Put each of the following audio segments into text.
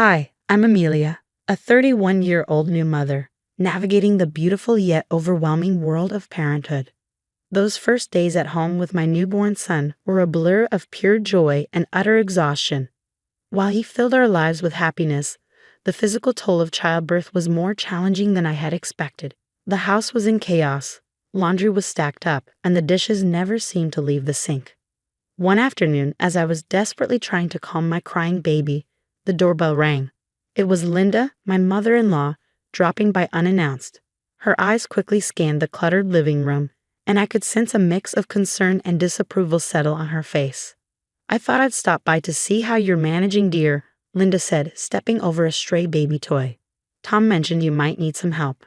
Hi, I'm Amelia, a 31-year-old new mother, navigating the beautiful yet overwhelming world of parenthood. Those first days at home with my newborn son were a blur of pure joy and utter exhaustion. While he filled our lives with happiness, the physical toll of childbirth was more challenging than I had expected. The house was in chaos, laundry was stacked up, and the dishes never seemed to leave the sink. One afternoon, as I was desperately trying to calm my crying baby, the doorbell rang. It was Linda, my mother-in-law, dropping by unannounced. Her eyes quickly scanned the cluttered living room, and I could sense a mix of concern and disapproval settle on her face. "I thought I'd stop by to see how you're managing, dear," Linda said, stepping over a stray baby toy. "Tom mentioned you might need some help."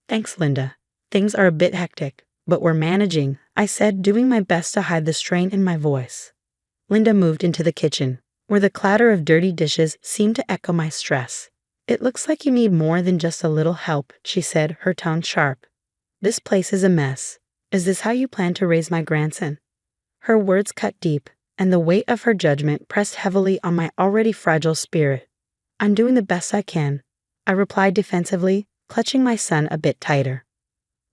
"Thanks, Linda. Things are a bit hectic, but we're managing," I said, doing my best to hide the strain in my voice. Linda moved into the kitchen, where the clatter of dirty dishes seemed to echo my stress. "It looks like you need more than just a little help," she said, her tone sharp. "This place is a mess. Is this how you plan to raise my grandson?" Her words cut deep, and the weight of her judgment pressed heavily on my already fragile spirit. "I'm doing the best I can," I replied defensively, clutching my son a bit tighter.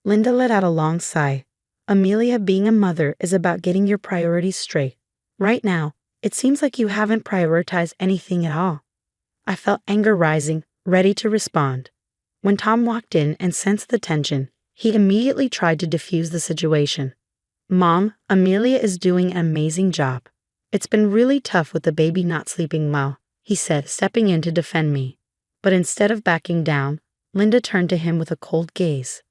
Linda let out a long sigh. "Amelia, being a mother is about getting your priorities straight. Right now, it seems like you haven't prioritized anything at all." I felt anger rising, ready to respond. When Tom walked in and sensed the tension, he immediately tried to defuse the situation. "Mom, Amelia is doing an amazing job. It's been really tough with the baby not sleeping well," he said, stepping in to defend me. But instead of backing down, Linda turned to him with a cold gaze.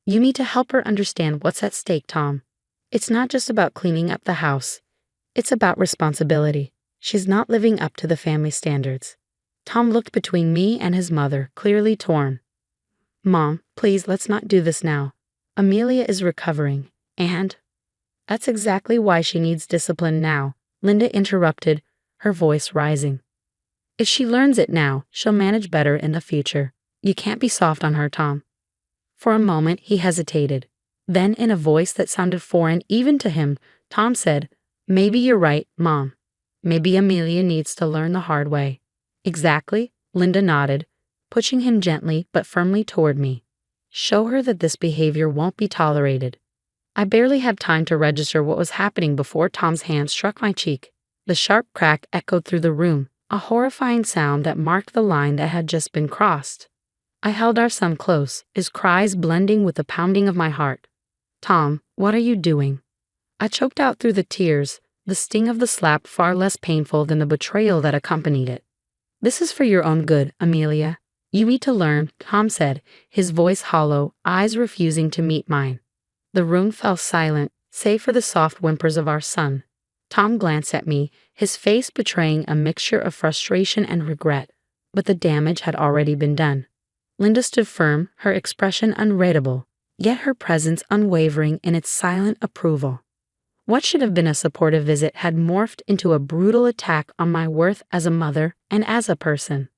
"You need to help her understand what's at stake, Tom. It's not just about cleaning up the house. It's about responsibility. She's not living up to the family standards." Tom looked between me and his mother, clearly torn. "Mom, please, let's not do this now. Amelia is recovering, and—" "That's exactly why she needs discipline now," Linda interrupted, her voice rising. "If she learns it now, she'll manage better in the future. You can't be soft on her, Tom." For a moment, he hesitated. Then, in a voice that sounded foreign even to him, Tom said, "Maybe you're right, Mom. Maybe Amelia needs to learn the hard way." "Exactly," Linda nodded, pushing him gently but firmly toward me. "Show her that this behavior won't be tolerated." I barely had time to register what was happening before Tom's hand struck my cheek. The sharp crack echoed through the room, a horrifying sound that marked the line that had just been crossed. I held our son close, his cries blending with the pounding of my heart. "Tom, what are you doing?" I choked out through the tears, the sting of the slap far less painful than the betrayal that accompanied it. "This is for your own good, Amelia. You need to learn," Tom said, his voice hollow, eyes refusing to meet mine. The room fell silent, save for the soft whimpers of our son. Tom glanced at me, his face betraying a mixture of frustration and regret, but the damage had already been done. Linda stood firm, her expression unreadable, yet her presence unwavering in its silent approval. What should have been a supportive visit had morphed into a brutal attack on my worth as a mother and as a person.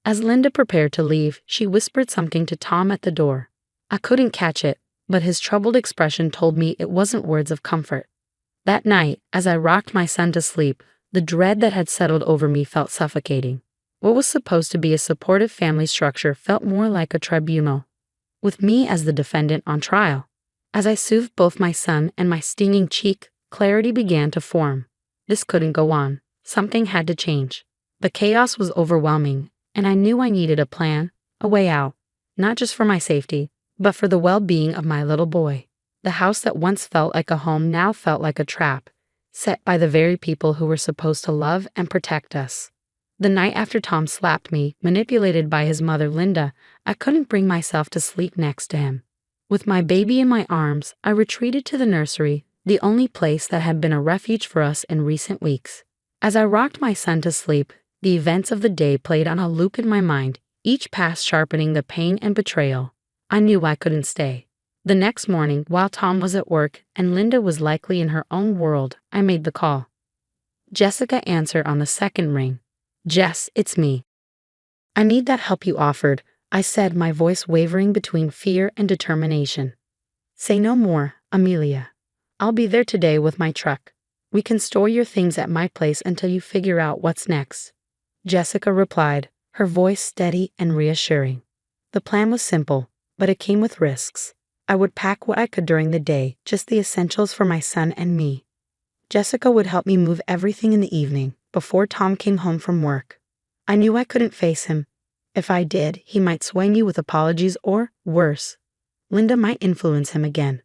As Linda prepared to leave, she whispered something to Tom at the door. I couldn't catch it, but his troubled expression told me it wasn't words of comfort. That night, as I rocked my son to sleep, the dread that had settled over me felt suffocating. What was supposed to be a supportive family structure felt more like a tribunal, with me as the defendant on trial. As I soothed both my son and my stinging cheek, clarity began to form. This couldn't go on. Something had to change. The chaos was overwhelming, and I knew I needed a plan, a way out, not just for my safety, but for the well-being of my little boy. The house that once felt like a home now felt like a trap, set by the very people who were supposed to love and protect us. The night after Tom slapped me, manipulated by his mother Linda, I couldn't bring myself to sleep next to him. With my baby in my arms, I retreated to the nursery, the only place that had been a refuge for us in recent weeks. As I rocked my son to sleep, the events of the day played on a loop in my mind, each pass sharpening the pain and betrayal. I knew I couldn't stay. The next morning, while Tom was at work and Linda was likely in her own world, I made the call. Jessica answered on the second ring. "Jess, it's me." "I need that help you offered," I said, my voice wavering between fear and determination. "Say no more, Amelia. I'll be there today with my truck. We can store your things at my place until you figure out what's next." Jessica replied, her voice steady and reassuring. The plan was simple, but it came with risks. I would pack what I could during the day, just the essentials for my son and me. Jessica would help me move everything in the evening, before Tom came home from work. I knew I couldn't face him. If I did, he might sway me with apologies or, worse, Linda might influence him again.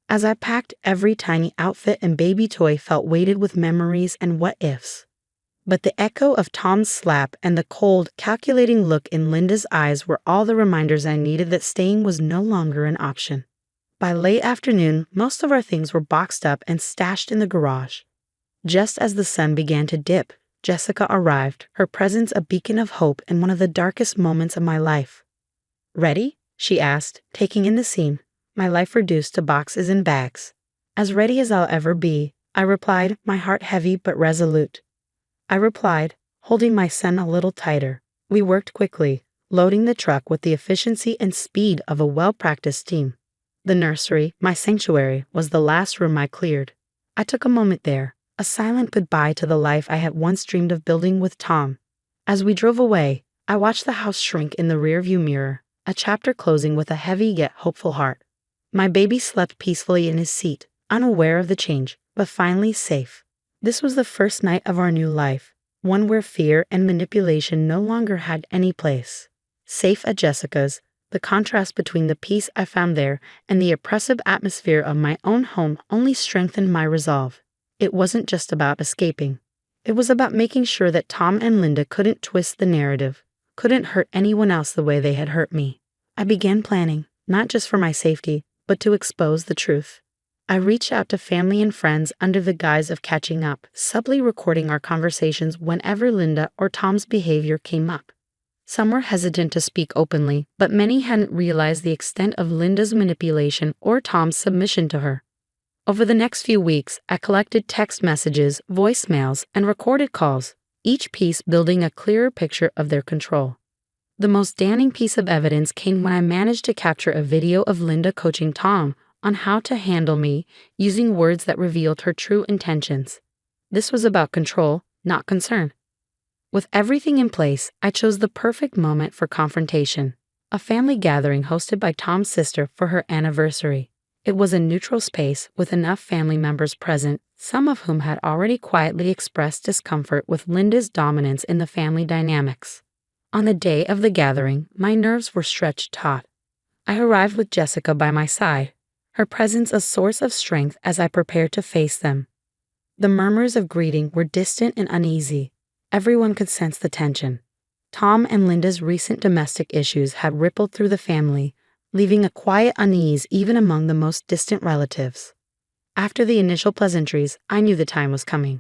As I packed, every tiny outfit and baby toy felt weighted with memories and what-ifs. But the echo of Tom's slap and the cold, calculating look in Linda's eyes were all the reminders I needed that staying was no longer an option. By late afternoon, most of our things were boxed up and stashed in the garage. Just as the sun began to dip, Jessica arrived, her presence a beacon of hope in one of the darkest moments of my life. "Ready?" she asked, taking in the scene, my life reduced to boxes and bags. "As ready as I'll ever be," I replied, my heart heavy but resolute. Holding my son a little tighter. We worked quickly, loading the truck with the efficiency and speed of a well-practiced team. The nursery, my sanctuary, was the last room I cleared. I took a moment there, a silent goodbye to the life I had once dreamed of building with Tom. As we drove away, I watched the house shrink in the rearview mirror, a chapter closing with a heavy yet hopeful heart. My baby slept peacefully in his seat, unaware of the change, but finally safe. This was the first night of our new life, one where fear and manipulation no longer had any place. Safe at Jessica's, the contrast between the peace I found there and the oppressive atmosphere of my own home only strengthened my resolve. It wasn't just about escaping. It was about making sure that Tom and Linda couldn't twist the narrative, couldn't hurt anyone else the way they had hurt me. I began planning, not just for my safety, but to expose the truth. I reached out to family and friends under the guise of catching up, subtly recording our conversations whenever Linda or Tom's behavior came up. Some were hesitant to speak openly, but many hadn't realized the extent of Linda's manipulation or Tom's submission to her. Over the next few weeks, I collected text messages, voicemails, and recorded calls, each piece building a clearer picture of their control. The most damning piece of evidence came when I managed to capture a video of Linda coaching Tom on how to handle me, using words that revealed her true intentions. This was about control, not concern. With everything in place, I chose the perfect moment for confrontation, a family gathering hosted by Tom's sister for her anniversary. It was a neutral space with enough family members present, some of whom had already quietly expressed discomfort with Linda's dominance in the family dynamics. On the day of the gathering, my nerves were stretched taut. I arrived with Jessica by my side, her presence a source of strength as I prepared to face them. The murmurs of greeting were distant and uneasy. Everyone could sense the tension. Tom and Linda's recent domestic issues had rippled through the family, leaving a quiet unease even among the most distant relatives. After the initial pleasantries, I knew the time was coming.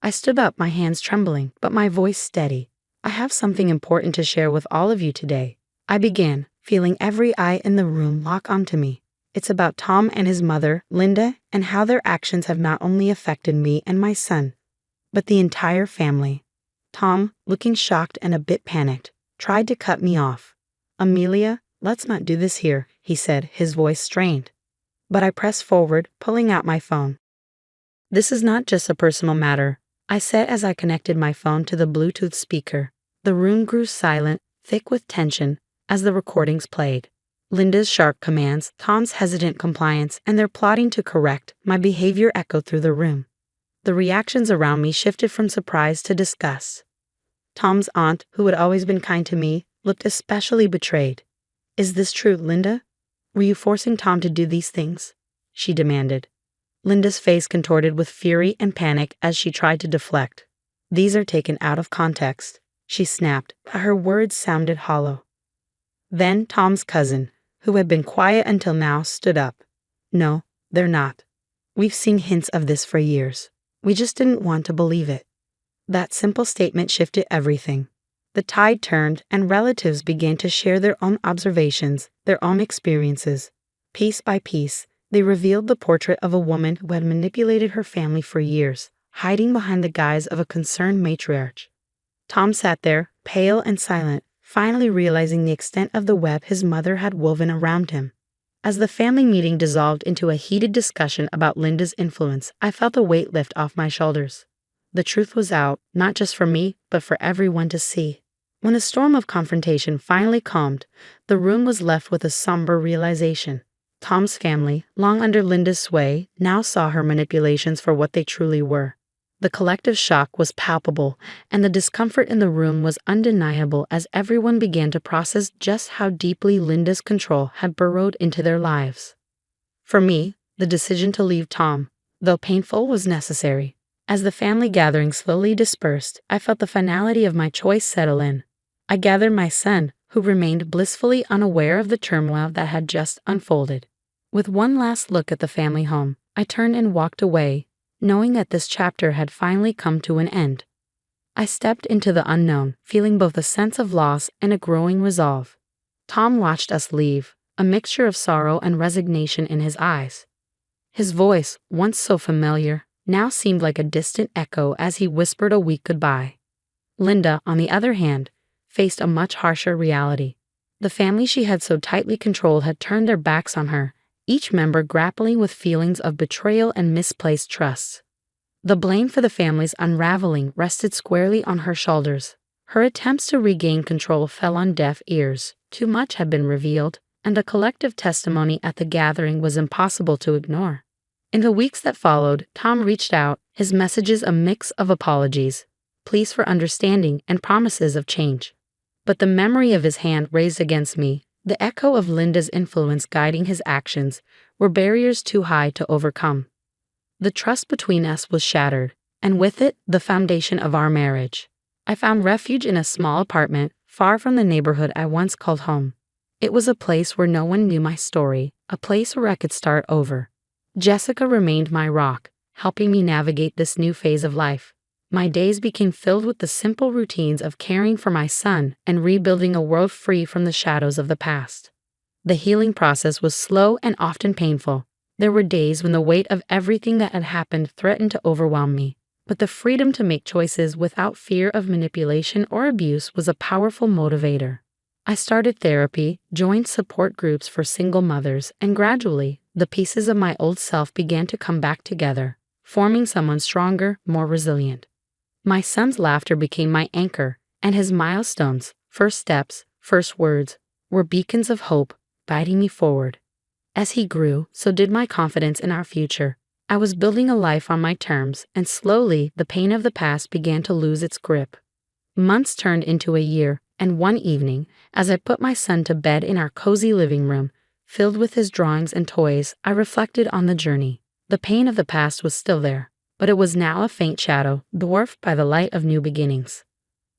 I stood up, my hands trembling, but my voice steady. "I have something important to share with all of you today," I began, feeling every eye in the room lock onto me. "It's about Tom and his mother, Linda, and how their actions have not only affected me and my son, but the entire family." Tom, looking shocked and a bit panicked, tried to cut me off. "Amelia, let's not do this here," he said, his voice strained. But I pressed forward, pulling out my phone. "This is not just a personal matter," I said as I connected my phone to the Bluetooth speaker. The room grew silent, thick with tension, as the recordings played. Linda's sharp commands, Tom's hesitant compliance, and their plotting to correct my behavior echoed through the room. The reactions around me shifted from surprise to disgust. Tom's aunt, who had always been kind to me, looked especially betrayed. "Is this true, Linda? Were you forcing Tom to do these things?" she demanded. Linda's face contorted with fury and panic as she tried to deflect. "These are taken out of context," she snapped, but her words sounded hollow. Then Tom's cousin, who had been quiet until now, stood up. "No, they're not. We've seen hints of this for years. We just didn't want to believe it." That simple statement shifted everything. The tide turned, and relatives began to share their own observations, their own experiences. Piece by piece, they revealed the portrait of a woman who had manipulated her family for years, hiding behind the guise of a concerned matriarch. Tom sat there, pale and silent, finally realizing the extent of the web his mother had woven around him. As the family meeting dissolved into a heated discussion about Linda's influence, I felt a weight lift off my shoulders. The truth was out, not just for me, but for everyone to see. When the storm of confrontation finally calmed, the room was left with a somber realization. Tom's family, long under Linda's sway, now saw her manipulations for what they truly were. The collective shock was palpable, and the discomfort in the room was undeniable as everyone began to process just how deeply Linda's control had burrowed into their lives. For me, the decision to leave Tom, though painful, was necessary. As the family gathering slowly dispersed, I felt the finality of my choice settle in. I gathered my son, who remained blissfully unaware of the turmoil that had just unfolded. With one last look at the family home, I turned and walked away, knowing that this chapter had finally come to an end. I stepped into the unknown, feeling both a sense of loss and a growing resolve. Tom watched us leave, a mixture of sorrow and resignation in his eyes. His voice, once so familiar, now seemed like a distant echo as he whispered a weak goodbye. Linda, on the other hand, faced a much harsher reality. The family she had so tightly controlled had turned their backs on her, each member grappling with feelings of betrayal and misplaced trust. The blame for the family's unraveling rested squarely on her shoulders. Her attempts to regain control fell on deaf ears. Too much had been revealed, and the collective testimony at the gathering was impossible to ignore. In the weeks that followed, Tom reached out, his messages a mix of apologies, pleas for understanding, and promises of change. But the memory of his hand raised against me, the echo of Linda's influence guiding his actions, were barriers too high to overcome. The trust between us was shattered, and with it, the foundation of our marriage. I found refuge in a small apartment, far from the neighborhood I once called home. It was a place where no one knew my story, a place where I could start over. Jessica remained my rock, helping me navigate this new phase of life. My days became filled with the simple routines of caring for my son and rebuilding a world free from the shadows of the past. The healing process was slow and often painful. There were days when the weight of everything that had happened threatened to overwhelm me, but the freedom to make choices without fear of manipulation or abuse was a powerful motivator. I started therapy, joined support groups for single mothers, and gradually, the pieces of my old self began to come back together, forming someone stronger, more resilient. My son's laughter became my anchor, and his milestones, first steps, first words, were beacons of hope, guiding me forward. As he grew, so did my confidence in our future. I was building a life on my terms, and slowly the pain of the past began to lose its grip. Months turned into a year, and one evening, as I put my son to bed in our cozy living room, filled with his drawings and toys, I reflected on the journey. The pain of the past was still there, but it was now a faint shadow, dwarfed by the light of new beginnings.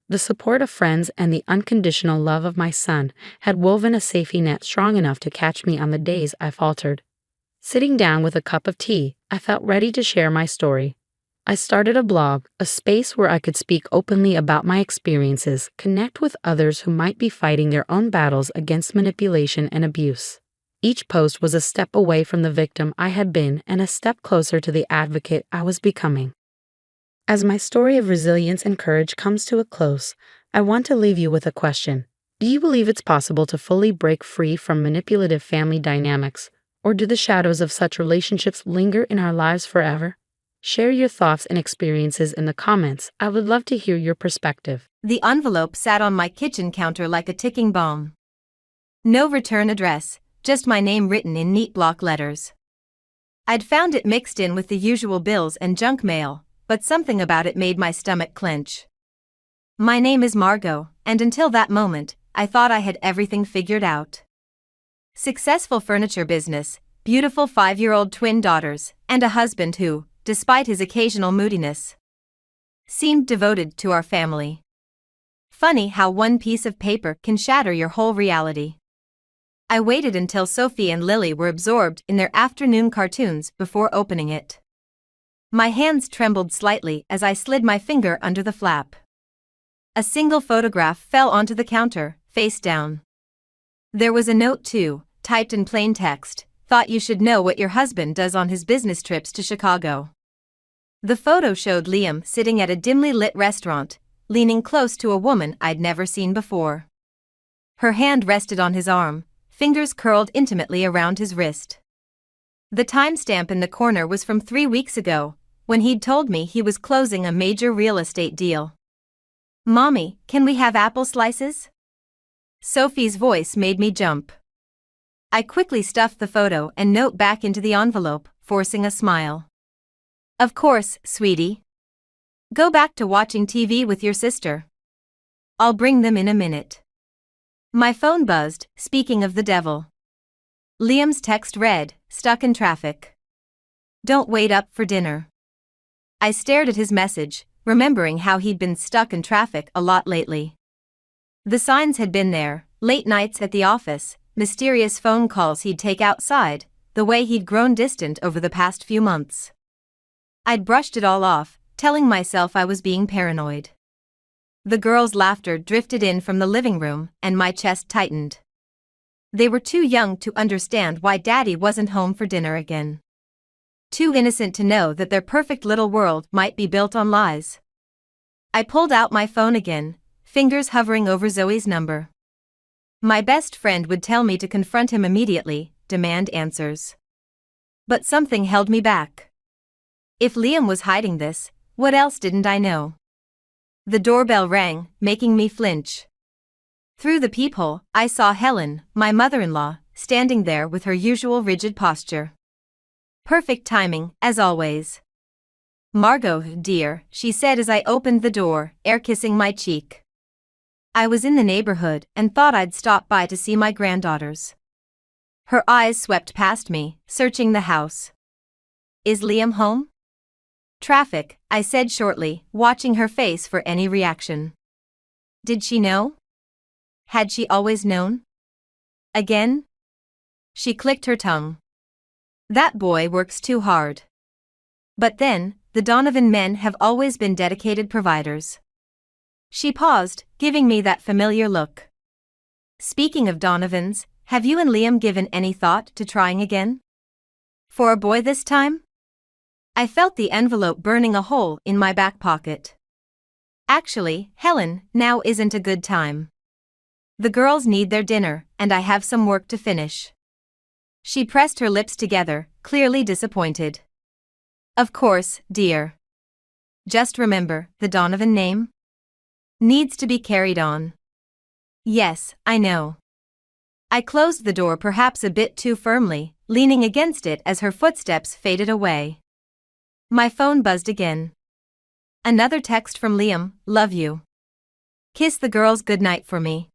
The support of friends and the unconditional love of my son had woven a safety net strong enough to catch me on the days I faltered. Sitting down with a cup of tea, I felt ready to share my story. I started a blog, a space where I could speak openly about my experiences, connect with others who might be fighting their own battles against manipulation and abuse. Each post was a step away from the victim I had been and a step closer to the advocate I was becoming. As my story of resilience and courage comes to a close, I want to leave you with a question. Do you believe it's possible to fully break free from manipulative family dynamics, or do the shadows of such relationships linger in our lives forever? Share your thoughts and experiences in the comments. I would love to hear your perspective. The envelope sat on my kitchen counter like a ticking bomb. No return address, just my name written in neat block letters. I'd found it mixed in with the usual bills and junk mail, but something about it made my stomach clench. My name is Margot, and until that moment, I thought I had everything figured out. Successful furniture business, beautiful 5-year-old twin daughters, and a husband who, despite his occasional moodiness, seemed devoted to our family. Funny how one piece of paper can shatter your whole reality. I waited until Sophie and Lily were absorbed in their afternoon cartoons before opening it. My hands trembled slightly as I slid my finger under the flap. A single photograph fell onto the counter, face down. There was a note too, typed in plain text, "Thought you should know what your husband does on his business trips to Chicago." The photo showed Liam sitting at a dimly lit restaurant, leaning close to a woman I'd never seen before. Her hand rested on his arm, fingers curled intimately around his wrist. The timestamp in the corner was from 3 weeks ago, when he'd told me he was closing a major real estate deal. Mommy, can we have apple slices? Sophie's voice made me jump. I quickly stuffed the photo and note back into the envelope, forcing a smile. Of course, sweetie. Go back to watching TV with your sister. I'll bring them in a minute. My phone buzzed, speaking of the devil. Liam's text read, stuck in traffic. Don't wait up for dinner. I stared at his message, remembering how he'd been stuck in traffic a lot lately. The signs had been there, late nights at the office, mysterious phone calls he'd take outside, the way he'd grown distant over the past few months. I'd brushed it all off, telling myself I was being paranoid. The girls' laughter drifted in from the living room, and my chest tightened. They were too young to understand why Daddy wasn't home for dinner again. Too innocent to know that their perfect little world might be built on lies. I pulled out my phone again, fingers hovering over Zoe's number. My best friend would tell me to confront him immediately, demand answers. But something held me back. If Liam was hiding this, what else didn't I know? The doorbell rang, making me flinch. Through the peephole, I saw Helen, my mother-in-law, standing there with her usual rigid posture. Perfect timing, as always. Margot, dear, she said as I opened the door, air-kissing my cheek. I was in the neighborhood and thought I'd stop by to see my granddaughters. Her eyes swept past me, searching the house. Is Liam home? Traffic, I said shortly, watching her face for any reaction. Did she know? Had she always known? Again? She clicked her tongue. That boy works too hard. But then, the Donovan men have always been dedicated providers. She paused, giving me that familiar look. Speaking of Donovans, have you and Liam given any thought to trying again? For a boy this time? I felt the envelope burning a hole in my back pocket. Actually, Helen, now isn't a good time. The girls need their dinner, and I have some work to finish. She pressed her lips together, clearly disappointed. Of course, dear. Just remember, the Donovan name needs to be carried on. Yes, I know. I closed the door perhaps a bit too firmly, leaning against it as her footsteps faded away. My phone buzzed again. Another text from Liam, love you. Kiss the girls goodnight for me.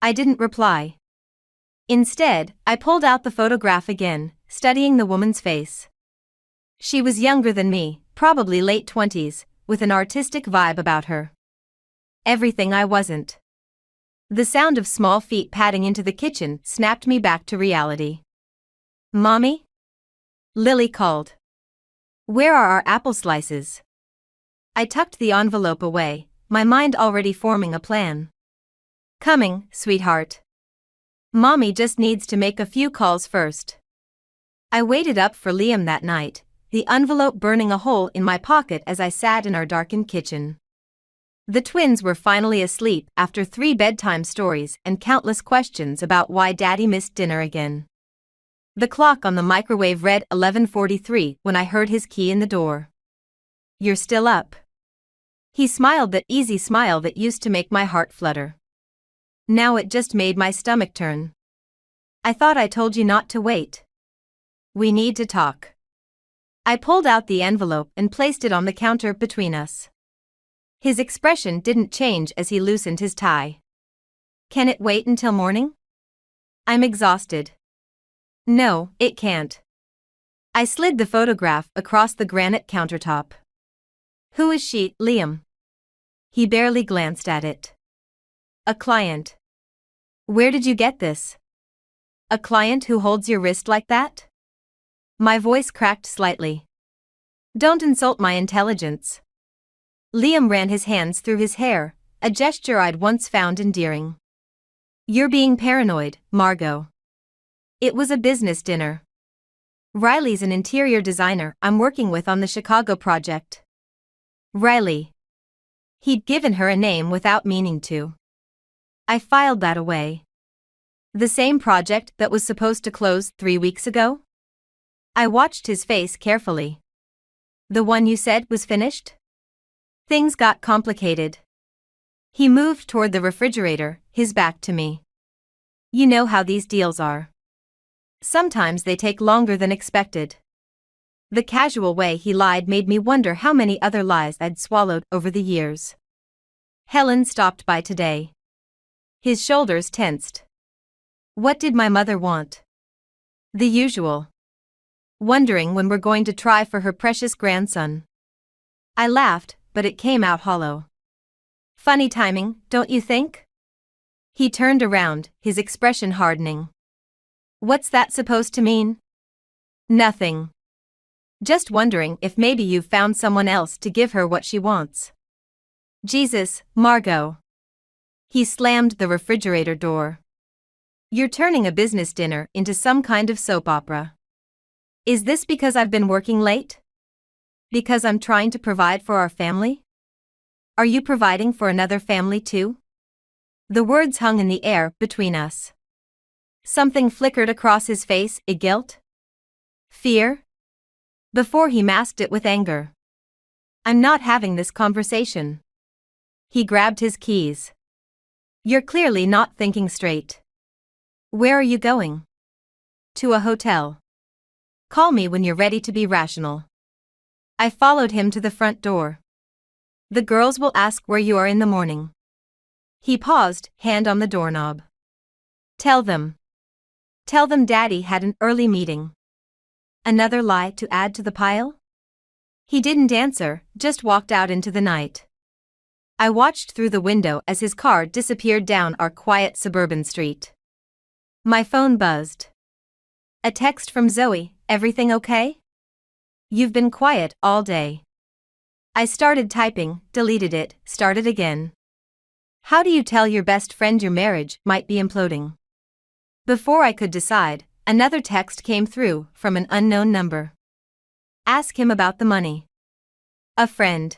I didn't reply. Instead, I pulled out the photograph again, studying the woman's face. She was younger than me, probably late 20s, with an artistic vibe about her. Everything I wasn't. The sound of small feet padding into the kitchen snapped me back to reality. Mommy? Lily called. Where are our apple slices? I tucked the envelope away, my mind already forming a plan. Coming, sweetheart. Mommy just needs to make a few calls first. I waited up for Liam that night, the envelope burning a hole in my pocket as I sat in our darkened kitchen. The twins were finally asleep after 3 bedtime stories and countless questions about why Daddy missed dinner again. The clock on the microwave read 11:43 when I heard his key in the door. You're still up. He smiled that easy smile that used to make my heart flutter. Now it just made my stomach turn. I thought I told you not to wait. We need to talk. I pulled out the envelope and placed it on the counter between us. His expression didn't change as he loosened his tie. Can it wait until morning? I'm exhausted. No, it can't. I slid the photograph across the granite countertop. Who is she, Liam? He barely glanced at it. A client. Where did you get this? A client who holds your wrist like that? My voice cracked slightly. Don't insult my intelligence. Liam ran his hands through his hair, a gesture I'd once found endearing. You're being paranoid, Margot. It was a business dinner. Riley's an interior designer I'm working with on the Chicago project. Riley. He'd given her a name without meaning to. I filed that away. The same project that was supposed to close 3 weeks ago? I watched his face carefully. The one you said was finished? Things got complicated. He moved toward the refrigerator, his back to me. You know how these deals are. Sometimes they take longer than expected. The casual way he lied made me wonder how many other lies I'd swallowed over the years. Helen stopped by today. His shoulders tensed. What did my mother want? The usual. Wondering when we're going to try for her precious grandson. I laughed, but it came out hollow. Funny timing, don't you think? He turned around, his expression hardening. What's that supposed to mean? Nothing. Just wondering if maybe you've found someone else to give her what she wants. Jesus, Margot. He slammed the refrigerator door. You're turning a business dinner into some kind of soap opera. Is this because I've been working late? Because I'm trying to provide for our family? Are you providing for another family too? The words hung in the air between us. Something flickered across his face, guilt? Fear? Before he masked it with anger. I'm not having this conversation. He grabbed his keys. You're clearly not thinking straight. Where are you going? To a hotel. Call me when you're ready to be rational. I followed him to the front door. The girls will ask where you are in the morning. He paused, hand on the doorknob. Tell them. Tell them Daddy had an early meeting. Another lie to add to the pile? He didn't answer, just walked out into the night. I watched through the window as his car disappeared down our quiet suburban street. My phone buzzed. A text from Zoe, everything okay? You've been quiet all day. I started typing, deleted it, started again. How do you tell your best friend your marriage might be imploding? Before I could decide, another text came through from an unknown number. Ask him about the money. A friend.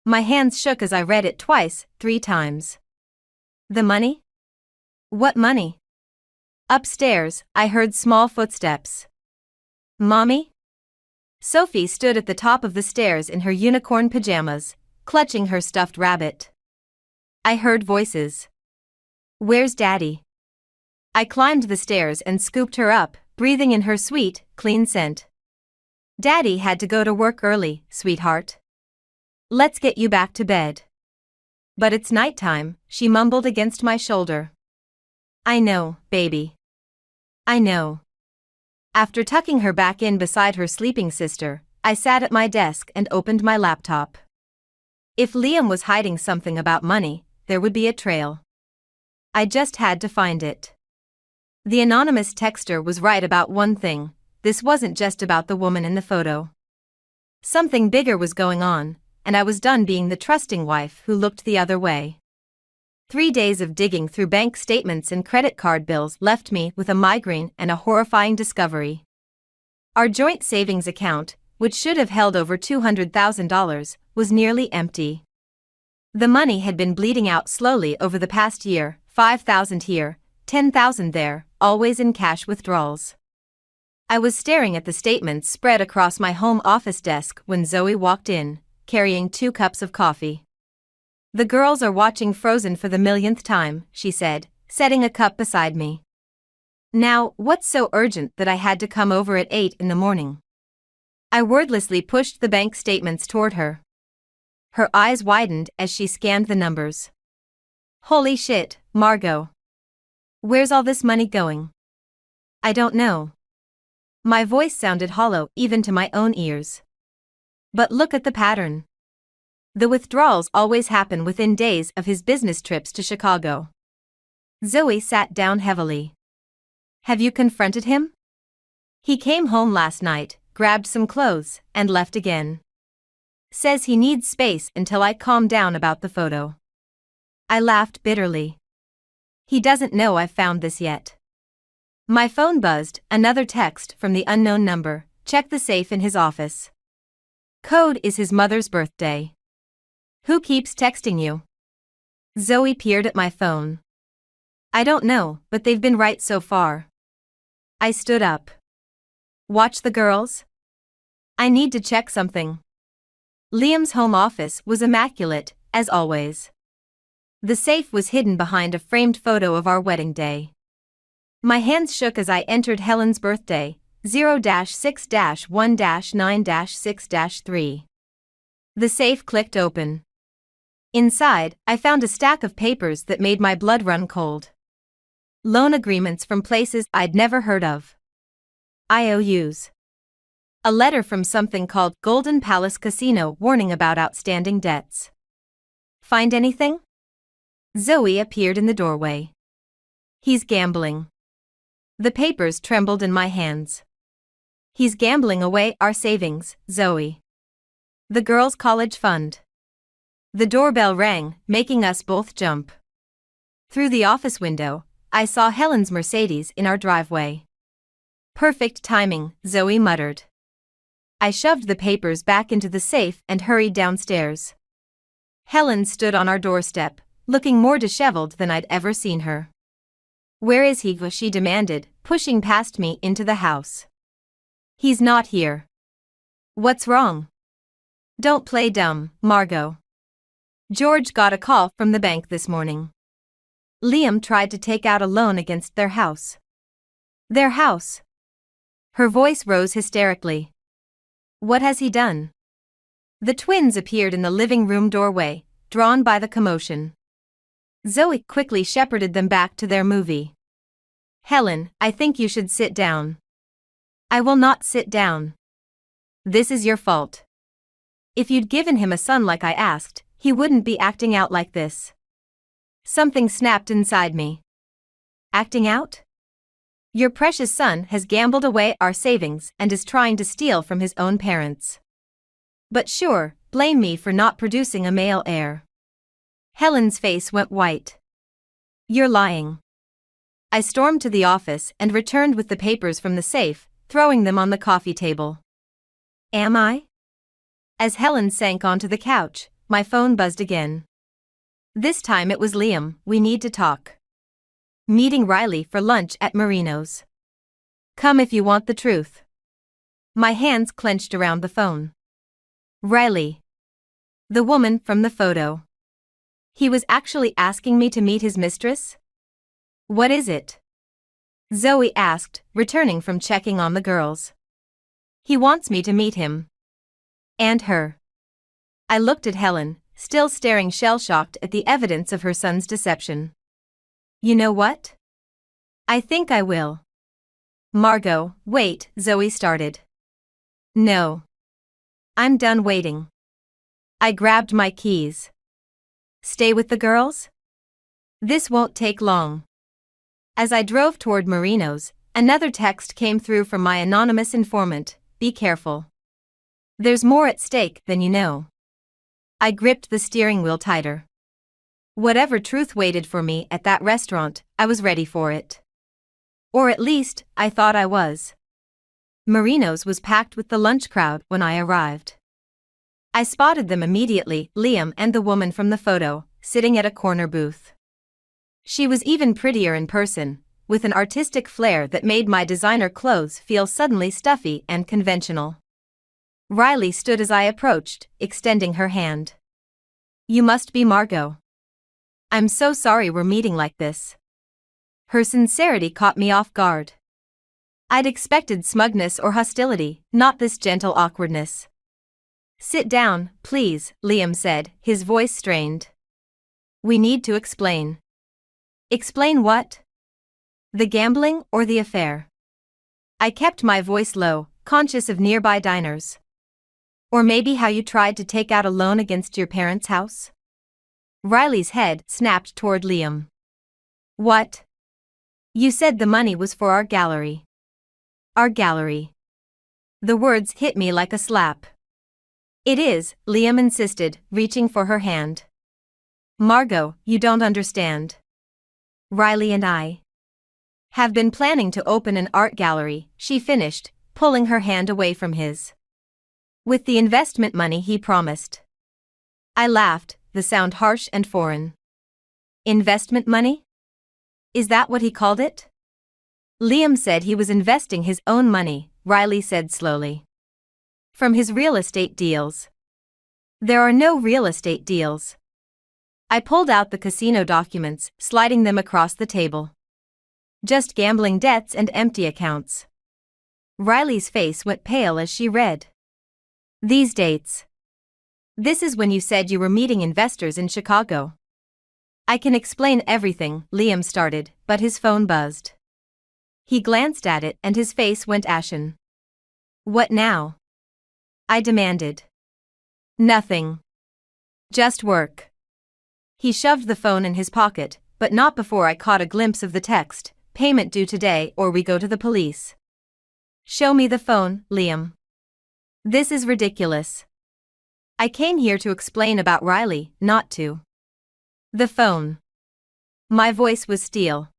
My hands shook as I read it twice, 3 times. The money? What money? Upstairs, I heard small footsteps. Mommy? Sophie stood at the top of the stairs in her unicorn pajamas, clutching her stuffed rabbit. I heard voices. Where's Daddy? I climbed the stairs and scooped her up, breathing in her sweet, clean scent. Daddy had to go to work early, sweetheart. Let's get you back to bed. But it's nighttime, she mumbled against my shoulder. I know, baby. I know. After tucking her back in beside her sleeping sister, I sat at my desk and opened my laptop. If Liam was hiding something about money, there would be a trail. I just had to find it. The anonymous texter was right about one thing: this wasn't just about the woman in the photo. Something bigger was going on, and I was done being the trusting wife who looked the other way. 3 days of digging through bank statements and credit card bills left me with a migraine and a horrifying discovery. Our joint savings account, which should have held over $200,000, was nearly empty. The money had been bleeding out slowly over the past year, $5,000 here, $10,000 there, always in cash withdrawals. I was staring at the statements spread across my home office desk when Zoe walked in, carrying 2 cups of coffee. The girls are watching Frozen for the millionth time, she said, setting a cup beside me. Now, what's so urgent that I had to come over at 8 in the morning? I wordlessly pushed the bank statements toward her. Her eyes widened as she scanned the numbers. Holy shit, Margot. Where's all this money going? I don't know. My voice sounded hollow even to my own ears. But look at the pattern. The withdrawals always happen within days of his business trips to Chicago. Zoe sat down heavily. Have you confronted him? He came home last night, grabbed some clothes, and left again. Says he needs space until I calm down about the photo. I laughed bitterly. He doesn't know I've found this yet. My phone buzzed, another text from the unknown number. Check the safe in his office. Code is his mother's birthday. Who keeps texting you? Zoe peered at my phone. I don't know, but they've been right so far. I stood up. Watch the girls? I need to check something. Liam's home office was immaculate, as always. The safe was hidden behind a framed photo of our wedding day. My hands shook as I entered Helen's birthday, 0-6-1-9-6-3. The safe clicked open. Inside, I found a stack of papers that made my blood run cold. Loan agreements from places I'd never heard of. IOUs. A letter from something called Golden Palace Casino warning about outstanding debts. Find anything? Zoe appeared in the doorway. He's gambling. The papers trembled in my hands. He's gambling away our savings, Zoe. The girls' college fund. The doorbell rang, making us both jump. Through the office window, I saw Helen's Mercedes in our driveway. Perfect timing, Zoe muttered. I shoved the papers back into the safe and hurried downstairs. Helen stood on our doorstep, looking more disheveled than I'd ever seen her. "Where is he?" she demanded, pushing past me into the house. "He's not here." "What's wrong?" "Don't play dumb, Margot. George got a call from the bank this morning. Liam tried to take out a loan against their house." "Their house?" Her voice rose hysterically. "What has he done?" The twins appeared in the living room doorway, drawn by the commotion. Zoe quickly shepherded them back to their movie. "Helen, I think you should sit down." "I will not sit down. This is your fault. If you'd given him a son like I asked, he wouldn't be acting out like this." Something snapped inside me. Acting out? Your precious son has gambled away our savings and is trying to steal from his own parents. But sure, blame me for not producing a male heir. Helen's face went white. "You're lying." I stormed to the office and returned with the papers from the safe, throwing them on the coffee table. "Am I?" As Helen sank onto the couch, my phone buzzed again. This time it was Liam. "We need to talk. Meeting Riley for lunch at Marino's. Come if you want the truth." My hands clenched around the phone. Riley. The woman from the photo. He was actually asking me to meet his mistress? "What is it?" Zoe asked, returning from checking on the girls. "He wants me to meet him." And her. I looked at Helen, still staring shell-shocked at the evidence of her son's deception. "You know what? I think I will." "Margot, wait," Zoe started. "No. I'm done waiting." I grabbed my keys. "Stay with the girls? This won't take long." As I drove toward Marino's, another text came through from my anonymous informant. "Be careful. There's more at stake than you know." I gripped the steering wheel tighter. Whatever truth waited for me at that restaurant, I was ready for it. Or at least, I thought I was. Marino's was packed with the lunch crowd when I arrived. I spotted them immediately, Liam and the woman from the photo, sitting at a corner booth. She was even prettier in person, with an artistic flair that made my designer clothes feel suddenly stuffy and conventional. Riley stood as I approached, extending her hand. "You must be Margot. I'm so sorry we're meeting like this." Her sincerity caught me off guard. I'd expected smugness or hostility, not this gentle awkwardness. "Sit down, please," Liam said, his voice strained. "We need to explain." "Explain what? The gambling or the affair?" I kept my voice low, conscious of nearby diners. "Or maybe how you tried to take out a loan against your parents' house?" Riley's head snapped toward Liam. "What? You said the money was for our gallery." "Our gallery." The words hit me like a slap. "It is," Liam insisted, reaching for her hand. "Margot, you don't understand. Riley and I have been planning to open an art gallery," she finished, pulling her hand away from his. "With the investment money he promised." I laughed, the sound harsh and foreign. "Investment money? Is that what he called it?" "Liam said he was investing his own money," Riley said slowly. "From his real estate deals." "There are no real estate deals." I pulled out the casino documents, sliding them across the table. Just gambling debts and empty accounts. Riley's face went pale as she read. These dates. This is when you said you were meeting investors in Chicago. I can explain everything, Liam started, but his phone buzzed. He glanced at it and his face went ashen. What now? I demanded. Nothing. Just work. He shoved the phone in his pocket, but not before I caught a glimpse of the text, payment due today or we go to the police. Show me the phone, Liam. This is ridiculous. I came here to explain about Riley, not to. The phone. My voice was steel.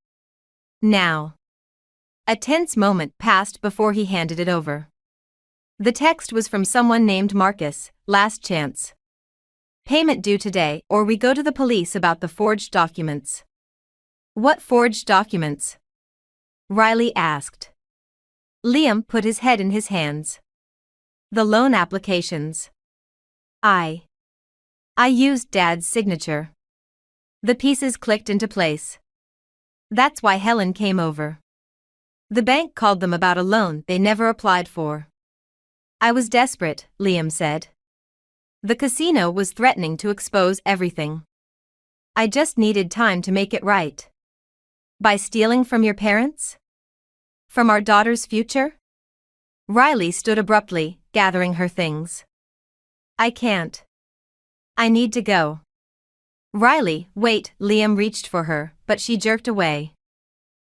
Now. A tense moment passed before he handed it over. The text was from someone named Marcus, last chance. Payment due today or we go to the police about the forged documents. What forged documents? Riley asked. Liam put his head in his hands. The loan applications. I used Dad's signature. The pieces clicked into place. That's why Helen came over. The bank called them about a loan they never applied for. I was desperate, Liam said. The casino was threatening to expose everything. I just needed time to make it right. By stealing from your parents? From our daughter's future? Riley stood abruptly, gathering her things. I can't. I need to go. Riley, wait, Liam reached for her, but she jerked away.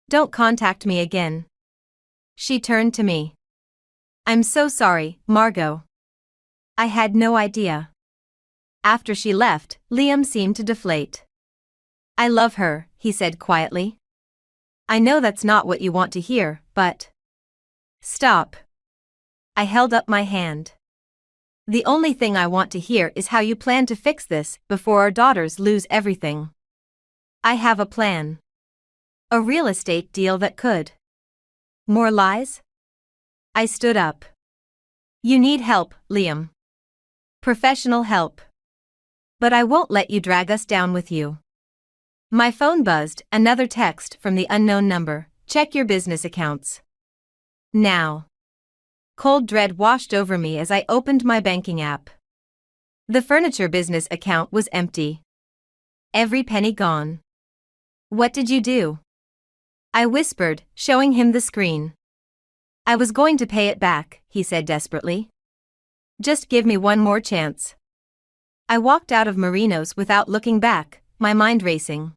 Don't contact me again. She turned to me. I'm so sorry, Margot. I had no idea. After she left, Liam seemed to deflate. I love her, he said quietly. I know that's not what you want to hear, but... Stop. I held up my hand. The only thing I want to hear is how you plan to fix this before our daughters lose everything. I have a plan. A real estate deal that could. More lies? I stood up. You need help, Liam. Professional help. But I won't let you drag us down with you. My phone buzzed, another text from the unknown number. Check your business accounts. Now. Cold dread washed over me as I opened my banking app. The furniture business account was empty. Every penny gone. What did you do? I whispered, showing him the screen. I was going to pay it back, he said desperately. Just give me one more chance. I walked out of Marino's without looking back, my mind racing.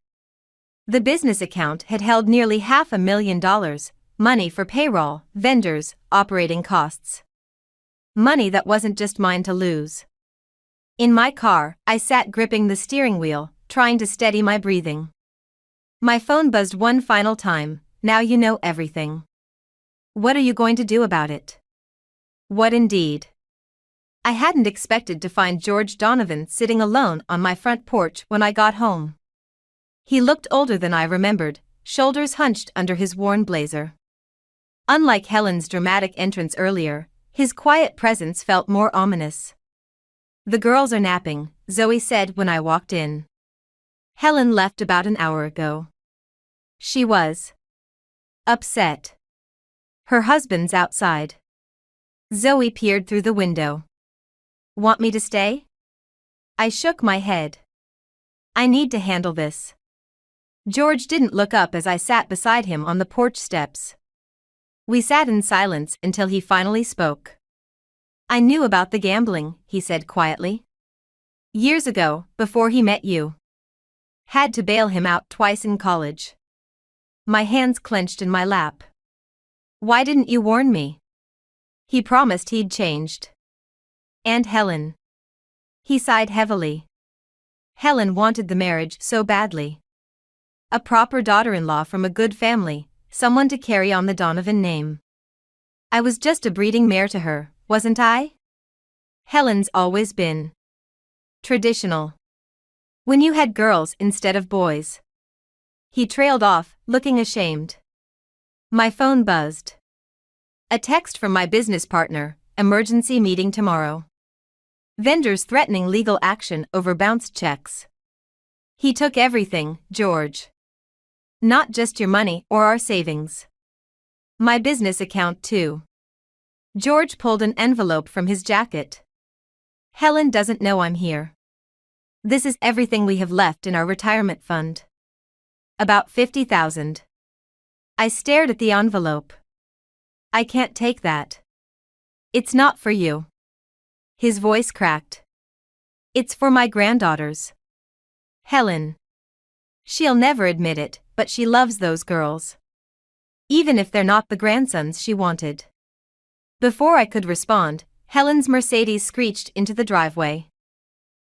The business account had held nearly $500,000, money for payroll, vendors, operating costs. Money that wasn't just mine to lose. In my car, I sat gripping the steering wheel, trying to steady my breathing. My phone buzzed one final time. Now you know everything. What are you going to do about it? What indeed? I hadn't expected to find George Donovan sitting alone on my front porch when I got home. He looked older than I remembered, shoulders hunched under his worn blazer. Unlike Helen's dramatic entrance earlier, his quiet presence felt more ominous. The girls are napping, Zoe said when I walked in. Helen left about an hour ago. She was upset. Her husband's outside. Zoe peered through the window. Want me to stay? I shook my head. I need to handle this. George didn't look up as I sat beside him on the porch steps. We sat in silence until he finally spoke. I knew about the gambling, he said quietly. Years ago, before he met you. Had to bail him out twice in college. My hands clenched in my lap. Why didn't you warn me? He promised he'd changed. And Helen. He sighed heavily. Helen wanted the marriage so badly. A proper daughter-in-law from a good family, someone to carry on the Donovan name. I was just a breeding mare to her, wasn't I? Helen's always been traditional. When you had girls instead of boys. He trailed off, looking ashamed. My phone buzzed. A text from my business partner, emergency meeting tomorrow. Vendors threatening legal action over bounced checks. He took everything, George. Not just your money or our savings. My business account too. George pulled an envelope from his jacket. Helen doesn't know I'm here. This is everything we have left in our retirement fund. About 50,000. I stared at the envelope. I can't take that. It's not for you. His voice cracked. It's for my granddaughters. Helen. She'll never admit it, but she loves those girls. Even if they're not the grandsons she wanted. Before I could respond, Helen's Mercedes screeched into the driveway.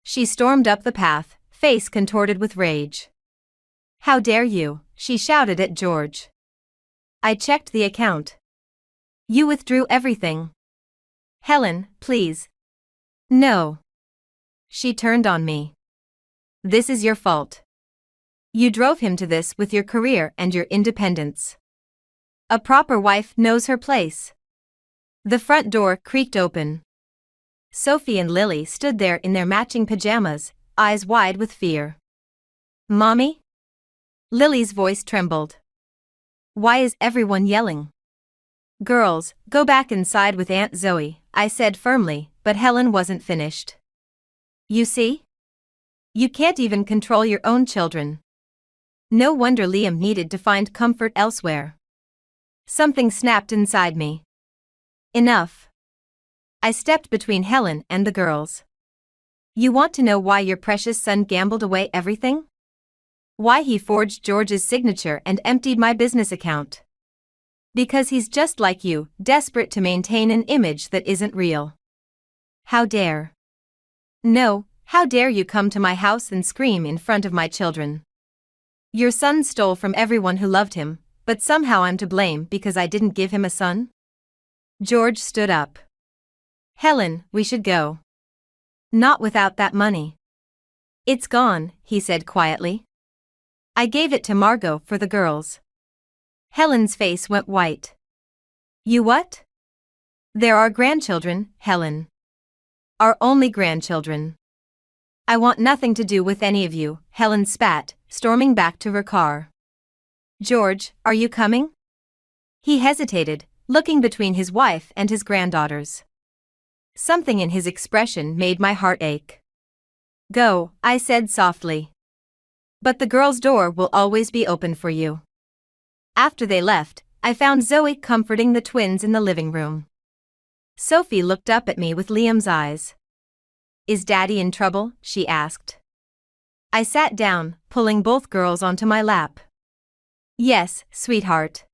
She stormed up the path, face contorted with rage. How dare you, she shouted at George. I checked the account. You withdrew everything. Helen, please. No. She turned on me. This is your fault. You drove him to this with your career and your independence. A proper wife knows her place. The front door creaked open. Sophie and Lily stood there in their matching pajamas, eyes wide with fear. Mommy? Lily's voice trembled. Why is everyone yelling? Girls, go back inside with Aunt Zoe, I said firmly, but Helen wasn't finished. You see? You can't even control your own children. No wonder Liam needed to find comfort elsewhere. Something snapped inside me. Enough. I stepped between Helen and the girls. You want to know why your precious son gambled away everything? Why he forged George's signature and emptied my business account? Because he's just like you, desperate to maintain an image that isn't real. How dare? No, how dare you come to my house and scream in front of my children? Your son stole from everyone who loved him, but somehow I'm to blame because I didn't give him a son? George stood up. Helen, we should go. Not without that money. It's gone, he said quietly. I gave it to Margot for the girls. Helen's face went white. You what? They're our grandchildren, Helen. Our only grandchildren. I want nothing to do with any of you, Helen spat, storming back to her car. George, are you coming? He hesitated, looking between his wife and his granddaughters. Something in his expression made my heart ache. Go, I said softly. But the girls' door will always be open for you. After they left, I found Zoe comforting the twins in the living room. Sophie looked up at me with Liam's eyes. Is Daddy in trouble? She asked. I sat down, pulling both girls onto my lap. Yes, sweetheart.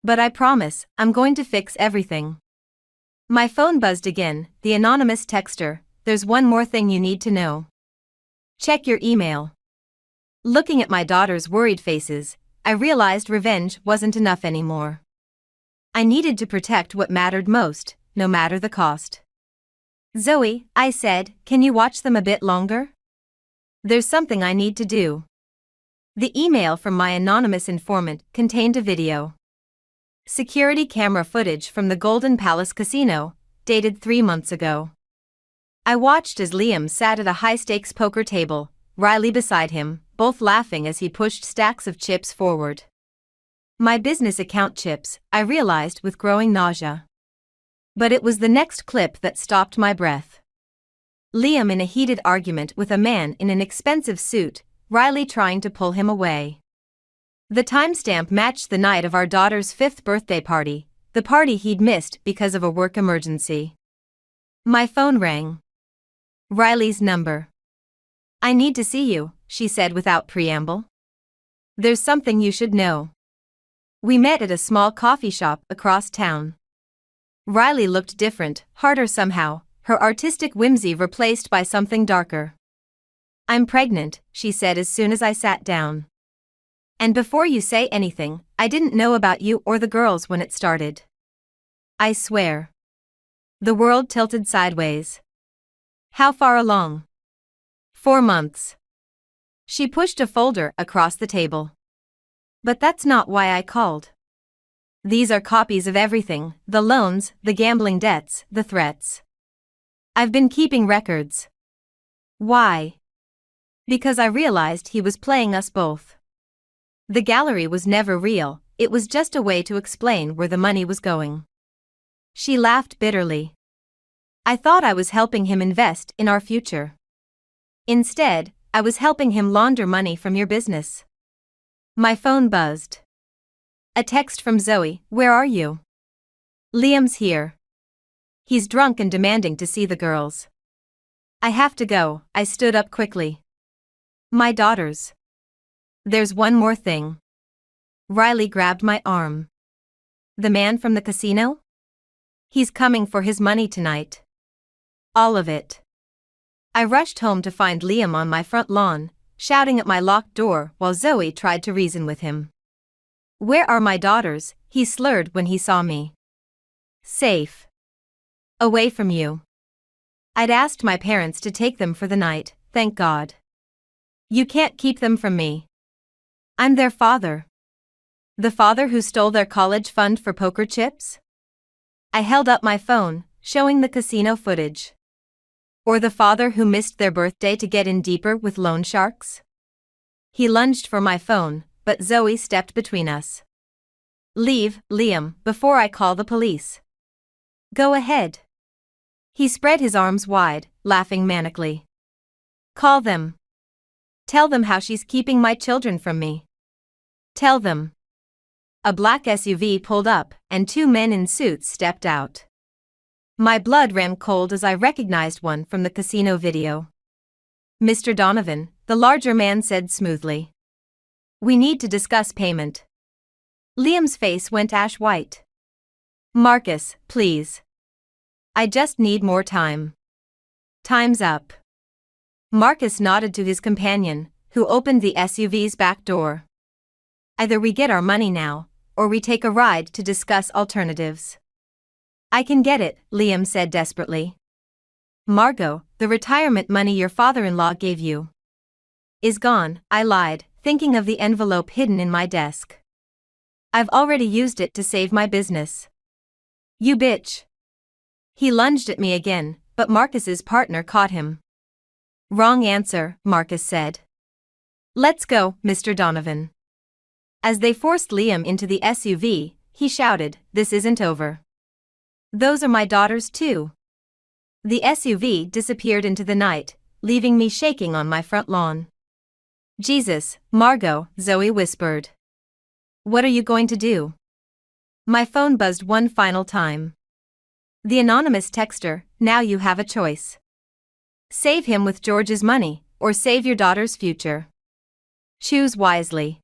But I promise, I'm going to fix everything. My phone buzzed again, the anonymous texter, there's one more thing you need to know. Check your email. Looking at my daughter's worried faces, I realized revenge wasn't enough anymore. I needed to protect what mattered most, no matter the cost. Zoe, I said, can you watch them a bit longer? There's something I need to do. The email from my anonymous informant contained a video. Security camera footage from the Golden Palace Casino, dated 3 months ago. I watched as Liam sat at a high-stakes poker table, Riley beside him, both laughing as he pushed stacks of chips forward. My business account chips, I realized with growing nausea. But it was the next clip that stopped my breath. Liam in a heated argument with a man in an expensive suit, Riley trying to pull him away. The timestamp matched the night of our daughter's 5th birthday party, the party he'd missed because of a work emergency. My phone rang. Riley's number. I need to see you, she said without preamble. There's something you should know. We met at a small coffee shop across town. Riley looked different, harder somehow, her artistic whimsy replaced by something darker. I'm pregnant, she said as soon as I sat down. And before you say anything, I didn't know about you or the girls when it started. I swear. The world tilted sideways. How far along? 4 months. She pushed a folder across the table. But that's not why I called. These are copies of everything, the loans, the gambling debts, the threats. I've been keeping records. Why? Because I realized he was playing us both. The gallery was never real, it was just a way to explain where the money was going. She laughed bitterly. I thought I was helping him invest in our future. Instead, I was helping him launder money from your business. My phone buzzed. A text from Zoe, "Where are you?" "Liam's here. He's drunk and demanding to see the girls." "I have to go," I stood up quickly. "My daughters." "There's one more thing." Riley grabbed my arm. "The man from the casino? He's coming for his money tonight. All of it." I rushed home to find Liam on my front lawn, shouting at my locked door while Zoe tried to reason with him. "Where are my daughters?" he slurred when he saw me. "Safe. Away from you. I'd asked my parents to take them for the night, thank God. You can't keep them from me. I'm their father. The father who stole their college fund for poker chips?" I held up my phone, showing the casino footage. "Or the father who missed their birthday to get in deeper with loan sharks?" He lunged for my phone, but Zoe stepped between us. "Leave, Liam, before I call the police." "Go ahead." He spread his arms wide, laughing manically. "Call them. Tell them how she's keeping my children from me. Tell them." A black SUV pulled up, and two men in suits stepped out. My blood ran cold as I recognized one from the casino video. "Mr. Donovan," the larger man said smoothly. "We need to discuss payment." Liam's face went ash white. "Marcus, please. I just need more time." "Time's up." Marcus nodded to his companion, who opened the SUV's back door. "Either we get our money now, or we take a ride to discuss alternatives." "I can get it," Liam said desperately. "Margot, the retirement money your father-in-law gave you is gone," I lied, thinking of the envelope hidden in my desk. "I've already used it to save my business." "You bitch." He lunged at me again, but Marcus's partner caught him. "Wrong answer," Marcus said. "Let's go, Mr. Donovan." As they forced Liam into the SUV, he shouted, "This isn't over. Those are my daughters too." The SUV disappeared into the night, leaving me shaking on my front lawn. "Jesus, Margot," Zoe whispered. "What are you going to do?" My phone buzzed one final time. The anonymous texter, "Now you have a choice. Save him with George's money, or save your daughter's future. Choose wisely."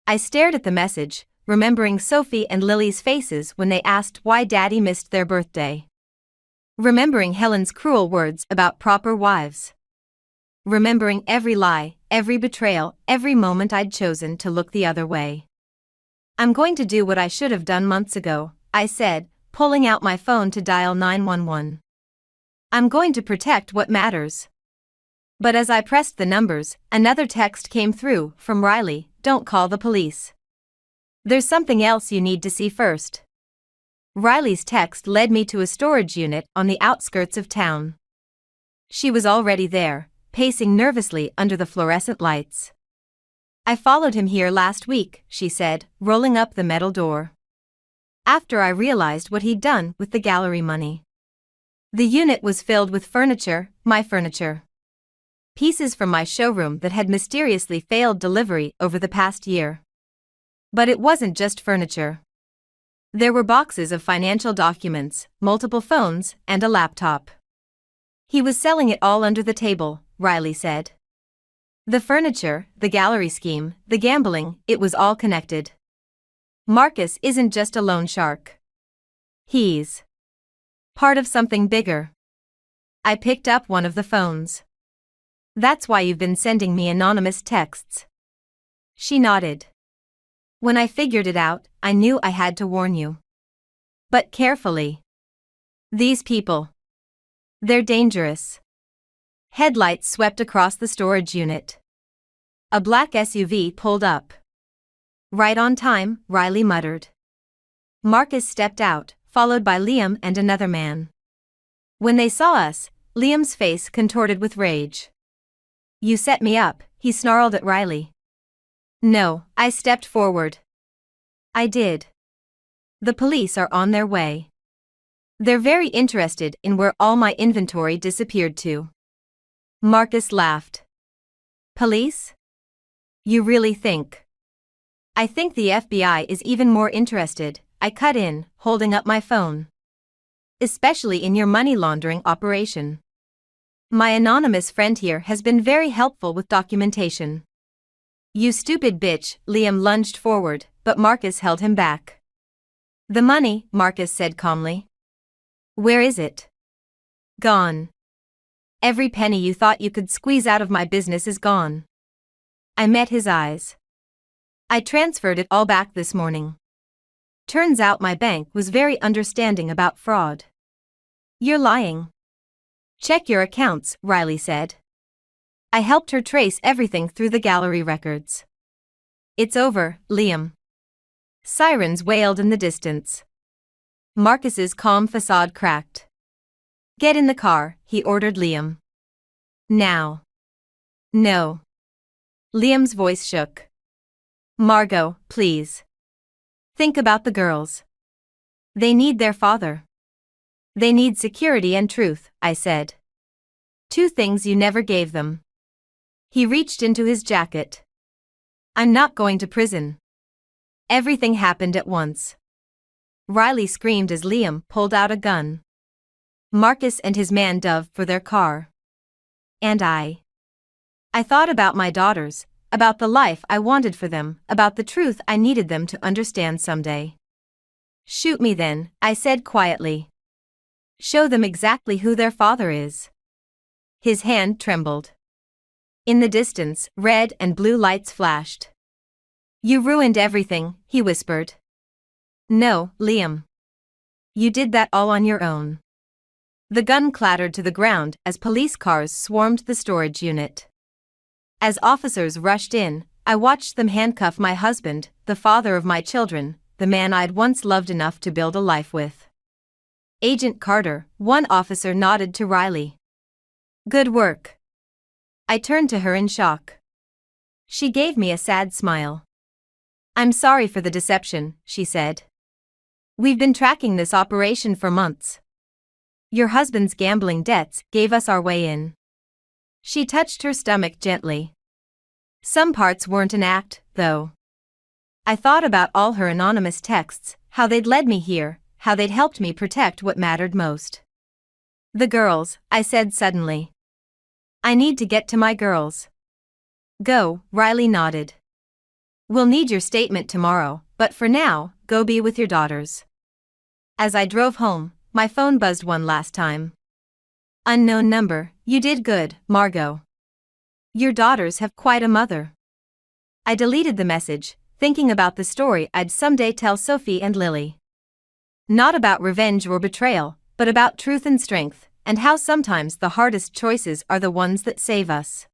I stared at the message, remembering Sophie and Lily's faces when they asked why Daddy missed their birthday. Remembering Helen's cruel words about proper wives. Remembering every lie, every betrayal, every moment I'd chosen to look the other way. "I'm going to do what I should have done months ago," I said, pulling out my phone to dial 911. "I'm going to protect what matters." But as I pressed the numbers, another text came through from Riley, "Don't call the police. There's something else you need to see first." Riley's text led me to a storage unit on the outskirts of town. She was already there, pacing nervously under the fluorescent lights. "I followed him here last week," she said, rolling up the metal door. After I realized what he'd done with the gallery money. The unit was filled with furniture, my furniture. Pieces from my showroom that had mysteriously failed delivery over the past year. But it wasn't just furniture. There were boxes of financial documents, multiple phones, and a laptop. "He was selling it all under the table," Riley said. "The furniture, the gallery scheme, the gambling, it was all connected. Marcus isn't just a loan shark. He's part of something bigger." I picked up one of the phones. "That's why you've been sending me anonymous texts." She nodded. "When I figured it out, I knew I had to warn you. But carefully. These people. They're dangerous." Headlights swept across the storage unit. A black SUV pulled up. "Right on time," Riley muttered. Marcus stepped out, followed by Liam and another man. When they saw us, Liam's face contorted with rage. You set me up, he snarled at Riley. No, I stepped forward. I did. The police are on their way. They're very interested in where all my inventory disappeared to. Marcus laughed. Police? You really think? I think the FBI is even more interested, I cut in, holding up my phone. Especially in your money laundering operation. My anonymous friend here has been very helpful with documentation. You stupid bitch, Liam lunged forward, but Marcus held him back. The money, Marcus said calmly. Where is it? Gone. Every penny you thought you could squeeze out of my business is gone. I met his eyes. I transferred it all back this morning. Turns out my bank was very understanding about fraud. You're lying. Check your accounts, Riley said. I helped her trace everything through the gallery records. It's over, Liam. Sirens wailed in the distance. Marcus's calm facade cracked. Get in the car, he ordered Liam. Now. No. Liam's voice shook. Margot, please. Think about the girls. They need their father. They need security and truth, I said. Two things you never gave them. He reached into his jacket. I'm not going to prison. Everything happened at once. Riley screamed as Liam pulled out a gun. Marcus and his man dove for their car. And I thought about my daughters, about the life I wanted for them, about the truth I needed them to understand someday. Shoot me then, I said quietly. Show them exactly who their father is. His hand trembled. In the distance, red and blue lights flashed. You ruined everything, he whispered. No, Liam. You did that all on your own. The gun clattered to the ground as police cars swarmed the storage unit. As officers rushed in, I watched them handcuff my husband, the father of my children, the man I'd once loved enough to build a life with. Agent Carter, one officer nodded to Riley. Good work. I turned to her in shock. She gave me a sad smile. I'm sorry for the deception, she said. We've been tracking this operation for months. Your husband's gambling debts gave us our way in. She touched her stomach gently. Some parts weren't an act, though. I thought about all her anonymous texts, how they'd led me here, how they'd helped me protect what mattered most. The girls, I said suddenly. I need to get to my girls. Go, Riley nodded. We'll need your statement tomorrow, but for now, go be with your daughters. As I drove home, my phone buzzed one last time. Unknown number, you did good, Margot. Your daughters have quite a mother. I deleted the message, thinking about the story I'd someday tell Sophie and Lily. Not about revenge or betrayal, but about truth and strength, and how sometimes the hardest choices are the ones that save us.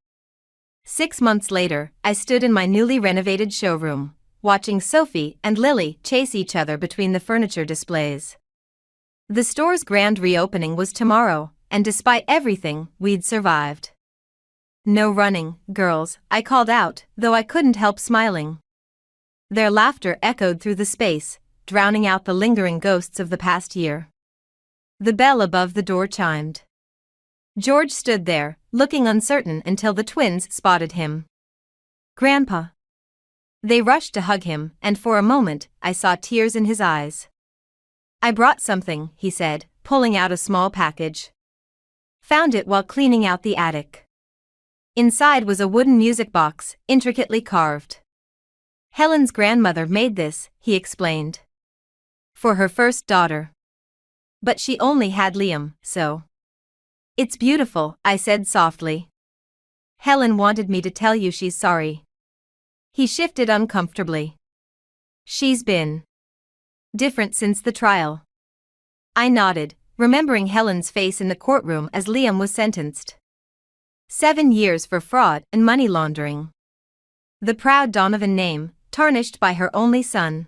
6 months later, I stood in my newly renovated showroom, watching Sophie and Lily chase each other between the furniture displays. The store's grand reopening was tomorrow, and despite everything, we'd survived. No running, girls, I called out, though I couldn't help smiling. Their laughter echoed through the space, drowning out the lingering ghosts of the past year. The bell above the door chimed. George stood there, looking uncertain until the twins spotted him. Grandpa. They rushed to hug him, and for a moment, I saw tears in his eyes. I brought something, he said, pulling out a small package. Found it while cleaning out the attic. Inside was a wooden music box, intricately carved. Helen's grandmother made this, he explained. For her first daughter. But she only had Liam, so. It's beautiful, I said softly. Helen wanted me to tell you she's sorry. He shifted uncomfortably. She's been different since the trial. I nodded, remembering Helen's face in the courtroom as Liam was sentenced. 7 years for fraud and money laundering. The proud Donovan name, tarnished by her only son.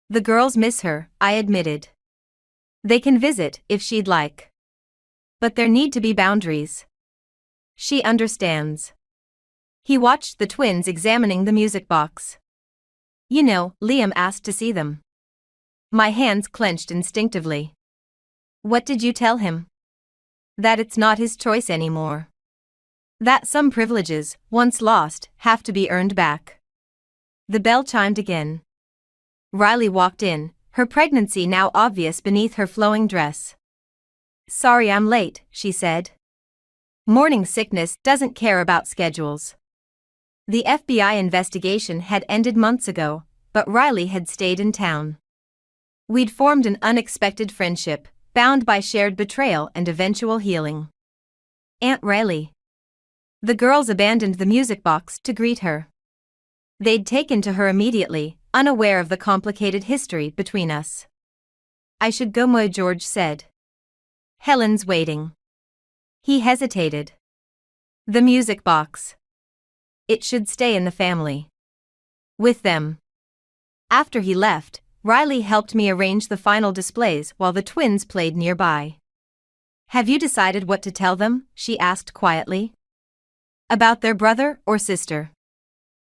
The girls miss her, I admitted. They can visit if she'd like. But there need to be boundaries. She understands. He watched the twins examining the music box. You know, Liam asked to see them. My hands clenched instinctively. What did you tell him? That it's not his choice anymore. That some privileges, once lost, have to be earned back. The bell chimed again. Riley walked in, her pregnancy now obvious beneath her flowing dress. Sorry I'm late, she said. Morning sickness doesn't care about schedules. The FBI investigation had ended months ago, but Riley had stayed in town. We'd formed an unexpected friendship, bound by shared betrayal and eventual healing. Aunt Riley. The girls abandoned the music box to greet her. They'd taken to her immediately, unaware of the complicated history between us. I should go, my George said. Helen's waiting. He hesitated. The music box. It should stay in the family. With them. After he left, Riley helped me arrange the final displays while the twins played nearby. Have you decided what to tell them? She asked quietly. About their brother or sister?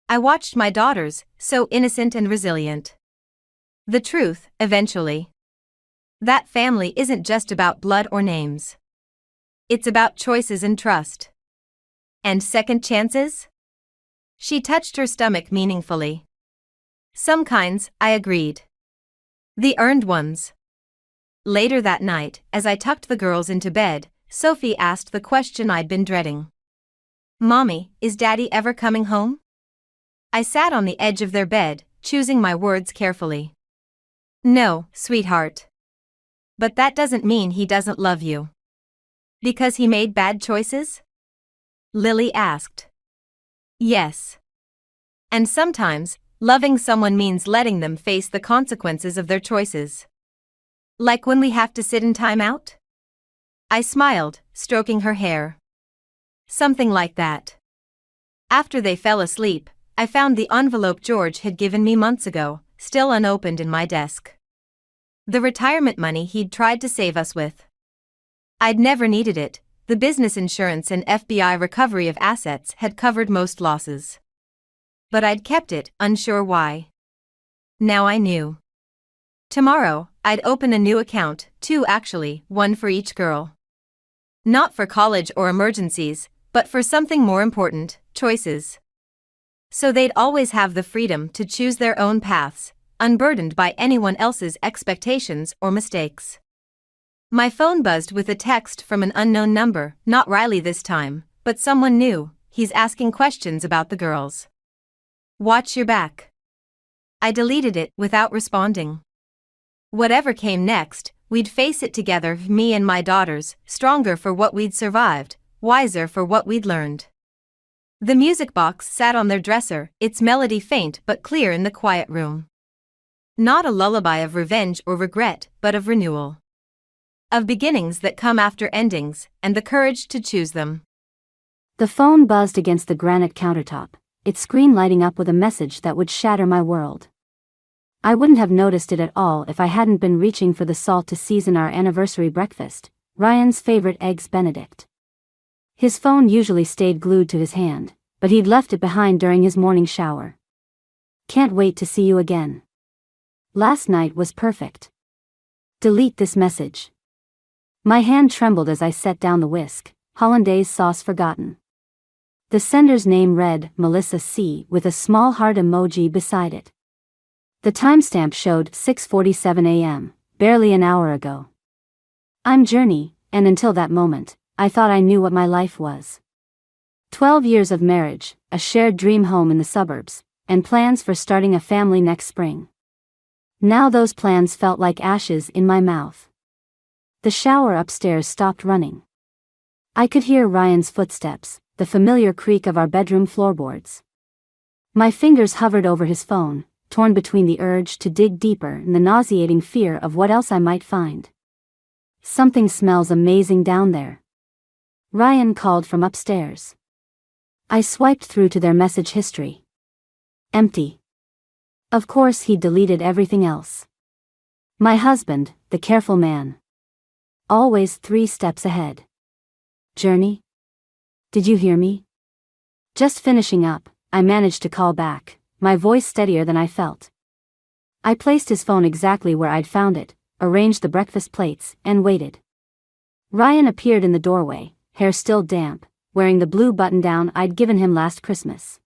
I watched my daughters, so innocent and resilient. The truth, eventually. That family isn't just about blood or names. It's about choices and trust. And second chances? She touched her stomach meaningfully. Some kinds, I agreed. The earned ones. Later that night, as I tucked the girls into bed, Sophie asked the question I'd been dreading. Mommy, is Daddy ever coming home? I sat on the edge of their bed, choosing my words carefully. No, sweetheart. But that doesn't mean he doesn't love you. Because he made bad choices? Lily asked. Yes. And sometimes, loving someone means letting them face the consequences of their choices. Like when we have to sit in timeout? I smiled, stroking her hair. Something like that. After they fell asleep, I found the envelope George had given me months ago, still unopened in my desk. The retirement money he'd tried to save us with. I'd never needed it, the business insurance and FBI recovery of assets had covered most losses. But I'd kept it, unsure why. Now I knew. Tomorrow, I'd open a new account, 2 actually, 1 for each girl. Not for college or emergencies, but for something more important, choices. So they'd always have the freedom to choose their own paths, unburdened by anyone else's expectations or mistakes. My phone buzzed with a text from an unknown number, not Riley this time, but someone new. He's asking questions about the girls. Watch your back. I deleted it without responding. Whatever came next, we'd face it together, me and my daughters, stronger for what we'd survived, wiser for what we'd learned. The music box sat on their dresser, its melody faint but clear in the quiet room. Not a lullaby of revenge or regret, but of renewal. Of beginnings that come after endings, and the courage to choose them. The phone buzzed against the granite countertop, its screen lighting up with a message that would shatter my world. I wouldn't have noticed it at all if I hadn't been reaching for the salt to season our anniversary breakfast, Ryan's favorite eggs Benedict. His phone usually stayed glued to his hand, but he'd left it behind during his morning shower. Can't wait to see you again. Last night was perfect. Delete this message. My hand trembled as I set down the whisk, hollandaise sauce forgotten. The sender's name read, Melissa C., with a small heart emoji beside it. The timestamp showed 6:47 a.m., barely an hour ago. I'm Journey, and until that moment, I thought I knew what my life was. 12 years of marriage, a shared dream home in the suburbs, and plans for starting a family next spring. Now those plans felt like ashes in my mouth. The shower upstairs stopped running. I could hear Ryan's footsteps, the familiar creak of our bedroom floorboards. My fingers hovered over his phone, torn between the urge to dig deeper and the nauseating fear of what else I might find. Something smells amazing down there. Ryan called from upstairs. I swiped through to their message history. Empty. Of course he'd deleted everything else. My husband, the careful man. Always 3 steps ahead. Journey? Did you hear me? Just finishing up, I managed to call back, my voice steadier than I felt. I placed his phone exactly where I'd found it, arranged the breakfast plates, and waited. Ryan appeared in the doorway, hair still damp, wearing the blue button-down I'd given him last Christmas.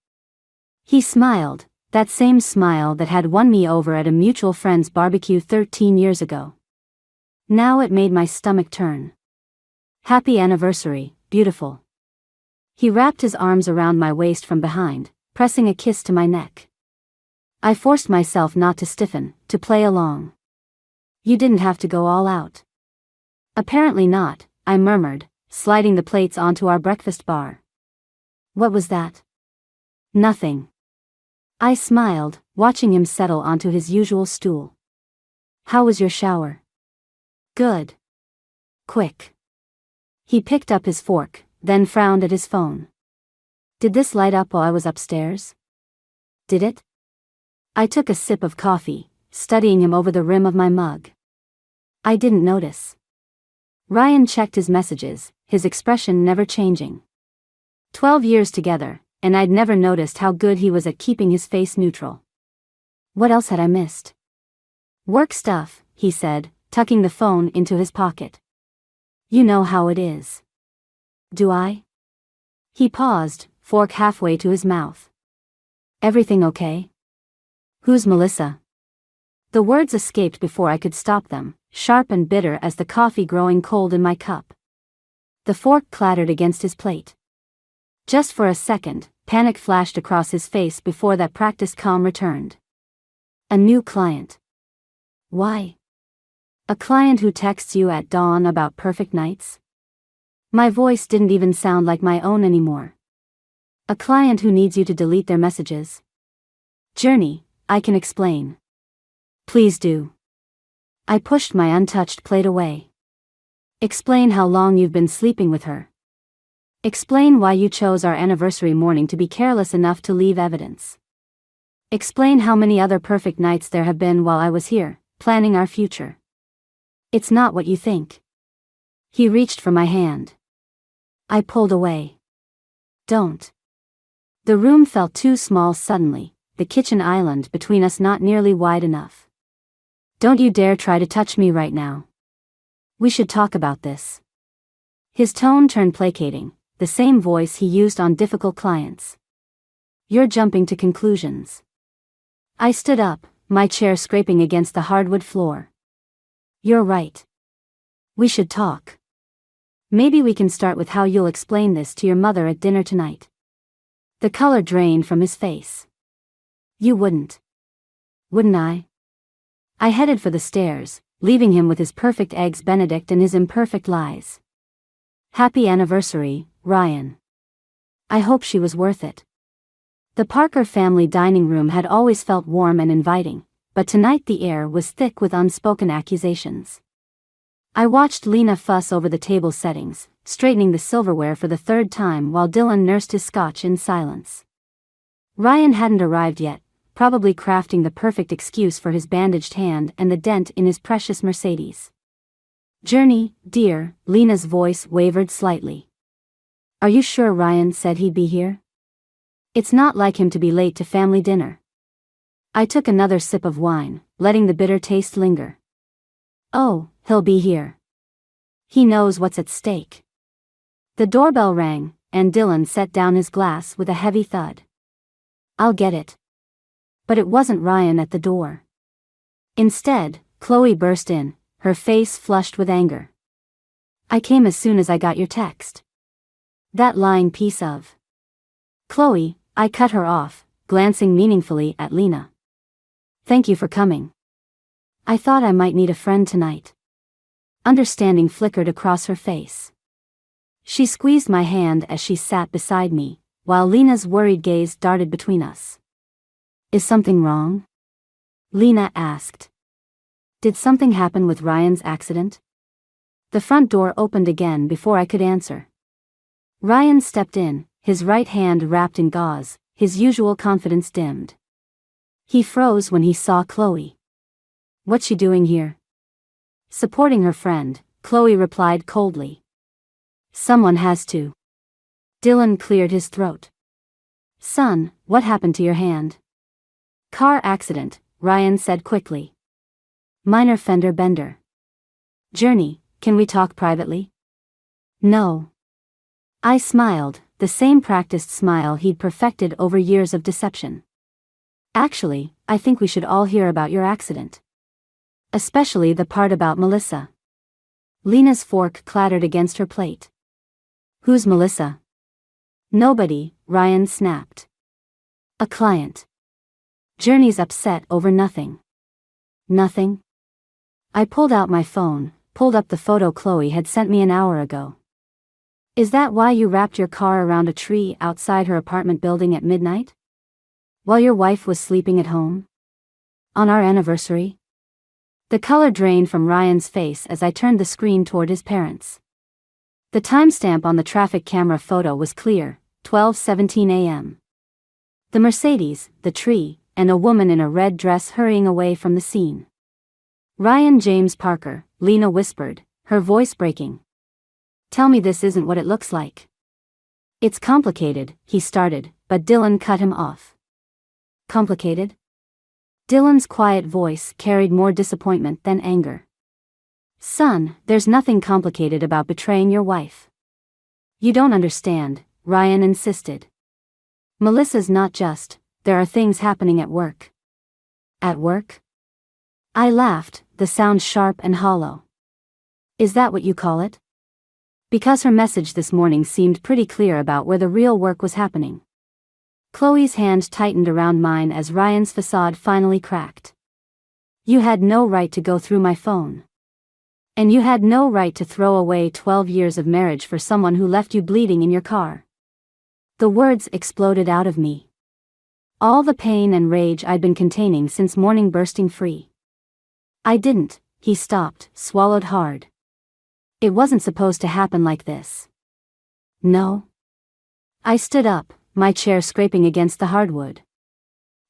He smiled, that same smile that had won me over at a mutual friend's barbecue 13 years ago. Now it made my stomach turn. Happy anniversary, beautiful. He wrapped his arms around my waist from behind, pressing a kiss to my neck. I forced myself not to stiffen, to play along. You didn't have to go all out. Apparently not, I murmured, sliding the plates onto our breakfast bar. What was that? Nothing. I smiled, watching him settle onto his usual stool. How was your shower? Good. Quick. He picked up his fork, then frowned at his phone. Did this light up while I was upstairs? Did it? I took a sip of coffee, studying him over the rim of my mug. I didn't notice. Ryan checked his messages, his expression never changing. 12 years together, and I'd never noticed how good he was at keeping his face neutral. What else had I missed? Work stuff, he said, tucking the phone into his pocket. You know how it is. Do I? He paused, fork halfway to his mouth. Everything okay? Who's Melissa? The words escaped before I could stop them, sharp and bitter as the coffee growing cold in my cup. The fork clattered against his plate. Just for a second, panic flashed across his face before that practiced calm returned. A new client. Why? A client who texts you at dawn about perfect nights? My voice didn't even sound like my own anymore. A client who needs you to delete their messages? Journey, I can explain. Please do. I pushed my untouched plate away. Explain how long you've been sleeping with her. Explain why you chose our anniversary morning to be careless enough to leave evidence. Explain how many other perfect nights there have been while I was here, planning our future. It's not what you think. He reached for my hand. I pulled away. Don't. The room felt too small suddenly, the kitchen island between us not nearly wide enough. Don't you dare try to touch me right now. We should talk about this. His tone turned placating, the same voice he used on difficult clients. You're jumping to conclusions. I stood up, my chair scraping against the hardwood floor. You're right. We should talk. Maybe we can start with how you'll explain this to your mother at dinner tonight. The color drained from his face. You wouldn't. Wouldn't I? I headed for the stairs, leaving him with his perfect eggs Benedict and his imperfect lies. Happy anniversary, Ryan. I hope she was worth it. The Parker family dining room had always felt warm and inviting, but tonight the air was thick with unspoken accusations. I watched Lena fuss over the table settings, straightening the silverware for the third time while Dylan nursed his scotch in silence. Ryan hadn't arrived yet, probably crafting the perfect excuse for his bandaged hand and the dent in his precious Mercedes. Journey, dear, Lena's voice wavered slightly. Are you sure Ryan said he'd be here? It's not like him to be late to family dinner. I took another sip of wine, letting the bitter taste linger. Oh, he'll be here. He knows what's at stake. The doorbell rang, and Dylan set down his glass with a heavy thud. I'll get it. But it wasn't Ryan at the door. Instead, Chloe burst in, her face flushed with anger. I came as soon as I got your text. That lying piece of. Chloe, I cut her off, glancing meaningfully at Lena. Thank you for coming. I thought I might need a friend tonight. Understanding flickered across her face. She squeezed my hand as she sat beside me, while Lena's worried gaze darted between us. Is something wrong? Lena asked. Did something happen with Ryan's accident? The front door opened again before I could answer. Ryan stepped in, his right hand wrapped in gauze, his usual confidence dimmed. He froze when he saw Chloe. What's she doing here? Supporting her friend, Chloe replied coldly. Someone has to. Dylan cleared his throat. Son, what happened to your hand? Car accident, Ryan said quickly. Minor fender bender. Journey, can we talk privately? No. I smiled, the same practiced smile he'd perfected over years of deception. Actually, I think we should all hear about your accident. Especially the part about Melissa. Lena's fork clattered against her plate. Who's Melissa? Nobody, Ryan snapped. A client. Journey's upset over nothing. Nothing? I pulled out my phone, pulled up the photo Chloe had sent me an hour ago. Is that why you wrapped your car around a tree outside her apartment building at midnight? While your wife was sleeping at home? On our anniversary? The color drained from Ryan's face as I turned the screen toward his parents. The timestamp on the traffic camera photo was clear, 12:17 a.m. The Mercedes, the tree, and a woman in a red dress hurrying away from the scene. Ryan James Parker, Lena whispered, her voice breaking. Tell me this isn't what it looks like. It's complicated, he started, but Dylan cut him off. Complicated? Dylan's quiet voice carried more disappointment than anger. Son, there's nothing complicated about betraying your wife. You don't understand, Ryan insisted. Melissa's not just, there are things happening at work. At work? I laughed, the sound sharp and hollow. Is that what you call it? Because her message this morning seemed pretty clear about where the real work was happening. Chloe's hand tightened around mine as Ryan's facade finally cracked. You had no right to go through my phone. And you had no right to throw away 12 years of marriage for someone who left you bleeding in your car. The words exploded out of me. All the pain and rage I'd been containing since morning bursting free. I didn't, he stopped, swallowed hard. It wasn't supposed to happen like this. No. I stood up, my chair scraping against the hardwood.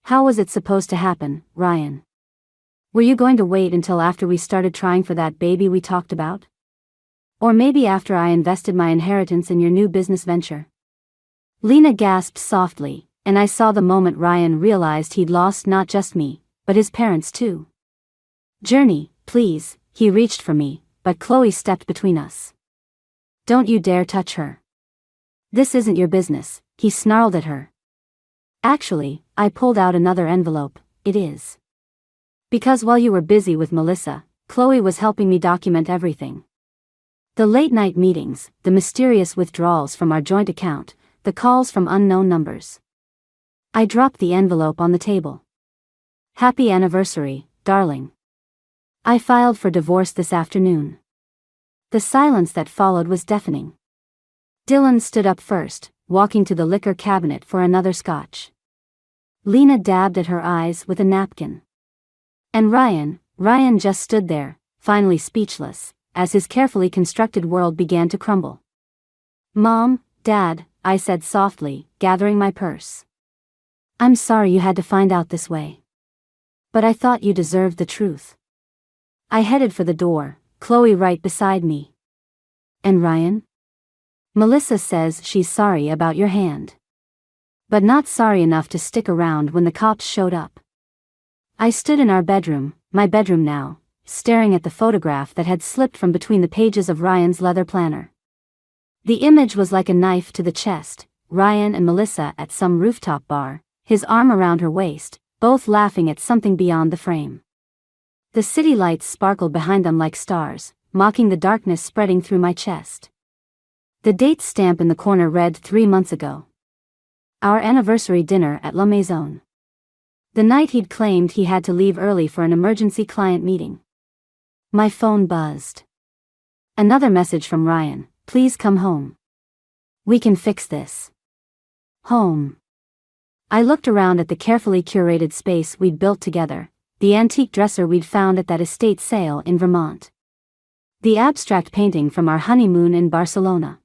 How was it supposed to happen, Ryan? Were you going to wait until after we started trying for that baby we talked about? Or maybe after I invested my inheritance in your new business venture? Lena gasped softly, and I saw the moment Ryan realized he'd lost not just me, but his parents too. Journey, please, he reached for me, but Chloe stepped between us. Don't you dare touch her. This isn't your business, he snarled at her. Actually, I pulled out another envelope, it is. Because while you were busy with Melissa, Chloe was helping me document everything. The late-night meetings, the mysterious withdrawals from our joint account, the calls from unknown numbers. I dropped the envelope on the table. Happy anniversary, darling. I filed for divorce this afternoon. The silence that followed was deafening. Dylan stood up first, walking to the liquor cabinet for another scotch. Lena dabbed at her eyes with a napkin. And Ryan just stood there, finally speechless, as his carefully constructed world began to crumble. Mom, Dad, I said softly, gathering my purse. I'm sorry you had to find out this way. But I thought you deserved the truth. I headed for the door, Chloe right beside me. And Ryan? Melissa says she's sorry about your hand. But not sorry enough to stick around when the cops showed up. I stood in our bedroom, my bedroom now, staring at the photograph that had slipped from between the pages of Ryan's leather planner. The image was like a knife to the chest, Ryan and Melissa at some rooftop bar, his arm around her waist, both laughing at something beyond the frame. The city lights sparkled behind them like stars, mocking the darkness spreading through my chest. The date stamp in the corner read 3 months ago. Our anniversary dinner at La Maison. The night he'd claimed he had to leave early for an emergency client meeting. My phone buzzed. Another message from Ryan, please come home. We can fix this. Home. I looked around at the carefully curated space we'd built together, the antique dresser we'd found at that estate sale in Vermont. The abstract painting from our honeymoon in Barcelona.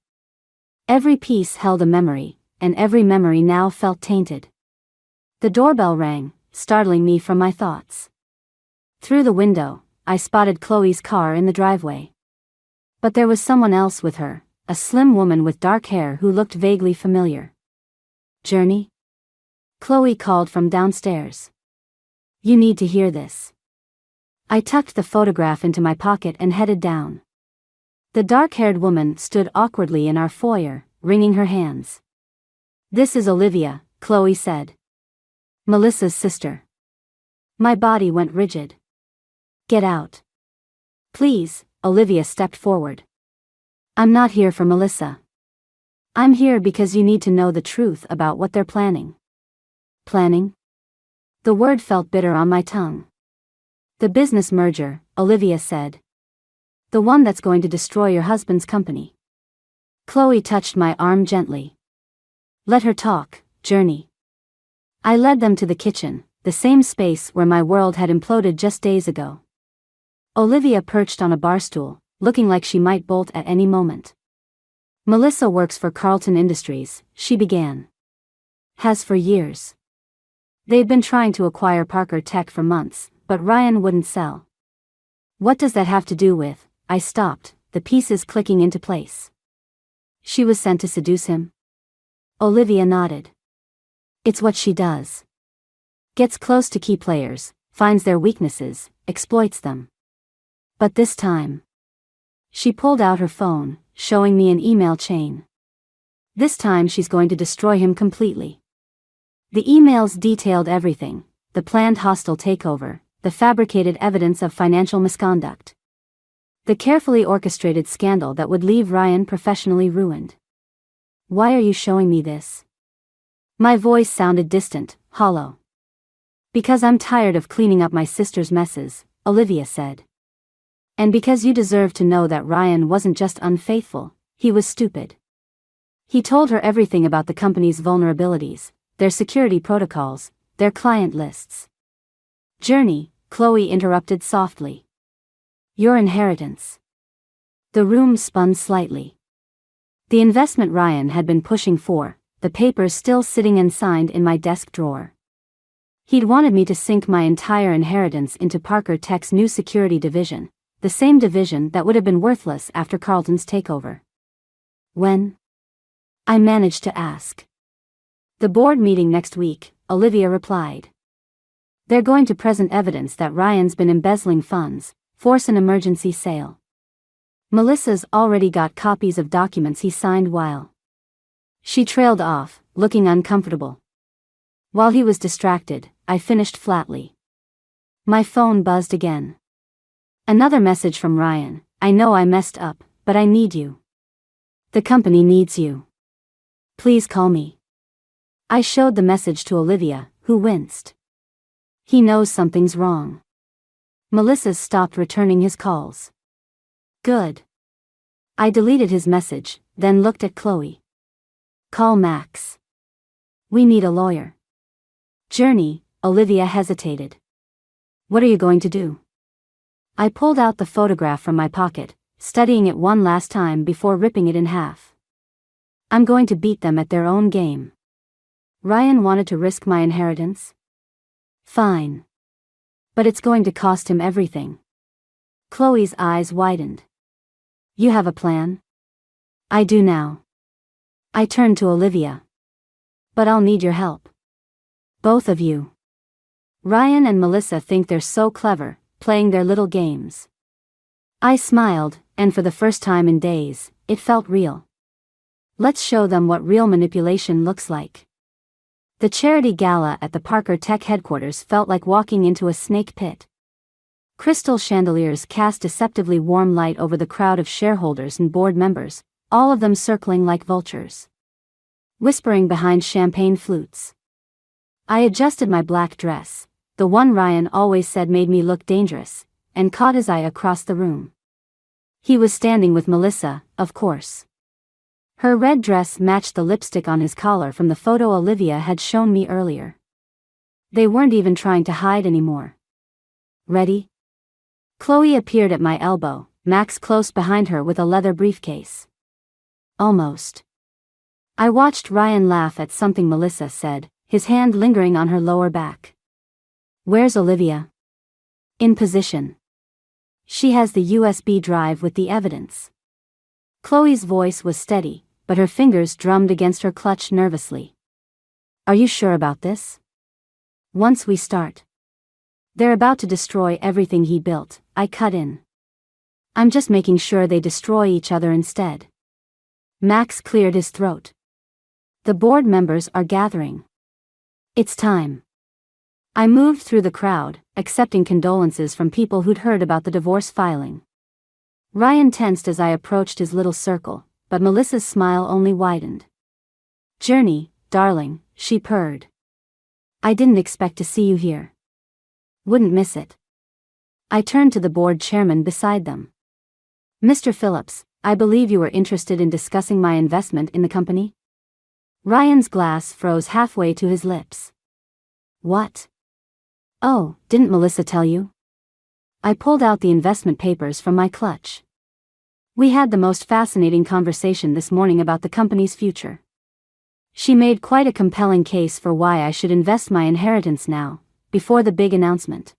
Every piece held a memory, and every memory now felt tainted. The doorbell rang, startling me from my thoughts. Through the window, I spotted Chloe's car in the driveway. But there was someone else with her, a slim woman with dark hair who looked vaguely familiar. Journey? Chloe called from downstairs. You need to hear this. I tucked the photograph into my pocket and headed down. The dark-haired woman stood awkwardly in our foyer, wringing her hands. This is Olivia, Chloe said. Melissa's sister. My body went rigid. Get out. Please, Olivia stepped forward. I'm not here for Melissa. I'm here because you need to know the truth about what they're planning. Planning? The word felt bitter on my tongue. The business merger, Olivia said. The one that's going to destroy your husband's company. Chloe touched my arm gently. Let her talk, Journey. I led them to the kitchen, the same space where my world had imploded just days ago. Olivia perched on a bar stool, looking like she might bolt at any moment. Melissa works for Carlton Industries, she began. Has for years. They'd been trying to acquire Parker Tech for months, but Ryan wouldn't sell. What does that have to do with? I stopped, the pieces clicking into place. She was sent to seduce him? Olivia nodded. It's what she does. Gets close to key players, finds their weaknesses, exploits them. But this time. She pulled out her phone, showing me an email chain. This time she's going to destroy him completely. The emails detailed everything, the planned hostile takeover, the fabricated evidence of financial misconduct. The carefully orchestrated scandal that would leave Ryan professionally ruined. Why are you showing me this? My voice sounded distant, hollow. Because I'm tired of cleaning up my sister's messes, Olivia said. And because you deserve to know that Ryan wasn't just unfaithful, he was stupid. He told her everything about the company's vulnerabilities, their security protocols, their client lists. Journey, Chloe interrupted softly. Your inheritance. The room spun slightly. The investment Ryan had been pushing for, the papers still sitting unsigned in my desk drawer. He'd wanted me to sink my entire inheritance into Parker Tech's new security division, the same division that would have been worthless after Carlton's takeover. When? I managed to ask. The board meeting next week, Olivia replied. They're going to present evidence that Ryan's been embezzling funds, force an emergency sale. Melissa's already got copies of documents he signed while. She trailed off, looking uncomfortable. While he was distracted, I finished flatly. My phone buzzed again. Another message from Ryan. I know I messed up, but I need you. The company needs you. Please call me. I showed the message to Olivia, who winced. He knows something's wrong. Melissa's stopped returning his calls. Good. I deleted his message, then looked at Chloe. Call Max. We need a lawyer. Journey, Olivia hesitated. What are you going to do? I pulled out the photograph from my pocket, studying it one last time before ripping it in half. I'm going to beat them at their own game. Ryan wanted to risk my inheritance? Fine. But it's going to cost him everything. Chloe's eyes widened. You have a plan? I do now. I turned to Olivia. But I'll need your help. Both of you. Ryan and Melissa think they're so clever, playing their little games. I smiled, and for the first time in days, it felt real. Let's show them what real manipulation looks like. The charity gala at the Parker Tech headquarters felt like walking into a snake pit. Crystal chandeliers cast deceptively warm light over the crowd of shareholders and board members, all of them circling like vultures. Whispering behind champagne flutes. I adjusted my black dress, the one Ryan always said made me look dangerous, and caught his eye across the room. He was standing with Melissa, of course. Her red dress matched the lipstick on his collar from the photo Olivia had shown me earlier. They weren't even trying to hide anymore. Ready? Chloe appeared at my elbow, Max close behind her with a leather briefcase. Almost. I watched Ryan laugh at something Melissa said, his hand lingering on her lower back. Where's Olivia? In position. She has the USB drive with the evidence. Chloe's voice was steady, but her fingers drummed against her clutch nervously. Are you sure about this? Once we start. They're about to destroy everything he built, I cut in. I'm just making sure they destroy each other instead. Max cleared his throat. The board members are gathering. It's time. I moved through the crowd, accepting condolences from people who'd heard about the divorce filing. Ryan tensed as I approached his little circle, but Melissa's smile only widened. Journey, darling, she purred. I didn't expect to see you here. Wouldn't miss it. I turned to the board chairman beside them. Mr. Phillips, I believe you were interested in discussing my investment in the company? Ryan's glass froze halfway to his lips. What? Oh, didn't Melissa tell you? I pulled out the investment papers from my clutch. We had the most fascinating conversation this morning about the company's future. She made quite a compelling case for why I should invest my inheritance now, before the big announcement.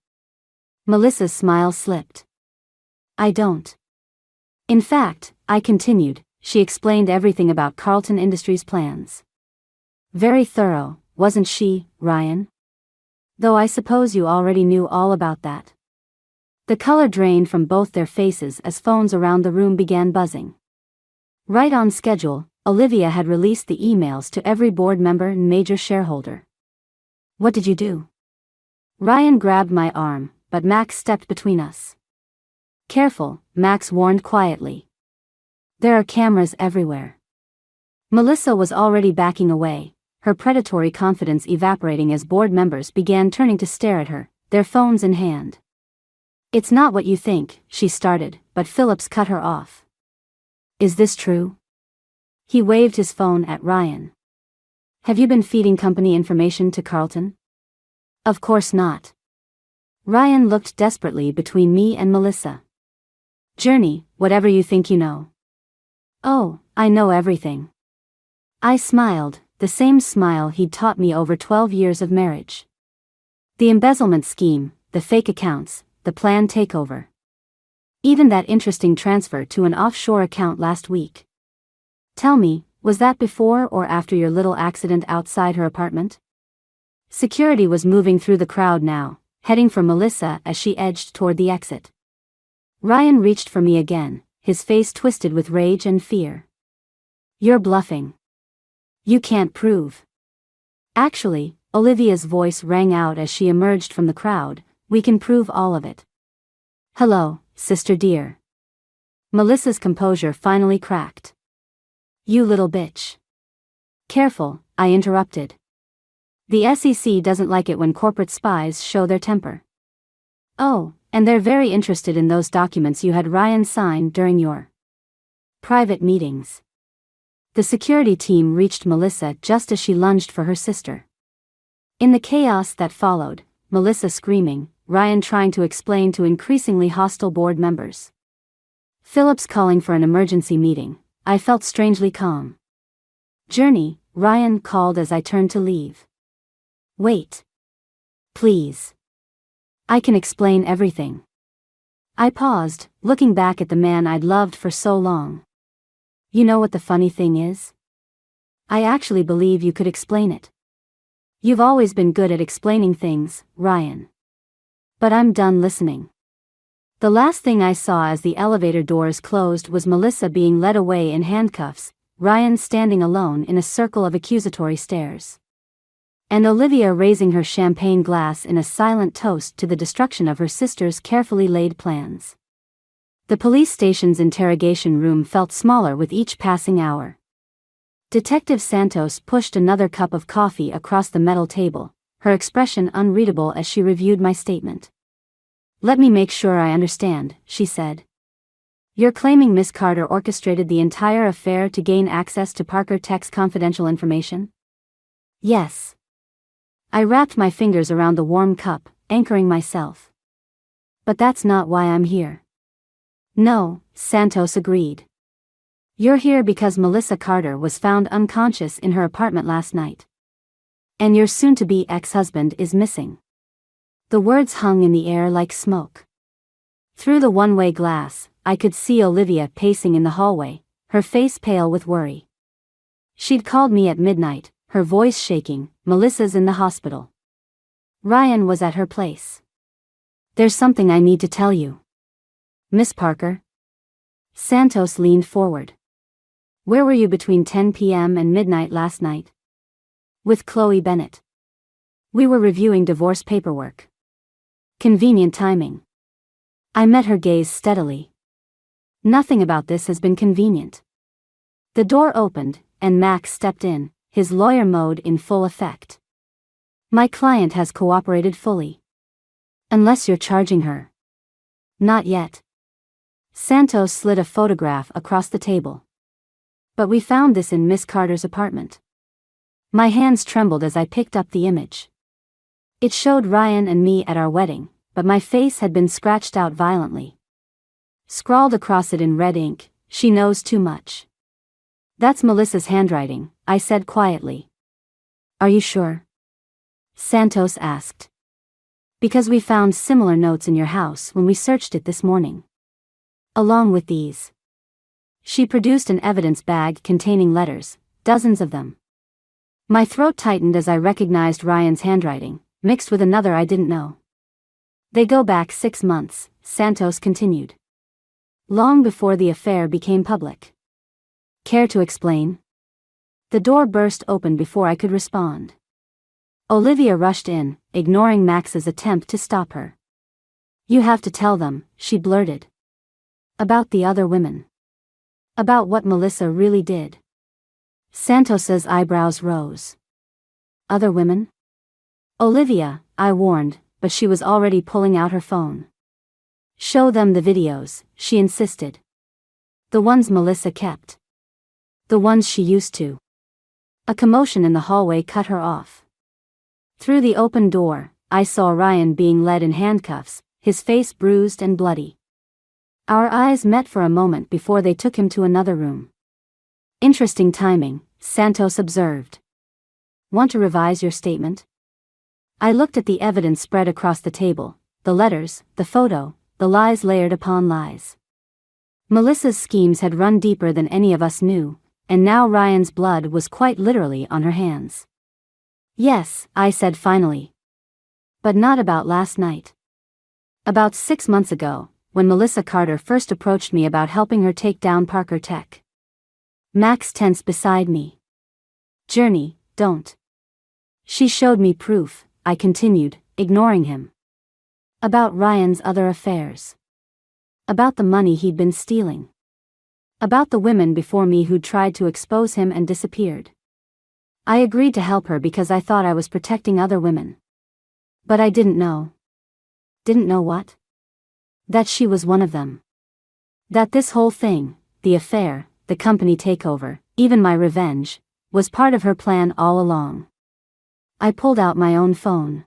Melissa's smile slipped. I don't. In fact, I continued, she explained everything about Carlton Industries' plans. Very thorough, wasn't she, Ryan? Though I suppose you already knew all about that. The color drained from both their faces as phones around the room began buzzing. Right on schedule, Olivia had released the emails to every board member and major shareholder. What did you do? Ryan grabbed my arm, but Max stepped between us. Careful, Max warned quietly. There are cameras everywhere. Melissa was already backing away, her predatory confidence evaporating as board members began turning to stare at her, their phones in hand. It's not what you think, she started, but Phillips cut her off. Is this true? He waved his phone at Ryan. Have you been feeding company information to Carlton? Of course not. Ryan looked desperately between me and Melissa. Journey, whatever you think you know. Oh, I know everything. I smiled, the same smile he'd taught me over 12 years of marriage. The embezzlement scheme, the fake accounts, the planned takeover. Even that interesting transfer to an offshore account last week. Tell me, was that before or after your little accident outside her apartment? Security was moving through the crowd now, heading for Melissa as she edged toward the exit. Ryan reached for me again, his face twisted with rage and fear. You're bluffing. You can't prove. Actually, Olivia's voice rang out as she emerged from the crowd, we can prove all of it. Hello, sister dear. Melissa's composure finally cracked. You little bitch. Careful, I interrupted. The SEC doesn't like it when corporate spies show their temper. Oh, and they're very interested in those documents you had Ryan sign during your private meetings. The security team reached Melissa just as she lunged for her sister. In the chaos that followed, Melissa screaming, Ryan trying to explain to increasingly hostile board members. Phillips calling for an emergency meeting, I felt strangely calm. Journey, Ryan called as I turned to leave. Wait. Please. I can explain everything. I paused, looking back at the man I'd loved for so long. You know what the funny thing is? I actually believe you could explain it. You've always been good at explaining things, Ryan. But I'm done listening. The last thing I saw as the elevator doors closed was Melissa being led away in handcuffs, Ryan standing alone in a circle of accusatory stares. And Olivia raising her champagne glass in a silent toast to the destruction of her sister's carefully laid plans. The police station's interrogation room felt smaller with each passing hour. Detective Santos pushed another cup of coffee across the metal table, her expression unreadable as she reviewed my statement. Let me make sure I understand, she said. You're claiming Miss Carter orchestrated the entire affair to gain access to Parker Tech's confidential information? Yes. I wrapped my fingers around the warm cup, anchoring myself. But that's not why I'm here. No, Santos agreed. You're here because Melissa Carter was found unconscious in her apartment last night. And your soon-to-be ex-husband is missing. The words hung in the air like smoke. Through the one-way glass, I could see Olivia pacing in the hallway, her face pale with worry. She'd called me at midnight, her voice shaking, "Melissa's in the hospital. Ryan was at her place. There's something I need to tell you. Miss Parker?" Santos leaned forward. "Where were you between 10 p.m. and midnight last night?" "With Chloe Bennett. We were reviewing divorce paperwork." "Convenient timing." I met her gaze steadily. "Nothing about this has been convenient." The door opened, and Max stepped in, his lawyer mode in full effect. "My client has cooperated fully. Unless you're charging her." "Not yet." Santos slid a photograph across the table. "But we found this in Miss Carter's apartment." My hands trembled as I picked up the image. It showed Ryan and me at our wedding, but my face had been scratched out violently. Scrawled across it in red ink, "She knows too much." "That's Melissa's handwriting," I said quietly. "Are you sure?" Santos asked. "Because we found similar notes in your house when we searched it this morning. Along with these." She produced an evidence bag containing letters, dozens of them. My throat tightened as I recognized Ryan's handwriting, mixed with another I didn't know. "They go back 6 months, Santos continued. "Long before the affair became public." "Care to explain?" The door burst open before I could respond. Olivia rushed in, ignoring Max's attempt to stop her. "You have to tell them," she blurted. "About the other women. About what Melissa really did." Santos's eyebrows rose. "Other women?" "Olivia," I warned, but she was already pulling out her phone. "Show them the videos," she insisted. "The ones Melissa kept. The ones she used to." A commotion in the hallway cut her off. Through the open door, I saw Ryan being led in handcuffs, his face bruised and bloody. Our eyes met for a moment before they took him to another room. "Interesting timing," Santos observed. "Want to revise your statement?" I looked at the evidence spread across the table, the letters, the photo, the lies layered upon lies. Melissa's schemes had run deeper than any of us knew, and now Ryan's blood was quite literally on her hands. "Yes," I said finally. "But not about last night. About 6 months ago, when Melissa Carter first approached me about helping her take down Parker Tech." Max tensed beside me. "Journey, don't." "She showed me proof," I continued, ignoring him. "About Ryan's other affairs. About the money he'd been stealing. About the women before me who'd tried to expose him and disappeared. I agreed to help her because I thought I was protecting other women. But I didn't know." "Didn't know what?" "That she was one of them. That this whole thing, the affair, the company takeover, even my revenge, was part of her plan all along." I pulled out my own phone.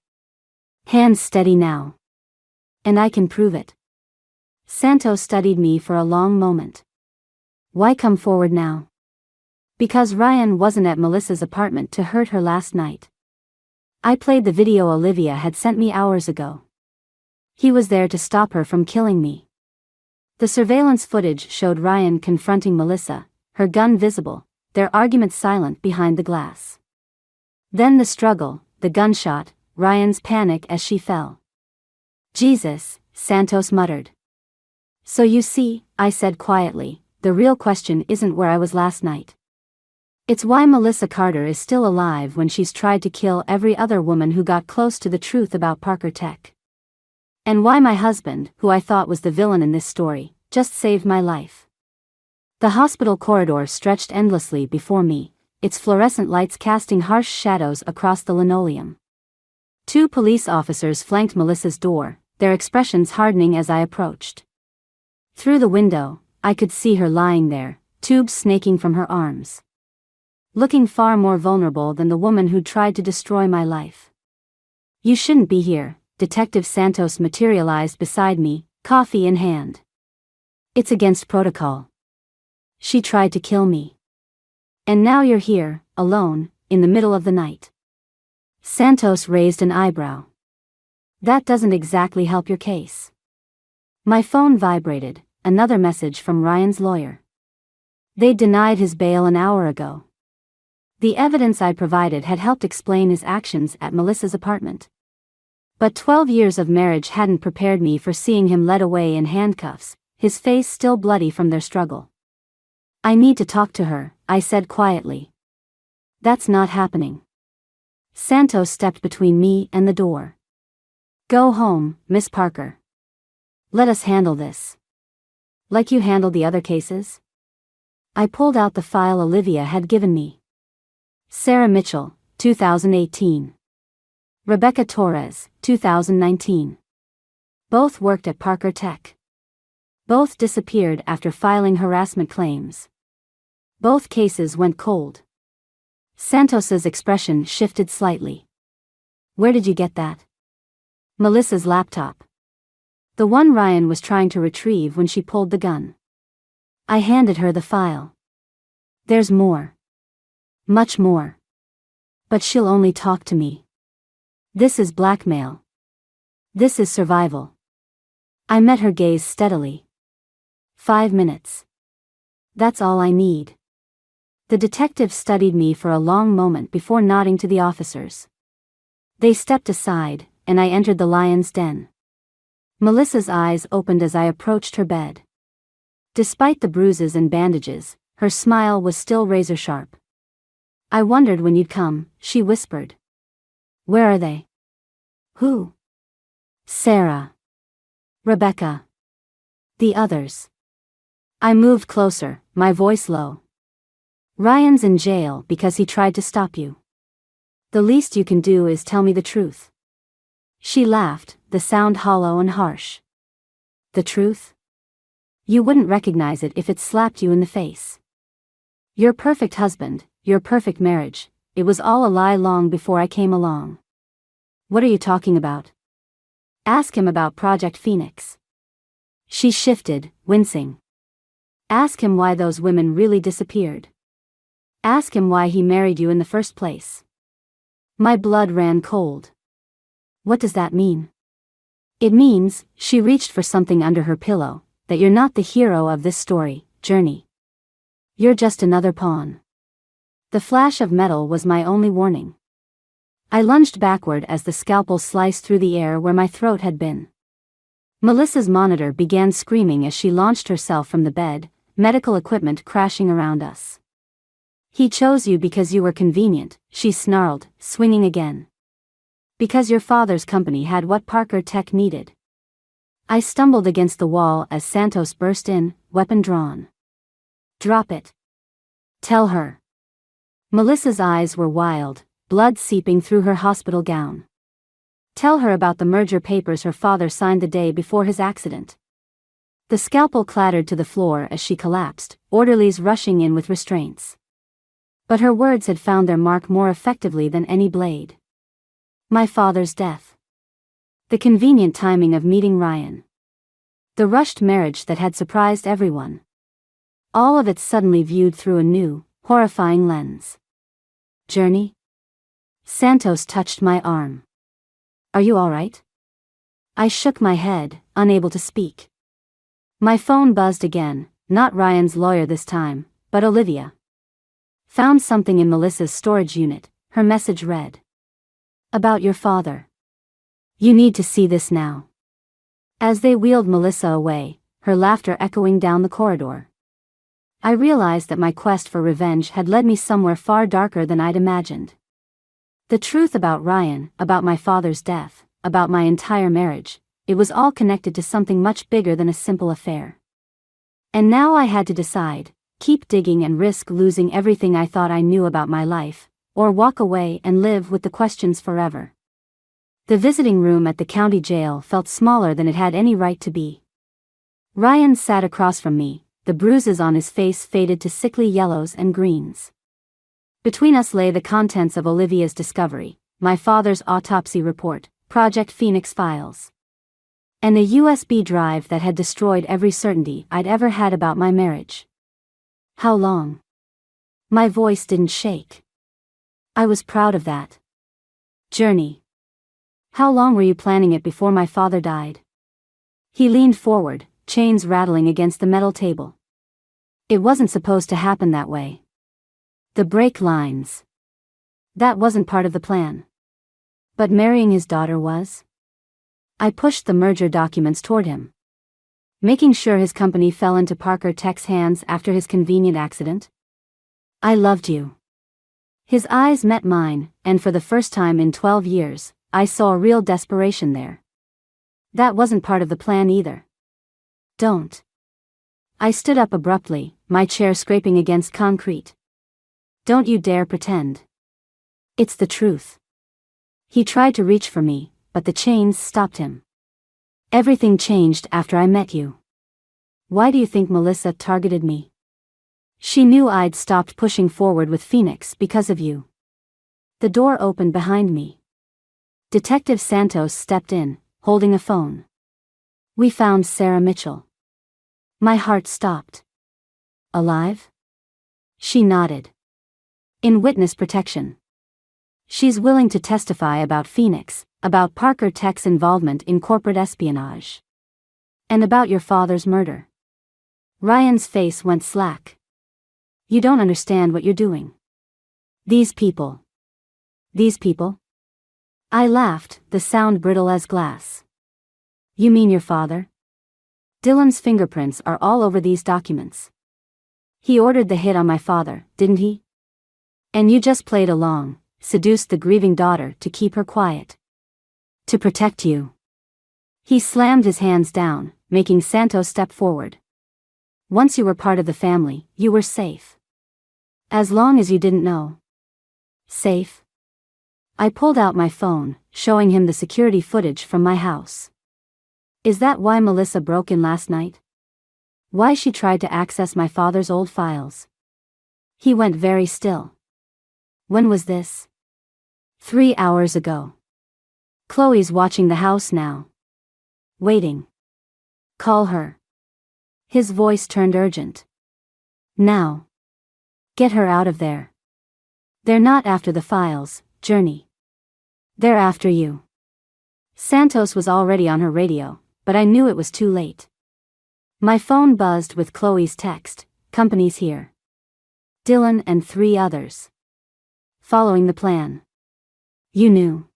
"Hands steady now. And I can prove it." Santos studied me for a long moment. "Why come forward now?" "Because Ryan wasn't at Melissa's apartment to hurt her last night. I played the video Olivia had sent me hours ago. He was there to stop her from killing me." The surveillance footage showed Ryan confronting Melissa, her gun visible, their argument silent behind the glass. Then the struggle, the gunshot, Ryan's panic as she fell. "Jesus," Santos muttered. "So you see," I said quietly, "the real question isn't where I was last night. It's why Melissa Carter is still alive when she's tried to kill every other woman who got close to the truth about Parker Tech. And why my husband, who I thought was the villain in this story, just saved my life." The hospital corridor stretched endlessly before me, its fluorescent lights casting harsh shadows across the linoleum. 2 police officers flanked Melissa's door, their expressions hardening as I approached. Through the window, I could see her lying there, tubes snaking from her arms. Looking far more vulnerable than the woman who tried to destroy my life. "You shouldn't be here," Detective Santos materialized beside me, coffee in hand. "It's against protocol. She tried to kill me. And now you're here, alone, in the middle of the night." Santos raised an eyebrow. "That doesn't exactly help your case." My phone vibrated, another message from Ryan's lawyer. They denied his bail an hour ago. The evidence I provided had helped explain his actions at Melissa's apartment. But 12 years of marriage hadn't prepared me for seeing him led away in handcuffs, his face still bloody from their struggle. "I need to talk to her," I said quietly. "That's not happening." Santos stepped between me and the door. "Go home, Miss Parker. Let us handle this. Like you handled the other cases?" I pulled out the file Olivia had given me. Sarah Mitchell, 2018. Rebecca Torres, 2019. Both worked at Parker Tech. Both disappeared after filing harassment claims. Both cases went cold. Santos's expression shifted slightly. "Where did you get that?" "Melissa's laptop. The one Ryan was trying to retrieve when she pulled the gun." I handed her the file. "There's more. Much more. But she'll only talk to me. This is blackmail. This is survival." I met her gaze steadily. 5 minutes. That's all I need. The detective studied me for a long moment before nodding to the officers. They stepped aside, and I entered the lion's den. Melissa's eyes opened as I approached her bed. Despite the bruises and bandages, her smile was still razor-sharp. "I wondered when you'd come," she whispered. "Where are they?" "Who?" "Sarah. Rebecca. The others." I moved closer, my voice low. "Ryan's in jail because he tried to stop you. The least you can do is tell me the truth." She laughed, the sound hollow and harsh. "The truth? You wouldn't recognize it if it slapped you in the face. Your perfect husband, your perfect marriage, it was all a lie long before I came along." "What are you talking about?" "Ask him about Project Phoenix." She shifted, wincing. "Ask him why those women really disappeared. Ask him why he married you in the first place." My blood ran cold. "What does that mean?" "It means," she reached for something under her pillow, "that you're not the hero of this story, Journey. You're just another pawn." The flash of metal was my only warning. I lunged backward as the scalpel sliced through the air where my throat had been. Melissa's monitor began screaming as she launched herself from the bed, medical equipment crashing around us. "He chose you because you were convenient," she snarled, swinging again. "Because your father's company had what Parker Tech needed." I stumbled against the wall as Santos burst in, weapon drawn. "Drop it. Tell her." Melissa's eyes were wild, blood seeping through her hospital gown. "Tell her about the merger papers her father signed the day before his accident." The scalpel clattered to the floor as she collapsed, orderlies rushing in with restraints. But her words had found their mark more effectively than any blade. My father's death. The convenient timing of meeting Ryan. The rushed marriage that had surprised everyone. All of it suddenly viewed through a new, horrifying lens. "Journey?" Santos touched my arm. "Are you all right?" I shook my head, unable to speak. My phone buzzed again, not Ryan's lawyer this time, but Olivia. "Found something in Melissa's storage unit," her message read. "About your father. You need to see this now." As they wheeled Melissa away, her laughter echoing down the corridor, I realized that my quest for revenge had led me somewhere far darker than I'd imagined. The truth about Ryan, about my father's death, about my entire marriage, it was all connected to something much bigger than a simple affair. And now I had to decide, keep digging and risk losing everything I thought I knew about my life, or walk away and live with the questions forever. The visiting room at the county jail felt smaller than it had any right to be. Ryan sat across from me, the bruises on his face faded to sickly yellows and greens. Between us lay the contents of Olivia's discovery, my father's autopsy report, Project Phoenix files, and a USB drive that had destroyed every certainty I'd ever had about my marriage. "How long?" My voice didn't shake. I was proud of that. "Journey. How long were you planning it before my father died?" He leaned forward, chains rattling against the metal table. "It wasn't supposed to happen that way. The brake lines. That wasn't part of the plan. But marrying his daughter was? I pushed the merger documents toward him, making sure his company fell into Parker Tech's hands after his convenient accident. I loved you. His eyes met mine, and for the first time in 12 years, I saw real desperation there. That wasn't part of the plan either. Don't. I stood up abruptly, my chair scraping against concrete. Don't you dare pretend. It's the truth. He tried to reach for me, but the chains stopped him. Everything changed after I met you. Why do you think Melissa targeted me? She knew I'd stopped pushing forward with Phoenix because of you. The door opened behind me. Detective Santos stepped in, holding a phone. We found Sarah Mitchell. My heart stopped. Alive? She nodded. In witness protection. She's willing to testify about Phoenix, about Parker Tech's involvement in corporate espionage, and about your father's murder. Ryan's face went slack. You don't understand what you're doing. These people. These people? I laughed, the sound brittle as glass. You mean your father? Dylan's fingerprints are all over these documents. He ordered the hit on my father, didn't he? And you just played along, seduced the grieving daughter to keep her quiet. To protect you. He slammed his hands down, making Santos step forward. Once you were part of the family, you were safe. As long as you didn't know. Safe? I pulled out my phone, showing him the security footage from my house. Is that why Melissa broke in last night? Why she tried to access my father's old files? He went very still. When was this? 3 hours ago. Chloe's watching the house now. Waiting. Call her. His voice turned urgent. Now. Get her out of there. They're not after the files, Journey. They're after you. Santos was already on her radio, but I knew it was too late. My phone buzzed with Chloe's text, company's here. Dylan and 3 others. Following the plan. You knew.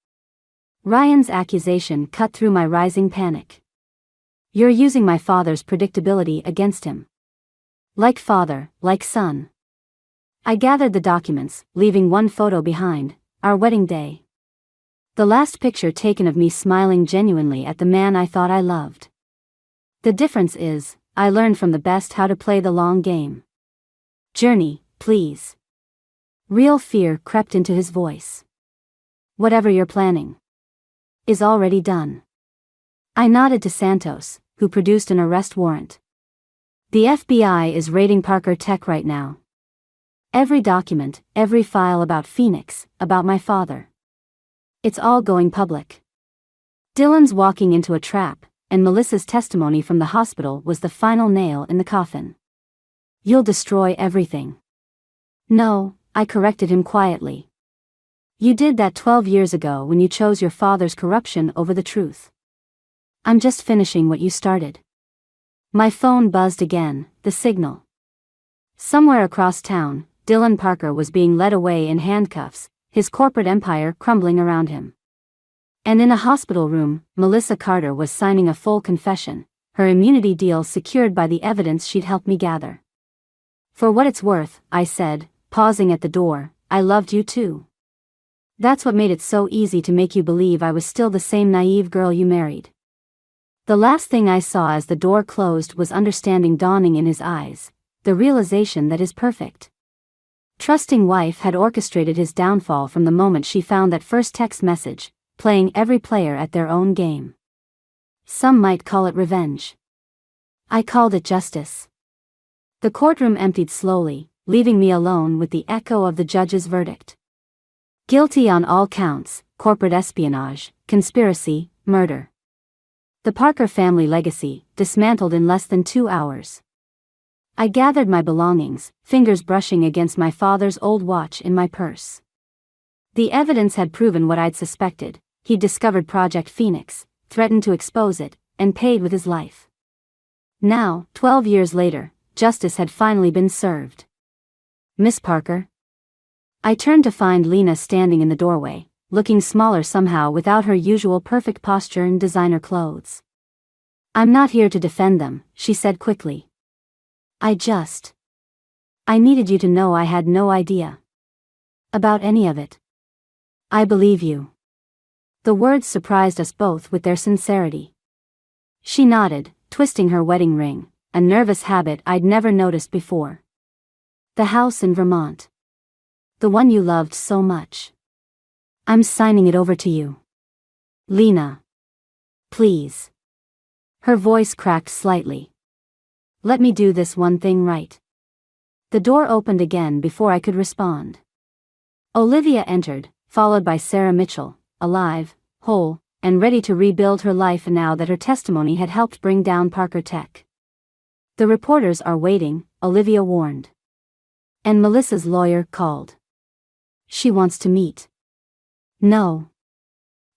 Ryan's accusation cut through my rising panic. You're using my father's predictability against him. Like father, like son. I gathered the documents, leaving one photo behind, our wedding day. The last picture taken of me smiling genuinely at the man I thought I loved. The difference is, I learned from the best how to play the long game. Journey, please. Real fear crept into his voice. Whatever you're planning is already done. I nodded to Santos, who produced an arrest warrant. The FBI is raiding Parker Tech right now. Every document, every file about Phoenix, about my father. It's all going public. Dylan's walking into a trap, and Melissa's testimony from the hospital was the final nail in the coffin. You'll destroy everything. No, I corrected him quietly. You did that 12 years ago when you chose your father's corruption over the truth. I'm just finishing what you started. My phone buzzed again, the signal. Somewhere across town, Dylan Parker was being led away in handcuffs, his corporate empire crumbling around him. And in a hospital room, Melissa Carter was signing a full confession, her immunity deal secured by the evidence she'd helped me gather. For what it's worth, I said, pausing at the door, I loved you too. That's what made it so easy to make you believe I was still the same naive girl you married. The last thing I saw as the door closed was understanding dawning in his eyes, the realization that his perfect, trusting wife had orchestrated his downfall from the moment she found that first text message, playing every player at their own game. Some might call it revenge. I called it justice. The courtroom emptied slowly, leaving me alone with the echo of the judge's verdict. Guilty on all counts, corporate espionage, conspiracy, murder. The Parker family legacy, dismantled in less than 2 hours. I gathered my belongings, fingers brushing against my father's old watch in my purse. The evidence had proven what I'd suspected. He'd discovered Project Phoenix, threatened to expose it, and paid with his life. Now, 12 years later, justice had finally been served. Miss Parker? I turned to find Lena standing in the doorway, looking smaller somehow without her usual perfect posture and designer clothes. "I'm not here to defend them," she said quickly. I needed you to know I had no idea about any of it." "I believe you." The words surprised us both with their sincerity. She nodded, twisting her wedding ring, a nervous habit I'd never noticed before. "The house in Vermont. The one you loved so much. I'm signing it over to you. Lena. Please." Her voice cracked slightly. "Let me do this one thing right." The door opened again before I could respond. Olivia entered, followed by Sarah Mitchell, alive, whole, and ready to rebuild her life now that her testimony had helped bring down Parker Tech. "The reporters are waiting," Olivia warned. "And Melissa's lawyer called. She wants to meet." "No."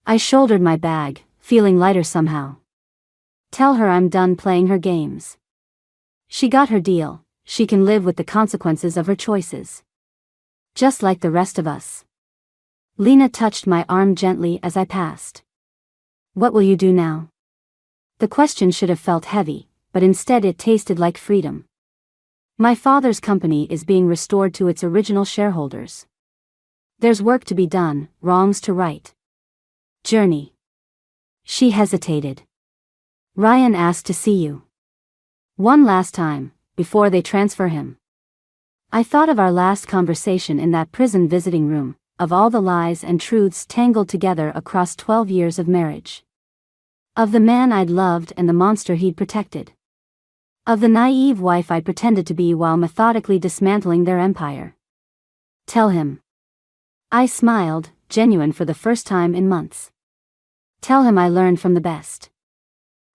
I shouldered my bag, feeling lighter somehow. "Tell her I'm done playing her games. She got her deal, she can live with the consequences of her choices. Just like the rest of us." Lena touched my arm gently as I passed. "What will you do now?" The question should have felt heavy, but instead it tasted like freedom. "My father's company is being restored to its original shareholders. There's work to be done, wrongs to right." "Journey." She hesitated. "Ryan asked to see you. One last time, before they transfer him." I thought of our last conversation in that prison visiting room, of all the lies and truths tangled together across 12 years of marriage. Of the man I'd loved and the monster he'd protected. Of the naive wife I'd pretended to be while methodically dismantling their empire. "Tell him." I smiled, genuine for the first time in months. "Tell him I learned from the best."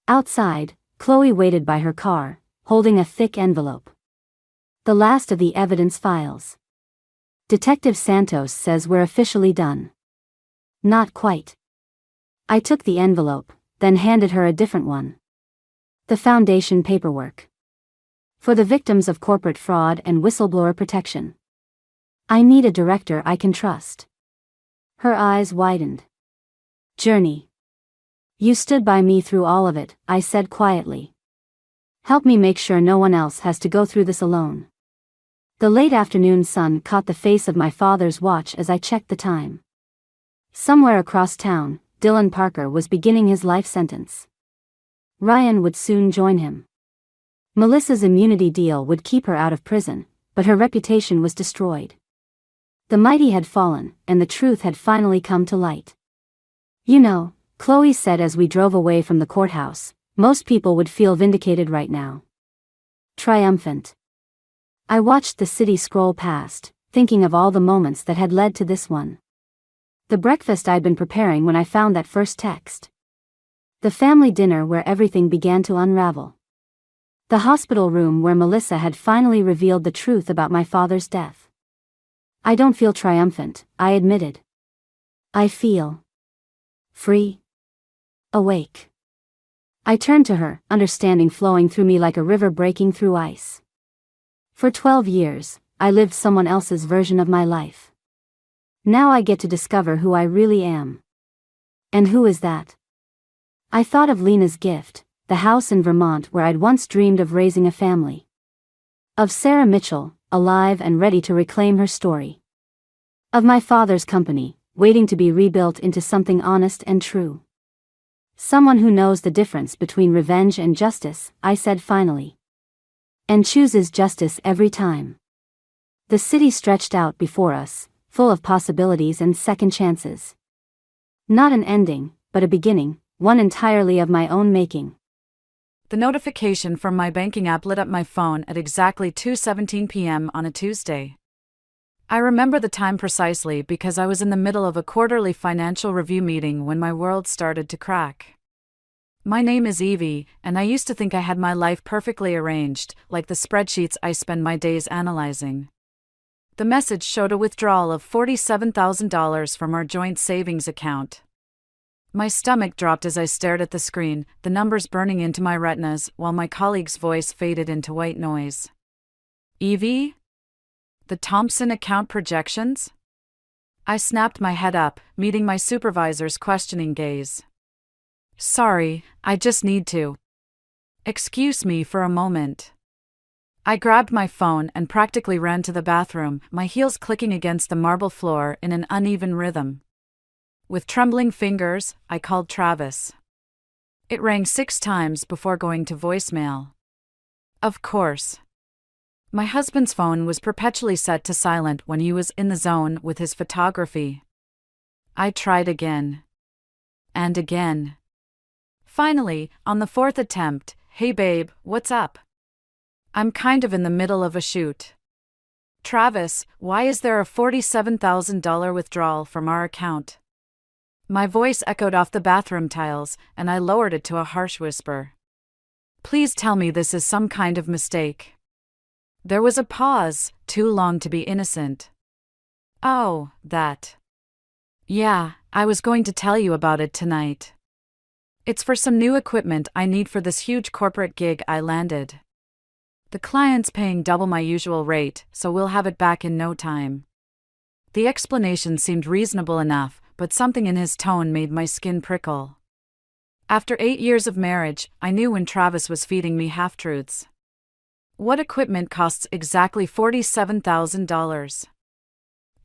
Outside, Chloe waited by her car, holding a thick envelope. "The last of the evidence files. Detective Santos says we're officially done." "Not quite." I took the envelope, then handed her a different one. "The foundation paperwork. For the victims of corporate fraud and whistleblower protection. I need a director I can trust." Her eyes widened. "Journey. You stood by me through all of it," I said quietly. "Help me make sure no one else has to go through this alone." The late afternoon sun caught the face of my father's watch as I checked the time. Somewhere across town, Dylan Parker was beginning his life sentence. Ryan would soon join him. Melissa's immunity deal would keep her out of prison, but her reputation was destroyed. The mighty had fallen, and the truth had finally come to light. "You know," Chloe said as we drove away from the courthouse, "most people would feel vindicated right now. Triumphant." I watched the city scroll past, thinking of all the moments that had led to this one. The breakfast I'd been preparing when I found that first text. The family dinner where everything began to unravel. The hospital room where Melissa had finally revealed the truth about my father's death. "I don't feel triumphant," I admitted. "I feel free. Awake." I turned to her, understanding flowing through me like a river breaking through ice. For 12 years, I lived someone else's version of my life. Now I get to discover who I really am. And who is that? I thought of Lena's gift, the house in Vermont where I'd once dreamed of raising a family. Of Sarah Mitchell, alive and ready to reclaim her story. Of my father's company, waiting to be rebuilt into something honest and true. "Someone who knows the difference between revenge and justice," I said finally. "And chooses justice every time." The city stretched out before us, full of possibilities and second chances. Not an ending, but a beginning, one entirely of my own making. The notification from my banking app lit up my phone at exactly 2:17 p.m. on a Tuesday. I remember the time precisely because I was in the middle of a quarterly financial review meeting when my world started to crack. My name is Evie, and I used to think I had my life perfectly arranged, like the spreadsheets I spend my days analyzing. The message showed a withdrawal of $47,000 from our joint savings account. My stomach dropped as I stared at the screen, the numbers burning into my retinas while my colleague's voice faded into white noise. "Evie? The Thompson account projections?" I snapped my head up, meeting my supervisor's questioning gaze. Sorry, I just need to. Excuse me for a moment. I grabbed my phone and practically ran to the bathroom, my heels clicking against the marble floor in an uneven rhythm. With trembling fingers, I called Travis. It rang 6 times before going to voicemail. Of course. My husband's phone was perpetually set to silent when he was in the zone with his photography. I tried again. And again. Finally, on the 4th attempt, "Hey babe, what's up? I'm kind of in the middle of a shoot. Travis, why is there a $47,000 withdrawal from our account?" My voice echoed off the bathroom tiles, and I lowered it to a harsh whisper. Please tell me this is some kind of mistake. There was a pause, too long to be innocent. Oh, that. Yeah, I was going to tell you about it tonight. It's for some new equipment I need for this huge corporate gig I landed. The client's paying double my usual rate, so we'll have it back in no time. The explanation seemed reasonable enough, but something in his tone made my skin prickle. After 8 years of marriage, I knew when Travis was feeding me half-truths. What equipment costs exactly $47,000?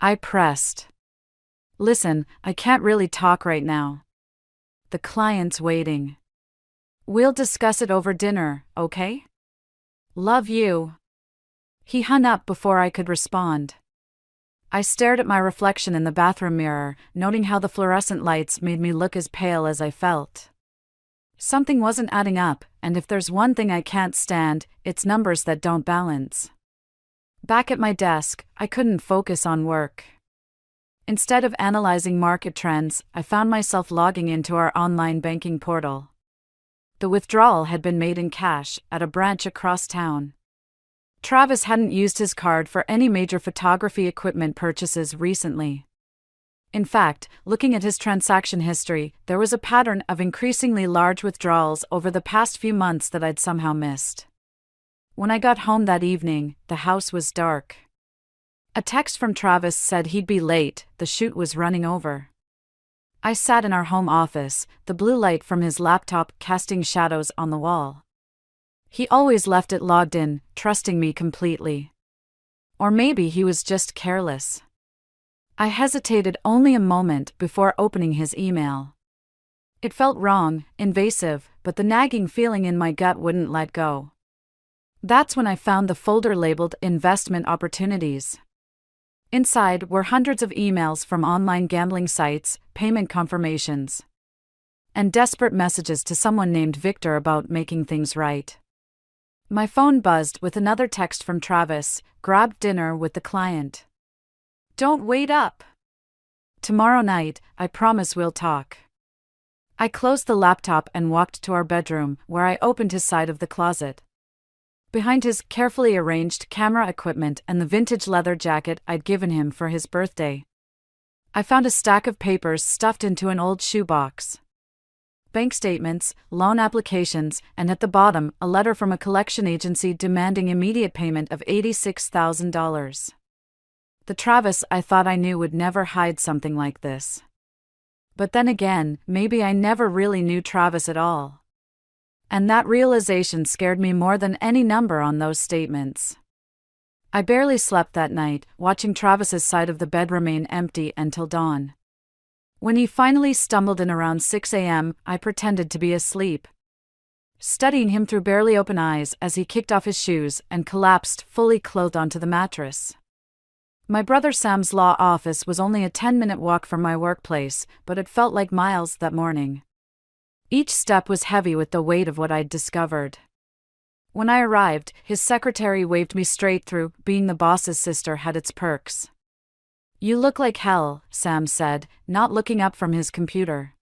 I pressed. Listen, I can't really talk right now. The client's waiting. We'll discuss it over dinner, okay? Love you. He hung up before I could respond. I stared at my reflection in the bathroom mirror, noting how the fluorescent lights made me look as pale as I felt. Something wasn't adding up, and if there's one thing I can't stand, it's numbers that don't balance. Back at my desk, I couldn't focus on work. Instead of analyzing market trends, I found myself logging into our online banking portal. The withdrawal had been made in cash, at a branch across town. Travis hadn't used his card for any major photography equipment purchases recently. In fact, looking at his transaction history, there was a pattern of increasingly large withdrawals over the past few months that I'd somehow missed. When I got home that evening, the house was dark. A text from Travis said he'd be late, the shoot was running over. I sat in our home office, the blue light from his laptop casting shadows on the wall. He always left it logged in, trusting me completely. Or maybe he was just careless. I hesitated only a moment before opening his email. It felt wrong, invasive, but the nagging feeling in my gut wouldn't let go. That's when I found the folder labeled Investment Opportunities. Inside were hundreds of emails from online gambling sites, payment confirmations, and desperate messages to someone named Victor about making things right. My phone buzzed with another text from Travis, "Grab dinner with the client. Don't wait up. Tomorrow night, I promise we'll talk." I closed the laptop and walked to our bedroom, where I opened his side of the closet. Behind his carefully arranged camera equipment and the vintage leather jacket I'd given him for his birthday, I found a stack of papers stuffed into an old shoebox. Bank statements, loan applications, and at the bottom, a letter from a collection agency demanding immediate payment of $86,000. The Travis I thought I knew would never hide something like this. But then again, maybe I never really knew Travis at all. And that realization scared me more than any number on those statements. I barely slept that night, watching Travis's side of the bed remain empty until dawn. When he finally stumbled in around 6 a.m., I pretended to be asleep, studying him through barely open eyes as he kicked off his shoes and collapsed fully clothed onto the mattress. My brother Sam's law office was only a 10-minute walk from my workplace, but it felt like miles that morning. Each step was heavy with the weight of what I'd discovered. When I arrived, his secretary waved me straight through. Being the boss's sister had its perks. "You look like hell," Sam said, not looking up from his computer.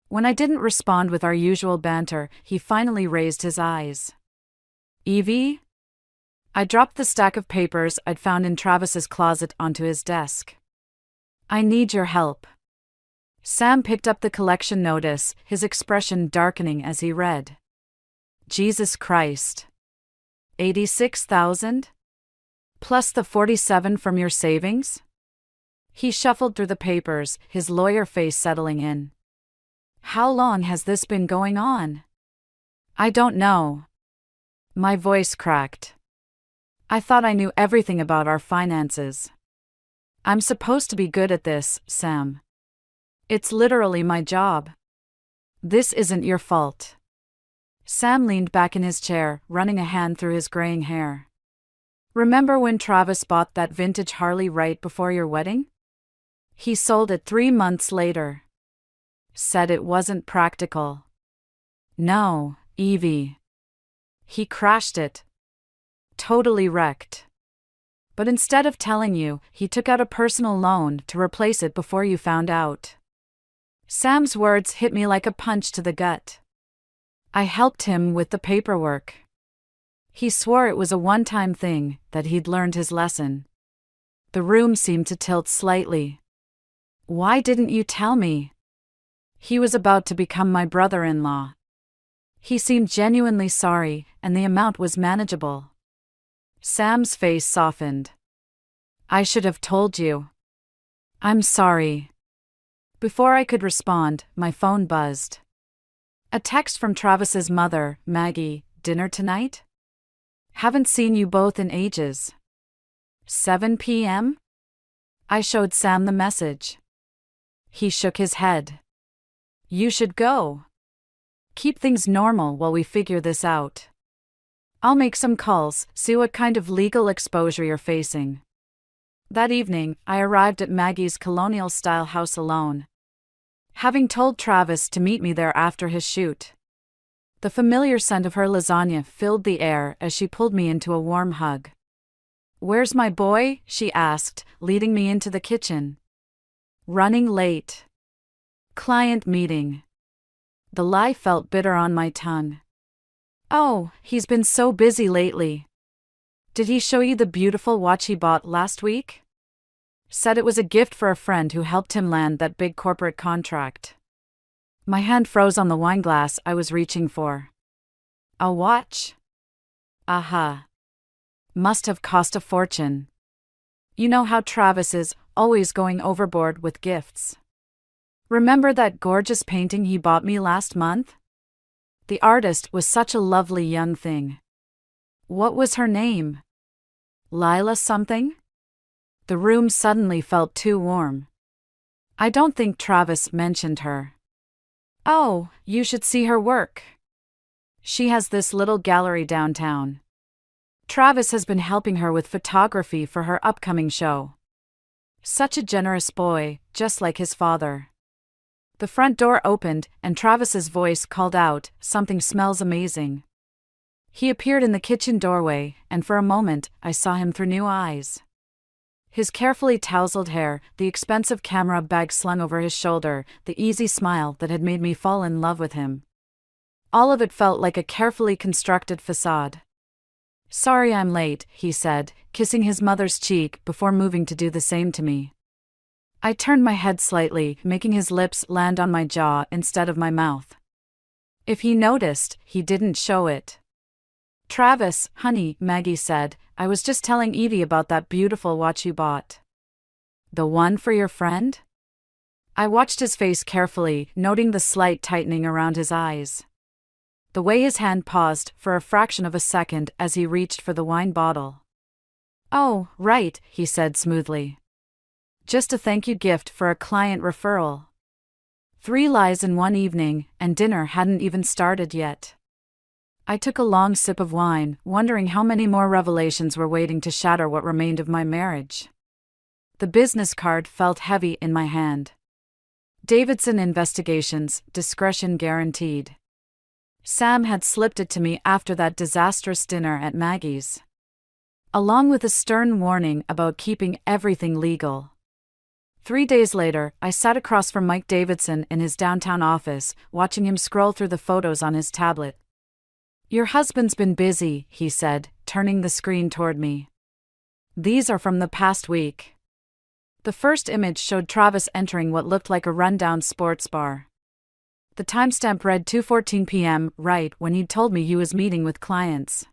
When I didn't respond with our usual banter, he finally raised his eyes. "Evie?" I dropped the stack of papers I'd found in Travis's closet onto his desk. "I need your help." Sam picked up the collection notice, his expression darkening as he read. "Jesus Christ. 86,000? Plus the 47 from your savings?" He shuffled through the papers, his lawyer face settling in. How long has this been going on? I don't know. My voice cracked. I thought I knew everything about our finances. I'm supposed to be good at this, Sam. It's literally my job. This isn't your fault. Sam leaned back in his chair, running a hand through his graying hair. Remember when Travis bought that vintage Harley right before your wedding? He sold it 3 months later. Said it wasn't practical. No, Evie. He crashed it. Totally wrecked. But instead of telling you, he took out a personal loan to replace it before you found out. Sam's words hit me like a punch to the gut. I helped him with the paperwork. He swore it was a one-time thing, that he'd learned his lesson. The room seemed to tilt slightly. Why didn't you tell me? He was about to become my brother-in-law. He seemed genuinely sorry, and the amount was manageable. Sam's face softened. I should have told you. I'm sorry. Before I could respond, my phone buzzed. A text from Travis's mother, Maggie, dinner tonight? Haven't seen you both in ages. 7 p.m.? I showed Sam the message. He shook his head. You should go. Keep things normal while we figure this out. I'll make some calls, see what kind of legal exposure you're facing. That evening, I arrived at Maggie's colonial-style house alone, having told Travis to meet me there after his shoot. The familiar scent of her lasagna filled the air as she pulled me into a warm hug. Where's my boy? She asked, leading me into the kitchen. Running late. Client meeting. The lie felt bitter on my tongue. Oh, he's been so busy lately. Did he show you the beautiful watch he bought last week? Said it was a gift for a friend who helped him land that big corporate contract. My hand froze on the wine glass I was reaching for. A watch? Aha. Must have cost a fortune. You know how Travis is, always going overboard with gifts. Remember that gorgeous painting he bought me last month? The artist was such a lovely young thing. What was her name? Lila something? The room suddenly felt too warm. I don't think Travis mentioned her. Oh, you should see her work. She has this little gallery downtown. Travis has been helping her with photography for her upcoming show. Such a generous boy, just like his father. The front door opened, and Travis's voice called out, "Something smells amazing." He appeared in the kitchen doorway, and for a moment, I saw him through new eyes. His carefully tousled hair, the expensive camera bag slung over his shoulder, the easy smile that had made me fall in love with him. All of it felt like a carefully constructed facade. Sorry I'm late, he said, kissing his mother's cheek before moving to do the same to me. I turned my head slightly, making his lips land on my jaw instead of my mouth. If he noticed, he didn't show it. Travis, honey, Maggie said, I was just telling Evie about that beautiful watch you bought. The one for your friend? I watched his face carefully, noting the slight tightening around his eyes. The way his hand paused for a fraction of a second as he reached for the wine bottle. Oh, right, he said smoothly. Just a thank you gift for a client referral. 3 lies in one evening, and dinner hadn't even started yet. I took a long sip of wine, wondering how many more revelations were waiting to shatter what remained of my marriage. The business card felt heavy in my hand. Davidson Investigations, discretion guaranteed. Sam had slipped it to me after that disastrous dinner at Maggie's, along with a stern warning about keeping everything legal. 3 days later, I sat across from Mike Davidson in his downtown office, watching him scroll through the photos on his tablet. Your husband's been busy, he said, turning the screen toward me. These are from the past week. The first image showed Travis entering what looked like a rundown sports bar. The timestamp read 2:14 p.m., right when he'd told me he was meeting with clients.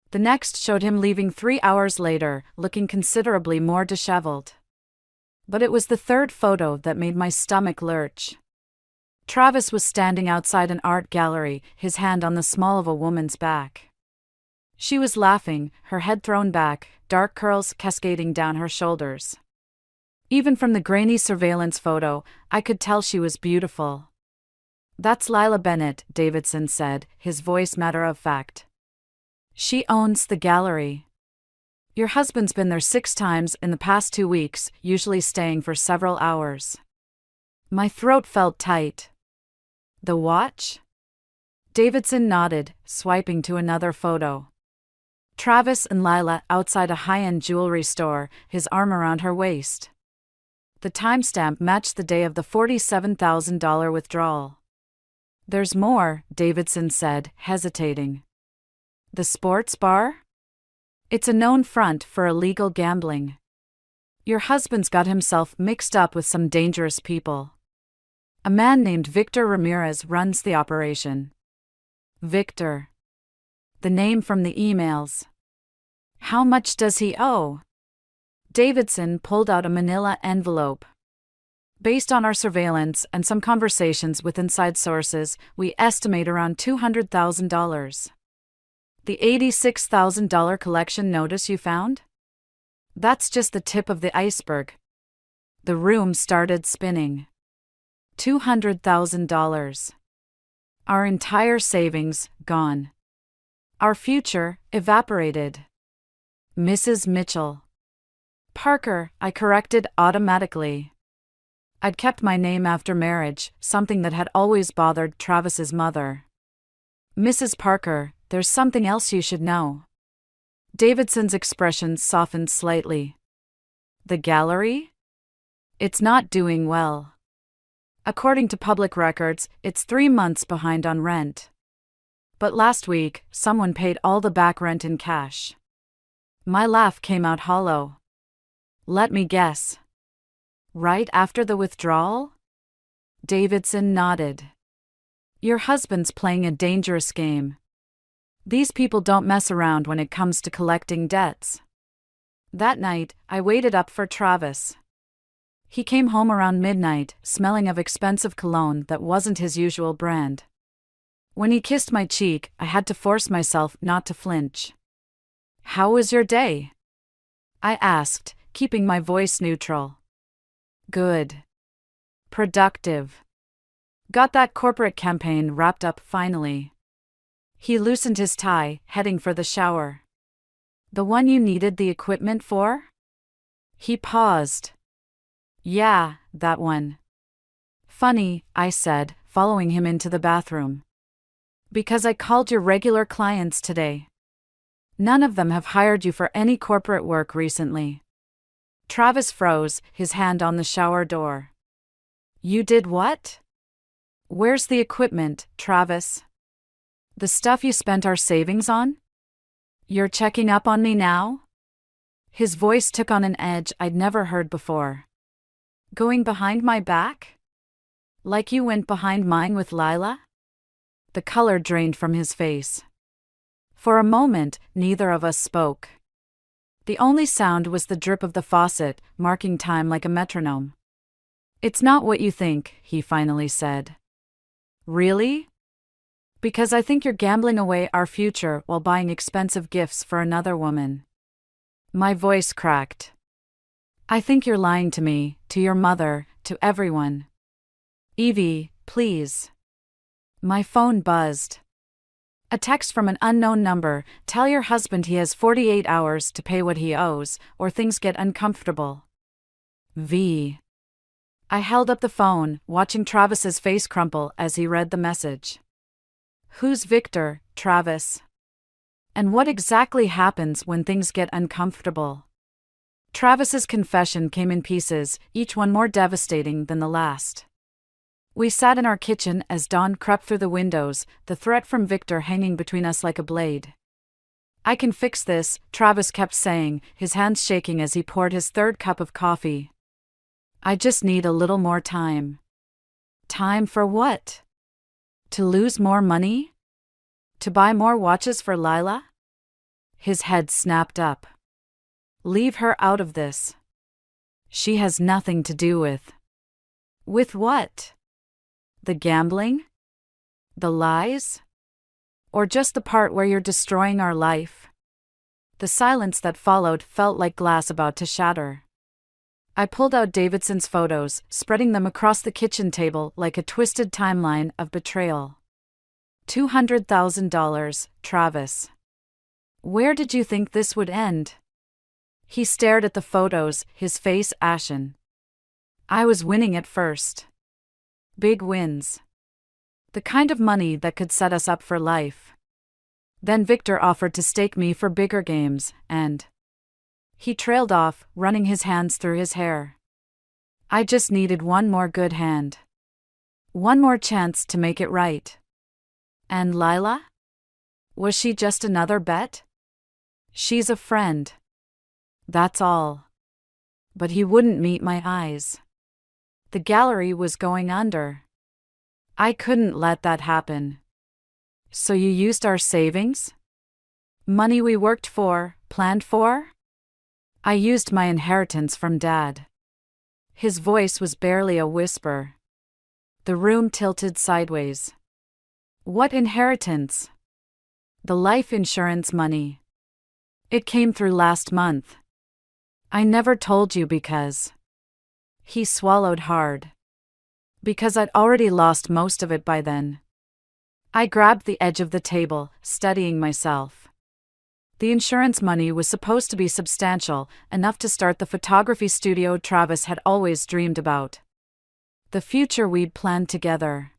The next showed him leaving 3 hours later, looking considerably more disheveled. But it was the third photo that made my stomach lurch. Travis was standing outside an art gallery, his hand on the small of a woman's back. She was laughing, her head thrown back, dark curls cascading down her shoulders. Even from the grainy surveillance photo, I could tell she was beautiful. "That's Lila Bennett," Davidson said, his voice matter of fact. "She owns the gallery. Your husband's been there 6 times in the past 2 weeks, usually staying for several hours." My throat felt tight. "The watch?" Davidson nodded, swiping to another photo. Travis and Lila outside a high-end jewelry store, his arm around her waist. The timestamp matched the day of the $47,000 withdrawal. "There's more," Davidson said, hesitating. "The sports bar? It's a known front for illegal gambling. Your husband's got himself mixed up with some dangerous people. A man named Victor Ramirez runs the operation." Victor. The name from the emails. "How much does he owe?" Davidson pulled out a manila envelope. "Based on our surveillance and some conversations with inside sources, we estimate around $200,000. The $86,000 collection notice you found? That's just the tip of the iceberg." The room started spinning. $200,000. Our entire savings, gone. Our future, evaporated. "Mrs. Mitchell." "Parker," I corrected automatically. I'd kept my name after marriage, something that had always bothered Travis's mother. "Mrs. Parker, there's something else you should know." Davidson's expression softened slightly. "The gallery? It's not doing well. According to public records, it's 3 months behind on rent. But last week, someone paid all the back rent in cash." My laugh came out hollow. "Let me guess. Right after the withdrawal?" Davidson nodded. "Your husband's playing a dangerous game. These people don't mess around when it comes to collecting debts." That night, I waited up for Travis. He came home around midnight, smelling of expensive cologne that wasn't his usual brand. When he kissed my cheek, I had to force myself not to flinch. "How was your day?" I asked, keeping my voice neutral. "Good. Productive. Got that corporate campaign wrapped up finally." He loosened his tie, heading for the shower. "The one you needed the equipment for?" He paused. "Yeah, that one." "Funny," I said, following him into the bathroom. "Because I called your regular clients today. None of them have hired you for any corporate work recently." Travis froze, his hand on the shower door. "You did what?" "Where's the equipment, Travis?" "The stuff you spent our savings on?" "You're checking up on me now?" His voice took on an edge I'd never heard before. "Going behind my back? Like you went behind mine with Lila?" The color drained from his face. For a moment, neither of us spoke. The only sound was the drip of the faucet, marking time like a metronome. "It's not what you think," he finally said. "Really?" "Because I think you're gambling away our future while buying expensive gifts for another woman." My voice cracked. "I think you're lying to me, to your mother, to everyone." "Evie, please." My phone buzzed. A text from an unknown number: "Tell your husband he has 48 hours to pay what he owes, or things get uncomfortable." V. I held up the phone, watching Travis's face crumple as he read the message. Who's Victor, Travis? And what exactly happens when things get uncomfortable? Travis's confession came in pieces, each one more devastating than the last. We sat in our kitchen as dawn crept through the windows, the threat from Victor hanging between us like a blade. "I can fix this," Travis kept saying, his hands shaking as he poured his third cup of coffee. "I just need a little more time." Time for what? To lose more money? To buy more watches for Lila? His head snapped up. "Leave her out of this." She has nothing to do with. With what? The gambling? The lies? Or just the part where you're destroying our life? The silence that followed felt like glass about to shatter. I pulled out Davidson's photos, spreading them across the kitchen table like a twisted timeline of betrayal. $200,000, Travis. Where did you think this would end? He stared at the photos, his face ashen. I was winning at first. Big wins. The kind of money that could set us up for life. Then Victor offered to stake me for bigger games, and he trailed off, running his hands through his hair. I just needed one more good hand. One more chance to make it right. And Lila? Was she just another bet? She's a friend. That's all. But he wouldn't meet my eyes. The gallery was going under. I couldn't let that happen. So you used our savings? Money we worked for, planned for? I used my inheritance from Dad. His voice was barely a whisper. The room tilted sideways. What inheritance? The life insurance money. It came through last month. I never told you because. He swallowed hard. Because I'd already lost most of it by then. I grabbed the edge of the table, steadying myself. The insurance money was supposed to be substantial, enough to start the photography studio Travis had always dreamed about. The future we'd planned together.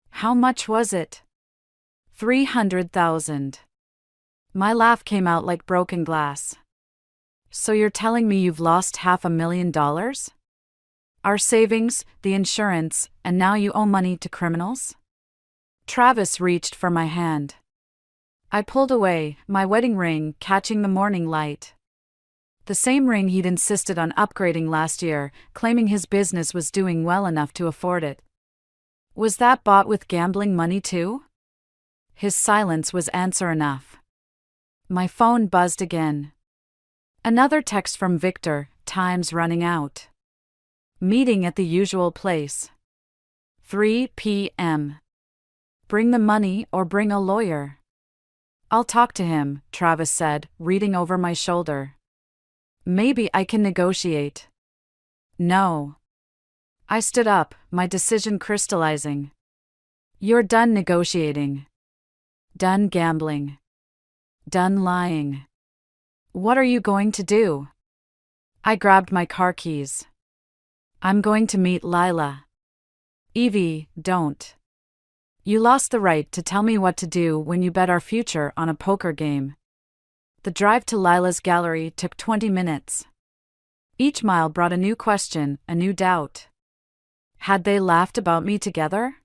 How much was it? $300,000. My laugh came out like broken glass. So you're telling me you've lost $500,000? Our savings, the insurance, and now you owe money to criminals? Travis reached for my hand. I pulled away, my wedding ring catching the morning light. The same ring he'd insisted on upgrading last year, claiming his business was doing well enough to afford it. Was that bought with gambling money too? His silence was answer enough. My phone buzzed again. Another text from Victor, time's running out. Meeting at the usual place. 3 p.m. Bring the money or bring a lawyer. I'll talk to him, Travis said, reading over my shoulder. Maybe I can negotiate. No. I stood up, my decision crystallizing. You're done negotiating. Done gambling. Done lying. What are you going to do? I grabbed my car keys. I'm going to meet Lila. Evie, don't. You lost the right to tell me what to do when you bet our future on a poker game. The drive to Lila's gallery took 20 minutes. Each mile brought a new question, a new doubt. Had they laughed about me together?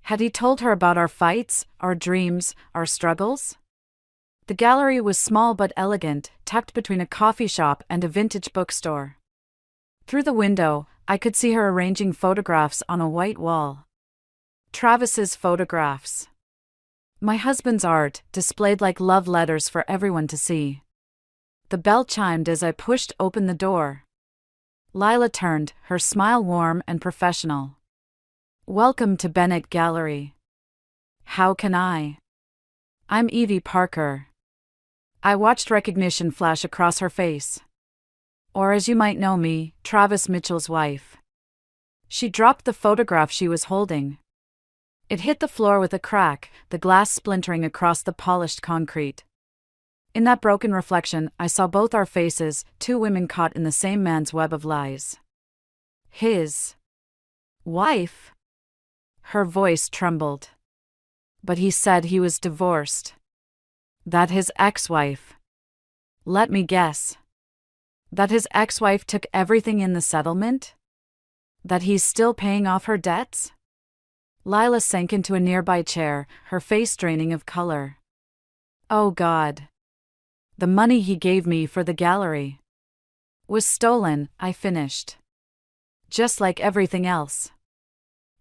Had he told her about our fights, our dreams, our struggles? The gallery was small but elegant, tucked between a coffee shop and a vintage bookstore. Through the window, I could see her arranging photographs on a white wall. Travis's photographs. My husband's art, displayed like love letters for everyone to see. The bell chimed as I pushed open the door. Lila turned, her smile warm and professional. Welcome to Bennett Gallery. How can I? I'm Evie Parker. I watched recognition flash across her face. Or as you might know me, Travis Mitchell's wife. She dropped the photograph she was holding. It hit the floor with a crack, the glass splintering across the polished concrete. In that broken reflection, I saw both our faces, two women caught in the same man's web of lies. His wife? Her voice trembled. But he said he was divorced. That his ex-wife. Let me guess. That his ex-wife took everything in the settlement? That he's still paying off her debts? Lila sank into a nearby chair, her face draining of color. Oh God. The money he gave me for the gallery was stolen, I finished. Just like everything else.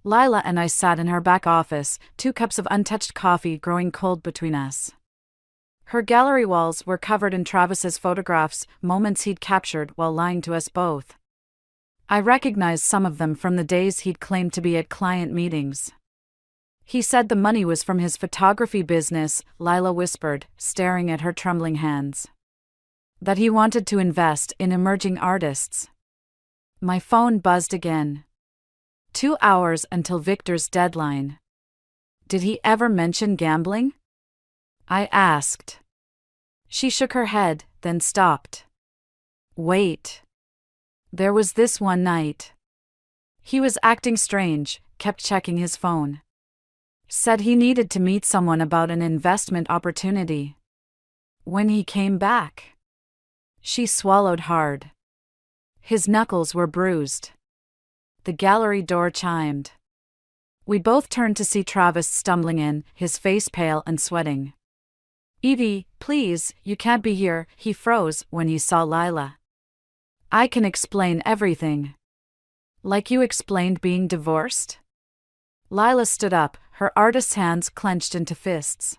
Lila and I sat in her back office, 2 cups of untouched coffee growing cold between us. Her gallery walls were covered in Travis's photographs, moments he'd captured while lying to us both. I recognized some of them from the days he'd claimed to be at client meetings. He said the money was from his photography business, Lila whispered, staring at her trembling hands. That he wanted to invest in emerging artists. My phone buzzed again. 2 hours until Victor's deadline. Did he ever mention gambling? I asked. She shook her head, then stopped. Wait. There was this one night. He was acting strange, kept checking his phone. Said he needed to meet someone about an investment opportunity. When he came back. She swallowed hard. His knuckles were bruised. The gallery door chimed. We both turned to see Travis stumbling in, his face pale and sweating. Evie, please, you can't be here, he froze when he saw Lila. I can explain everything. Like you explained being divorced? Lila stood up, her artist's hands clenched into fists.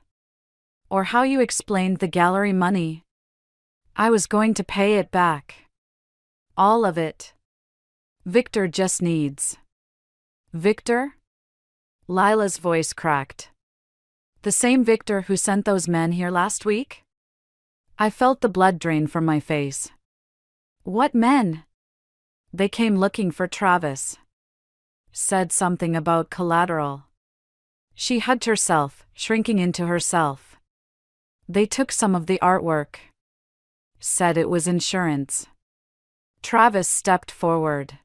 Or how you explained the gallery money. I was going to pay it back. All of it. Victor just needs. Victor? Lila's voice cracked. The same Victor who sent those men here last week? I felt the blood drain from my face. What men? They came looking for Travis. Said something about collateral. She hugged herself, shrinking into herself. They took some of the artwork. Said it was insurance. Travis stepped forward.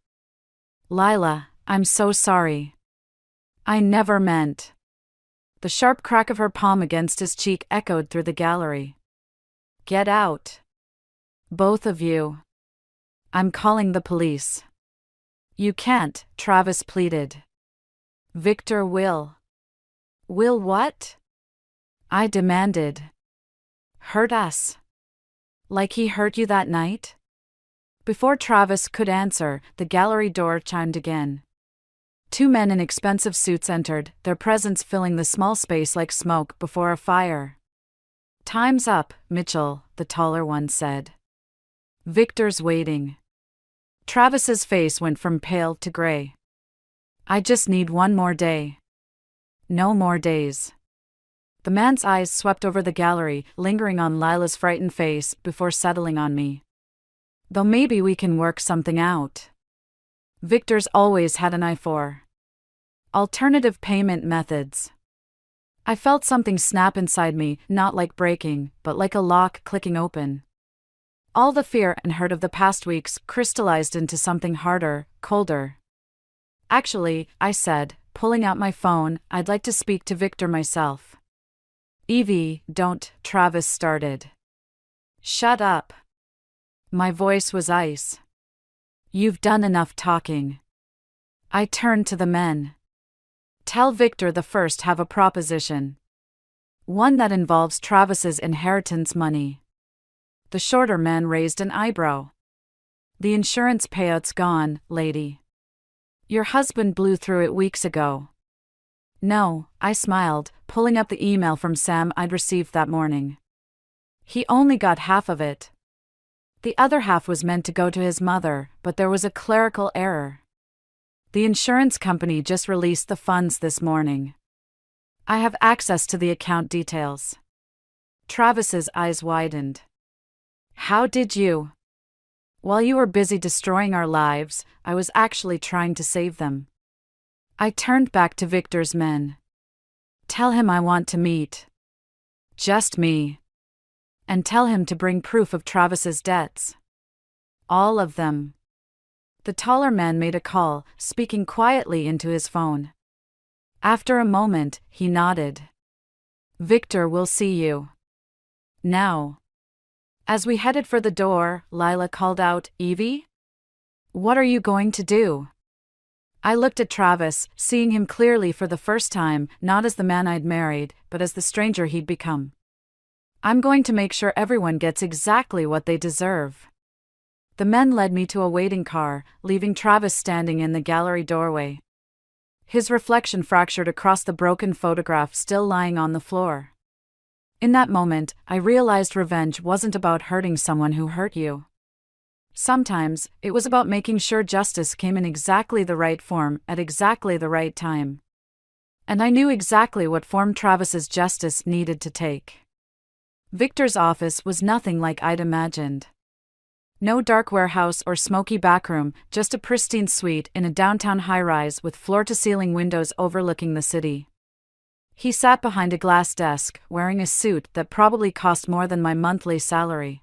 Lila, I'm so sorry. I never meant. The sharp crack of her palm against his cheek echoed through the gallery. Get out. Both of you. I'm calling the police. You can't, Travis pleaded. Victor will. Will what? I demanded. Hurt us. Like he hurt you that night? Before Travis could answer, the gallery door chimed again. 2 men in expensive suits entered, their presence filling the small space like smoke before a fire. Time's up, Mitchell, the taller one said. Victor's waiting. Travis's face went from pale to gray. I just need one more day. No more days. The man's eyes swept over the gallery, lingering on Lila's frightened face before settling on me. Though maybe we can work something out. Victor's always had an eye for alternative payment methods. I felt something snap inside me, not like breaking, but like a lock clicking open. All the fear and hurt of the past weeks crystallized into something harder, colder. Actually, I said, pulling out my phone, I'd like to speak to Victor myself. Evie, don't, Travis started. Shut up. My voice was ice. You've done enough talking. I turned to the men. Tell Victor the first have a proposition. One that involves Travis's inheritance money. The shorter man raised an eyebrow. The insurance payout's gone, lady. Your husband blew through it weeks ago. No, I smiled, pulling up the email from Sam I'd received that morning. He only got half of it. The other half was meant to go to his mother, but there was a clerical error. The insurance company just released the funds this morning. I have access to the account details. Travis's eyes widened. How did you? While you were busy destroying our lives, I was actually trying to save them. I turned back to Victor's men. Tell him I want to meet. Just me. And tell him to bring proof of Travis's debts. All of them. The taller man made a call, speaking quietly into his phone. After a moment, he nodded. Victor will see you. Now. As we headed for the door, Lila called out, Evie? What are you going to do? I looked at Travis, seeing him clearly for the first time, not as the man I'd married, but as the stranger he'd become. I'm going to make sure everyone gets exactly what they deserve. The men led me to a waiting car, leaving Travis standing in the gallery doorway. His reflection fractured across the broken photograph still lying on the floor. In that moment, I realized revenge wasn't about hurting someone who hurt you. Sometimes, it was about making sure justice came in exactly the right form at exactly the right time. And I knew exactly what form Travis's justice needed to take. Victor's office was nothing like I'd imagined. No dark warehouse or smoky backroom, just a pristine suite in a downtown high-rise with floor-to-ceiling windows overlooking the city. He sat behind a glass desk, wearing a suit that probably cost more than my monthly salary.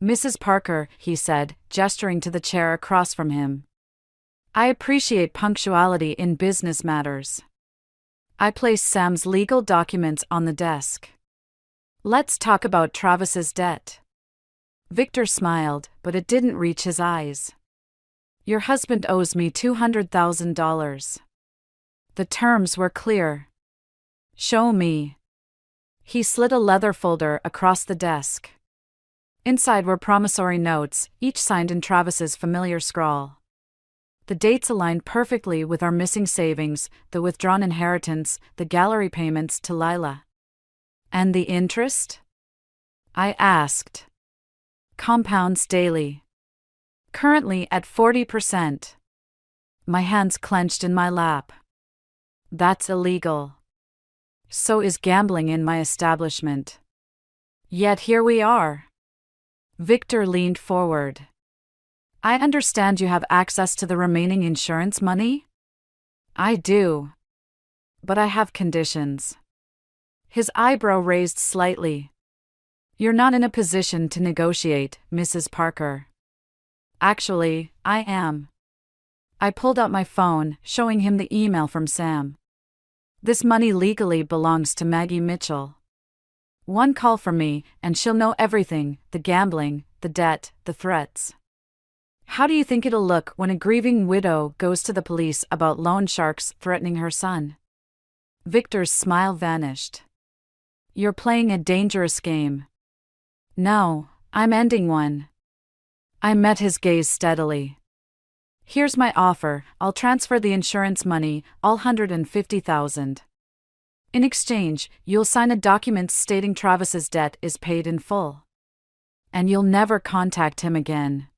"Mrs. Parker," he said, gesturing to the chair across from him. "I appreciate punctuality in business matters." I placed Sam's legal documents on the desk. "Let's talk about Travis's debt." Victor smiled, but it didn't reach his eyes. "Your husband owes me $200,000. The terms were clear." "Show me." He slid a leather folder across the desk. Inside were promissory notes, each signed in Travis's familiar scrawl. The dates aligned perfectly with our missing savings, the withdrawn inheritance, the gallery payments to Lila. "And the interest?" I asked. "Compounds daily. Currently at 40%. My hands clenched in my lap. "That's illegal. So is gambling in my establishment. Yet here we are." Victor leaned forward. "I understand you have access to the remaining insurance money?" "I do. But I have conditions." His eyebrow raised slightly. "You're not in a position to negotiate, Mrs. Parker." "Actually, I am." I pulled out my phone, showing him the email from Sam. "This money legally belongs to Maggie Mitchell. One call from me, and she'll know everything, the gambling, the debt, the threats. How do you think it'll look when a grieving widow goes to the police about loan sharks threatening her son?" Victor's smile vanished. "You're playing a dangerous game." "No, I'm ending one." I met his gaze steadily. "Here's my offer. I'll transfer the insurance money, all $150,000. In exchange, you'll sign a document stating Travis's debt is paid in full. And you'll never contact him again.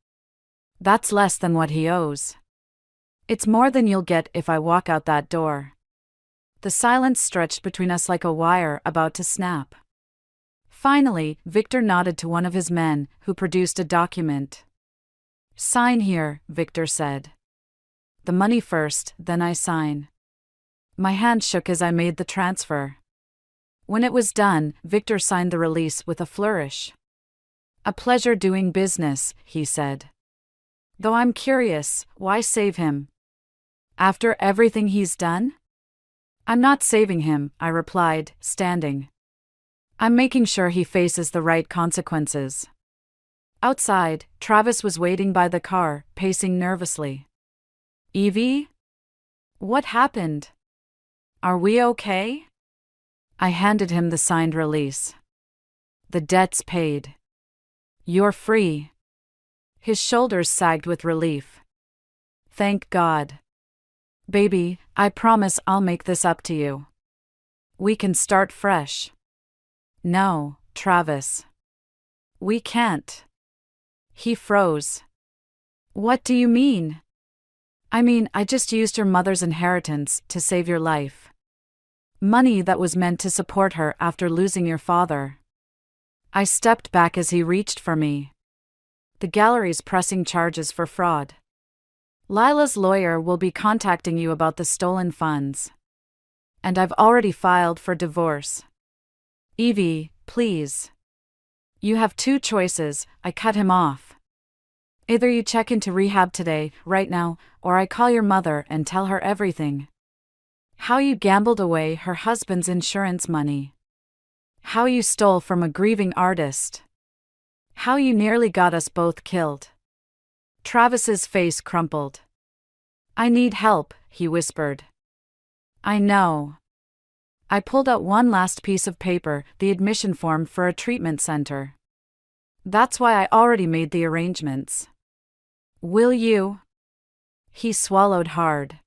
That's less than what he owes. It's more than you'll get if I walk out that door." The silence stretched between us like a wire about to snap. Finally, Victor nodded to one of his men, who produced a document. "Sign here," Victor said. "The money first, then I sign." My hand shook as I made the transfer. When it was done, Victor signed the release with a flourish. "A pleasure doing business," he said. "Though I'm curious, why save him? After everything he's done?" "I'm not saving him," I replied, standing. "I'm making sure he faces the right consequences." Outside, Travis was waiting by the car, pacing nervously. "Evie? What happened? Are we okay?" I handed him the signed release. "The debt's paid. You're free." His shoulders sagged with relief. "Thank God. Baby, I promise I'll make this up to you. We can start fresh." "No, Travis. We can't." He froze. "What do you mean?" "I mean, I just used your mother's inheritance to save your life. Money that was meant to support her after losing your father." I stepped back as he reached for me. "The gallery's pressing charges for fraud. Lila's lawyer will be contacting you about the stolen funds. And I've already filed for divorce. Evie, please. You have two choices," I cut him off. "Either you check into rehab today, right now, or I call your mother and tell her everything. How you gambled away her husband's insurance money. How you stole from a grieving artist. How you nearly got us both killed." Travis's face crumpled. "I need help," he whispered. "I know." I pulled out one last piece of paper, the admission form for a treatment center. "That's why I already made the arrangements." "Will you?" He swallowed hard.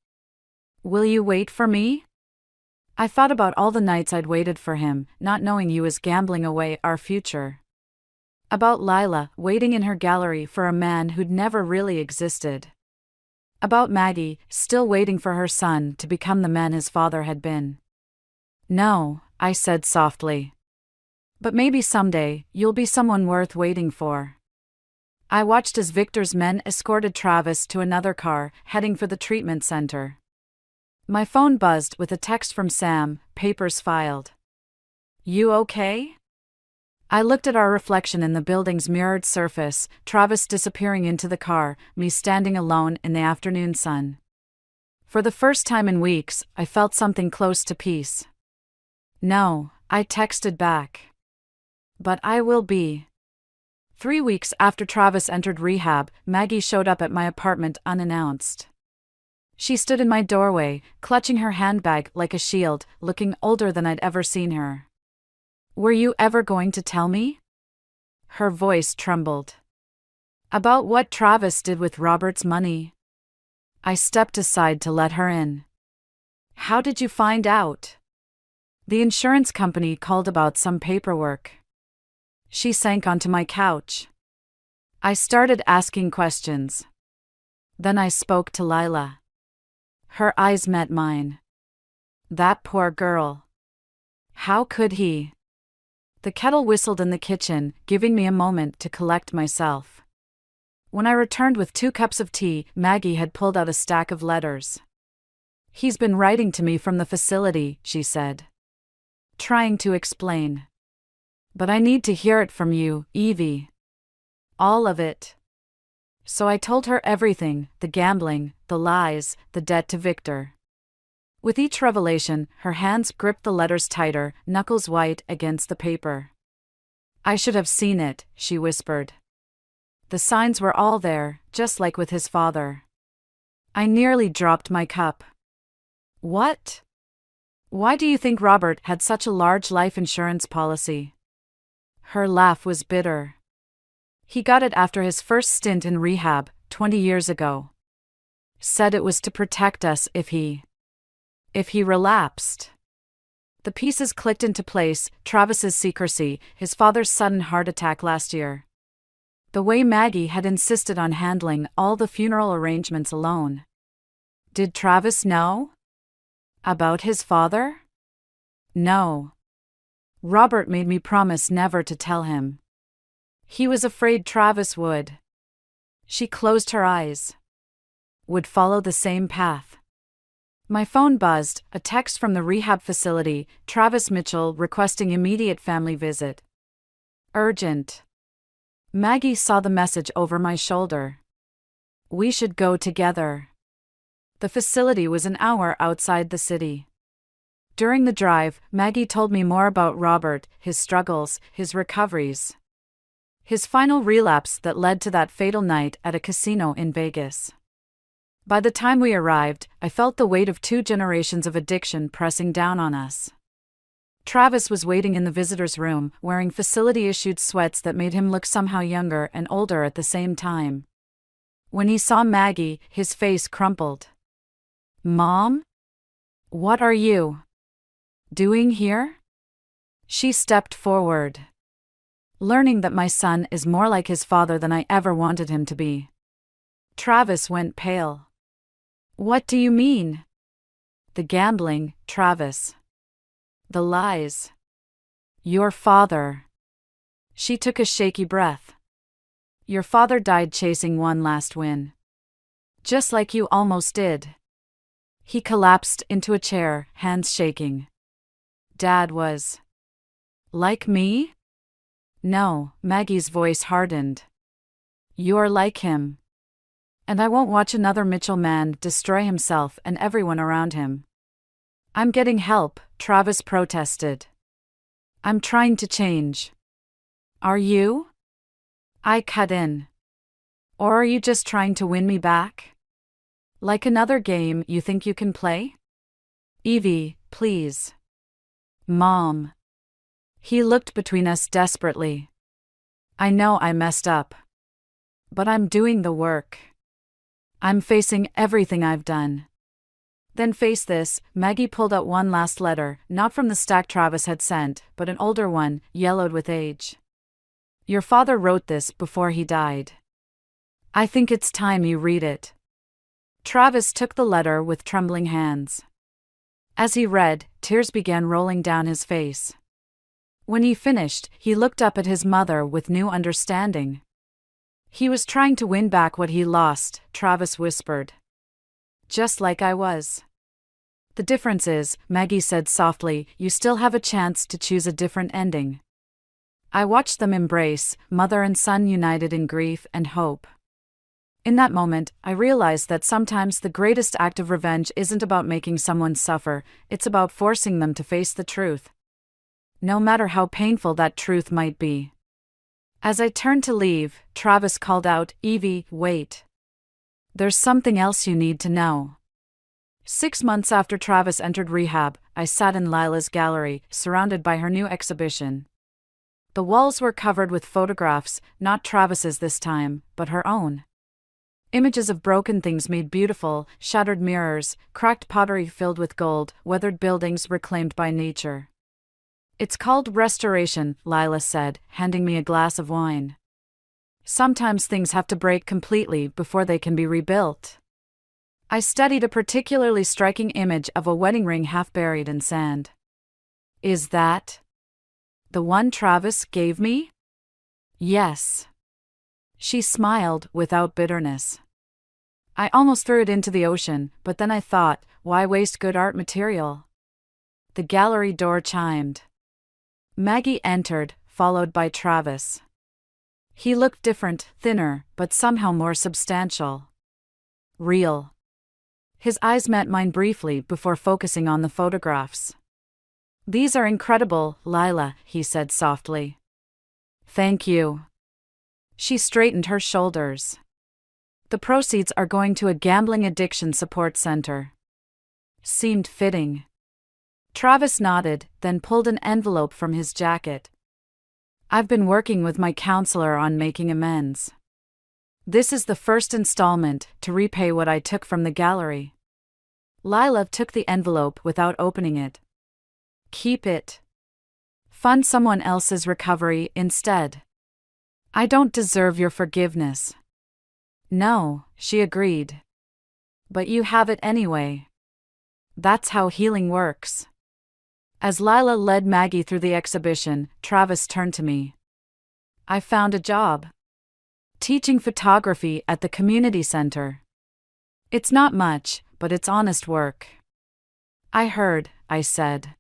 "Will you wait for me?" I thought about all the nights I'd waited for him, not knowing he was gambling away our future. About Lila, waiting in her gallery for a man who'd never really existed. About Maggie, still waiting for her son to become the man his father had been. "No," I said softly. "But maybe someday, you'll be someone worth waiting for." I watched as Victor's men escorted Travis to another car, heading for the treatment center. My phone buzzed with a text from Sam, papers filed. "You okay?" I looked at our reflection in the building's mirrored surface, Travis disappearing into the car, me standing alone in the afternoon sun. For the first time in weeks, I felt something close to peace. "No," I texted back. "But I will be." 3 weeks after Travis entered rehab, Maggie showed up at my apartment unannounced. She stood in my doorway, clutching her handbag like a shield, looking older than I'd ever seen her. "Were you ever going to tell me?" Her voice trembled. "About what Travis did with Robert's money." I stepped aside to let her in. "How did you find out?" "The insurance company called about some paperwork." She sank onto my couch. I started asking questions. Then I spoke to Lila. Her eyes met mine. "That poor girl. How could he?" The kettle whistled in the kitchen, giving me a moment to collect myself. When I returned with 2 cups of tea, Maggie had pulled out a stack of letters. "He's been writing to me from the facility," she said. Trying to explain. "But I need to hear it from you, Evie. All of it." So I told her everything, the gambling, the lies, the debt to Victor. With each revelation, her hands gripped the letters tighter, knuckles white against the paper. "I should have seen it," she whispered. The signs were all there, just like with his father. I nearly dropped my cup. "What? Why do you think Robert had such a large life insurance policy?" Her laugh was bitter. "He got it after his first stint in rehab, 20 years ago. Said it was to protect us if he relapsed." The pieces clicked into place: Travis's secrecy, his father's sudden heart attack last year. The way Maggie had insisted on handling all the funeral arrangements alone. Did Travis know? About his father? No. Robert made me promise never to tell him. He was afraid Travis would. She closed her eyes. Would follow the same path. My phone buzzed, a text from the rehab facility, Travis Mitchell requesting immediate family visit. Urgent. Maggie saw the message over my shoulder. "We should go together." The facility was an hour outside the city. During the drive, Maggie told me more about Robert, his struggles, his recoveries. His final relapse that led to that fatal night at a casino in Vegas. By the time we arrived, I felt the weight of 2 generations of addiction pressing down on us. Travis was waiting in the visitor's room, wearing facility-issued sweats that made him look somehow younger and older at the same time. When he saw Maggie, his face crumpled. "Mom? What are you doing here?" She stepped forward. "Learning that my son is more like his father than I ever wanted him to be." Travis went pale. "What do you mean?" "The gambling, Travis. The lies. Your father." She took a shaky breath. "Your father died chasing one last win. Just like you almost did." He collapsed into a chair, hands shaking. "Dad was like me?" "No," Maggie's voice hardened. "You're like him. And I won't watch another Mitchell man destroy himself and everyone around him." "I'm getting help," Travis protested. "I'm trying to change." "Are you?" I cut in. "Or are you just trying to win me back? Like another game you think you can play?" "Evie, please." "Mom." He looked between us desperately. "I know I messed up. But I'm doing the work. I'm facing everything I've done. Then face this, Maggie pulled out one last letter, not from the stack Travis had sent, but an older one, yellowed with age. Your father wrote this before he died. I think it's time you read it. Travis took the letter with trembling hands. As he read, tears began rolling down his face. When he finished, he looked up at his mother with new understanding. He was trying to win back what he lost, Travis whispered. Just like I was. The difference is, Maggie said softly, you still have a chance to choose a different ending. I watched them embrace, mother and son united in grief and hope. In that moment, I realized that sometimes the greatest act of revenge isn't about making someone suffer, it's about forcing them to face the truth. No matter how painful that truth might be. As I turned to leave, Travis called out, Evie, wait. There's something else you need to know. 6 months after Travis entered rehab, I sat in Lila's gallery, surrounded by her new exhibition. The walls were covered with photographs, not Travis's this time, but her own. Images of broken things made beautiful, shattered mirrors, cracked pottery filled with gold, weathered buildings reclaimed by nature. It's called restoration, Lila said, handing me a glass of wine. Sometimes things have to break completely before they can be rebuilt. I studied a particularly striking image of a wedding ring half buried in sand. Is that the one Travis gave me? Yes. She smiled without bitterness. I almost threw it into the ocean, but then I thought, why waste good art material? The gallery door chimed. Maggie entered, followed by Travis. He looked different, thinner, but somehow more substantial. Real. His eyes met mine briefly before focusing on the photographs. These are incredible, Lila, he said softly. Thank you. She straightened her shoulders. The proceeds are going to a gambling addiction support center. Seemed fitting. Travis nodded, then pulled an envelope from his jacket. I've been working with my counselor on making amends. This is the first installment to repay what I took from the gallery. Lila took the envelope without opening it. Keep it. Fund someone else's recovery instead. I don't deserve your forgiveness. No, she agreed. But you have it anyway. That's how healing works. As Lila led Maggie through the exhibition, Travis turned to me. I found a job. Teaching photography at the community center. It's not much, but it's honest work. I heard, I said.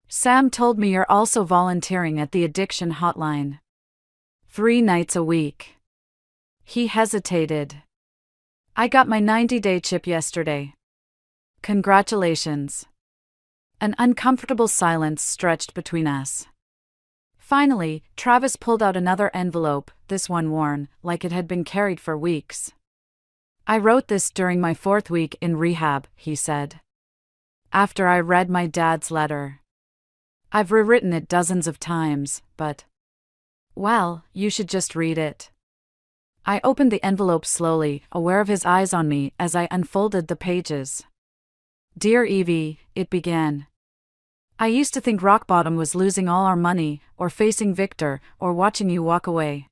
Sam told me you're also volunteering at the addiction hotline. 3 nights a week. He hesitated. I got my 90-day chip yesterday. Congratulations. An uncomfortable silence stretched between us. Finally, Travis pulled out another envelope, this one worn, like it had been carried for weeks. I wrote this during my 4th week in rehab, he said. After I read my dad's letter. I've rewritten it dozens of times, but well, you should just read it. I opened the envelope slowly, aware of his eyes on me as I unfolded the pages. Dear Evie, it began. I used to think rock bottom was losing all our money, or facing Victor, or watching you walk away.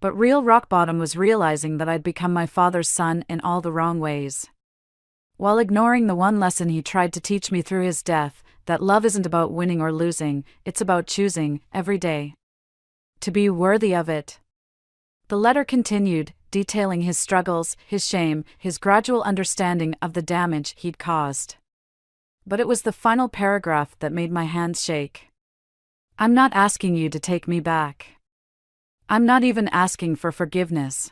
But real rock bottom was realizing that I'd become my father's son in all the wrong ways. While ignoring the one lesson he tried to teach me through his death, that love isn't about winning or losing, it's about choosing, every day, to be worthy of it. The letter continued, detailing his struggles, his shame, his gradual understanding of the damage he'd caused. But it was the final paragraph that made my hands shake. I'm not asking you to take me back. I'm not even asking for forgiveness.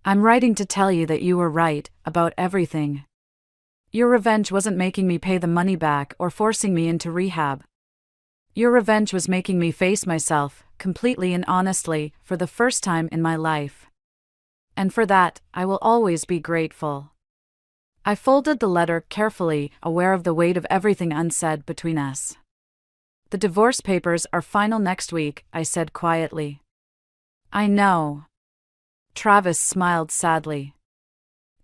I'm writing to tell you that you were right about everything. Your revenge wasn't making me pay the money back or forcing me into rehab. Your revenge was making me face myself, completely and honestly, for the first time in my life. And for that, I will always be grateful. I folded the letter carefully, aware of the weight of everything unsaid between us. The divorce papers are final next week, I said quietly. I know. Travis smiled sadly.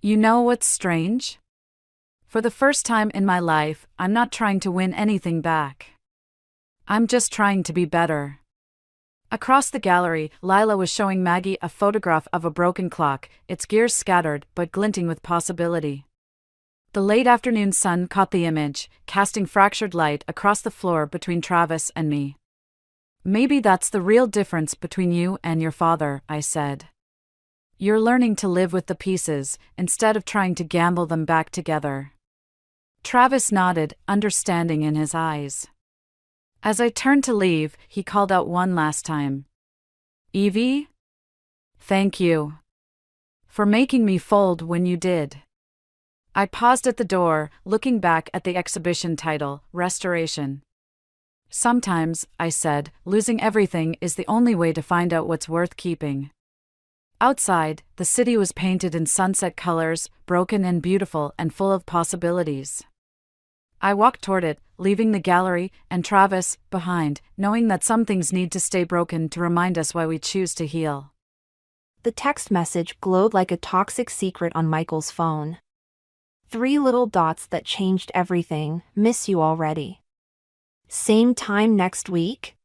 You know what's strange? For the first time in my life, I'm not trying to win anything back. I'm just trying to be better. Across the gallery, Lila was showing Maggie a photograph of a broken clock, its gears scattered but glinting with possibility. The late afternoon sun caught the image, casting fractured light across the floor between Travis and me. Maybe that's the real difference between you and your father, I said. You're learning to live with the pieces, instead of trying to gamble them back together. Travis nodded, understanding in his eyes. As I turned to leave, he called out one last time. Evie? Thank you. For making me fold when you did. I paused at the door, looking back at the exhibition title, Restoration. Sometimes, I said, losing everything is the only way to find out what's worth keeping. Outside, the city was painted in sunset colors, broken and beautiful and full of possibilities. I walked toward it, leaving the gallery and Travis behind, knowing that some things need to stay broken to remind us why we choose to heal. The text message glowed like a toxic secret on Michael's phone. 3 little dots that changed everything. Miss you already. Same time next week?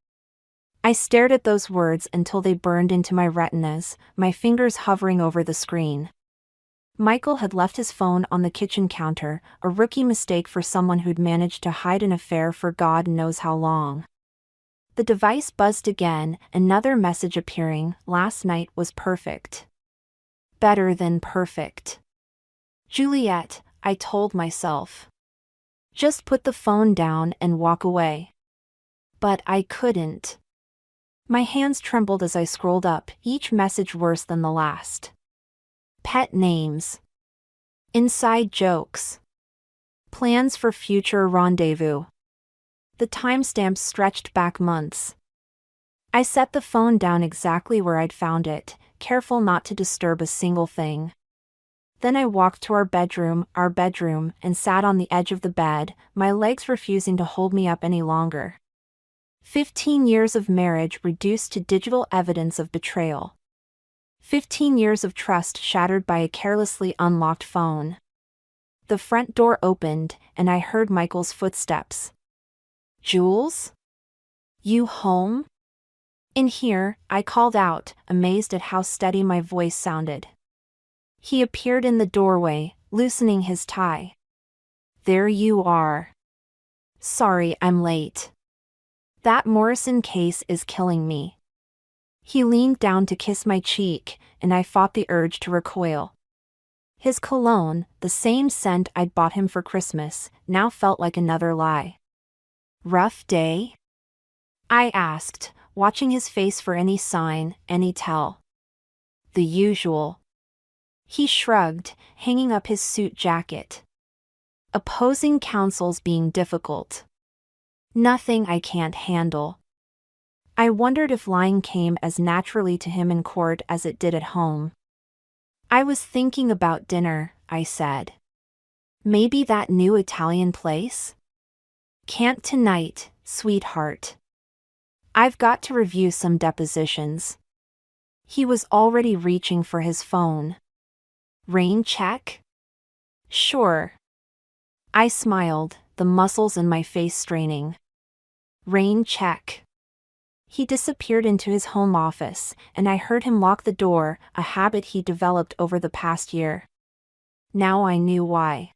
I stared at those words until they burned into my retinas, my fingers hovering over the screen. Michael had left his phone on the kitchen counter, a rookie mistake for someone who'd managed to hide an affair for God knows how long. The device buzzed again, another message appearing. Last night was perfect. Better than perfect. Juliet, I told myself. Just put the phone down and walk away. But I couldn't. My hands trembled as I scrolled up, each message worse than the last. Pet names. Inside jokes. Plans for future rendezvous. The timestamps stretched back months. I set the phone down exactly where I'd found it, careful not to disturb a single thing. Then I walked to our bedroom, and sat on the edge of the bed, my legs refusing to hold me up any longer. 15 years of marriage reduced to digital evidence of betrayal. 15 years of trust shattered by a carelessly unlocked phone. The front door opened, and I heard Michael's footsteps. Jules? You home? In here, I called out, amazed at how steady my voice sounded. He appeared in the doorway, loosening his tie. There you are. Sorry I'm late. That Morrison case is killing me. He leaned down to kiss my cheek, and I fought the urge to recoil. His cologne, the same scent I'd bought him for Christmas, now felt like another lie. Rough day? I asked, watching his face for any sign, any tell. The usual. He shrugged, hanging up his suit jacket. Opposing counsel's being difficult. Nothing I can't handle. I wondered if lying came as naturally to him in court as it did at home. I was thinking about dinner, I said. Maybe that new Italian place? Can't tonight, sweetheart. I've got to review some depositions. He was already reaching for his phone. Rain check? Sure. I smiled, the muscles in my face straining. Rain check. He disappeared into his home office, and I heard him lock the door, a habit he developed over the past year. Now I knew why.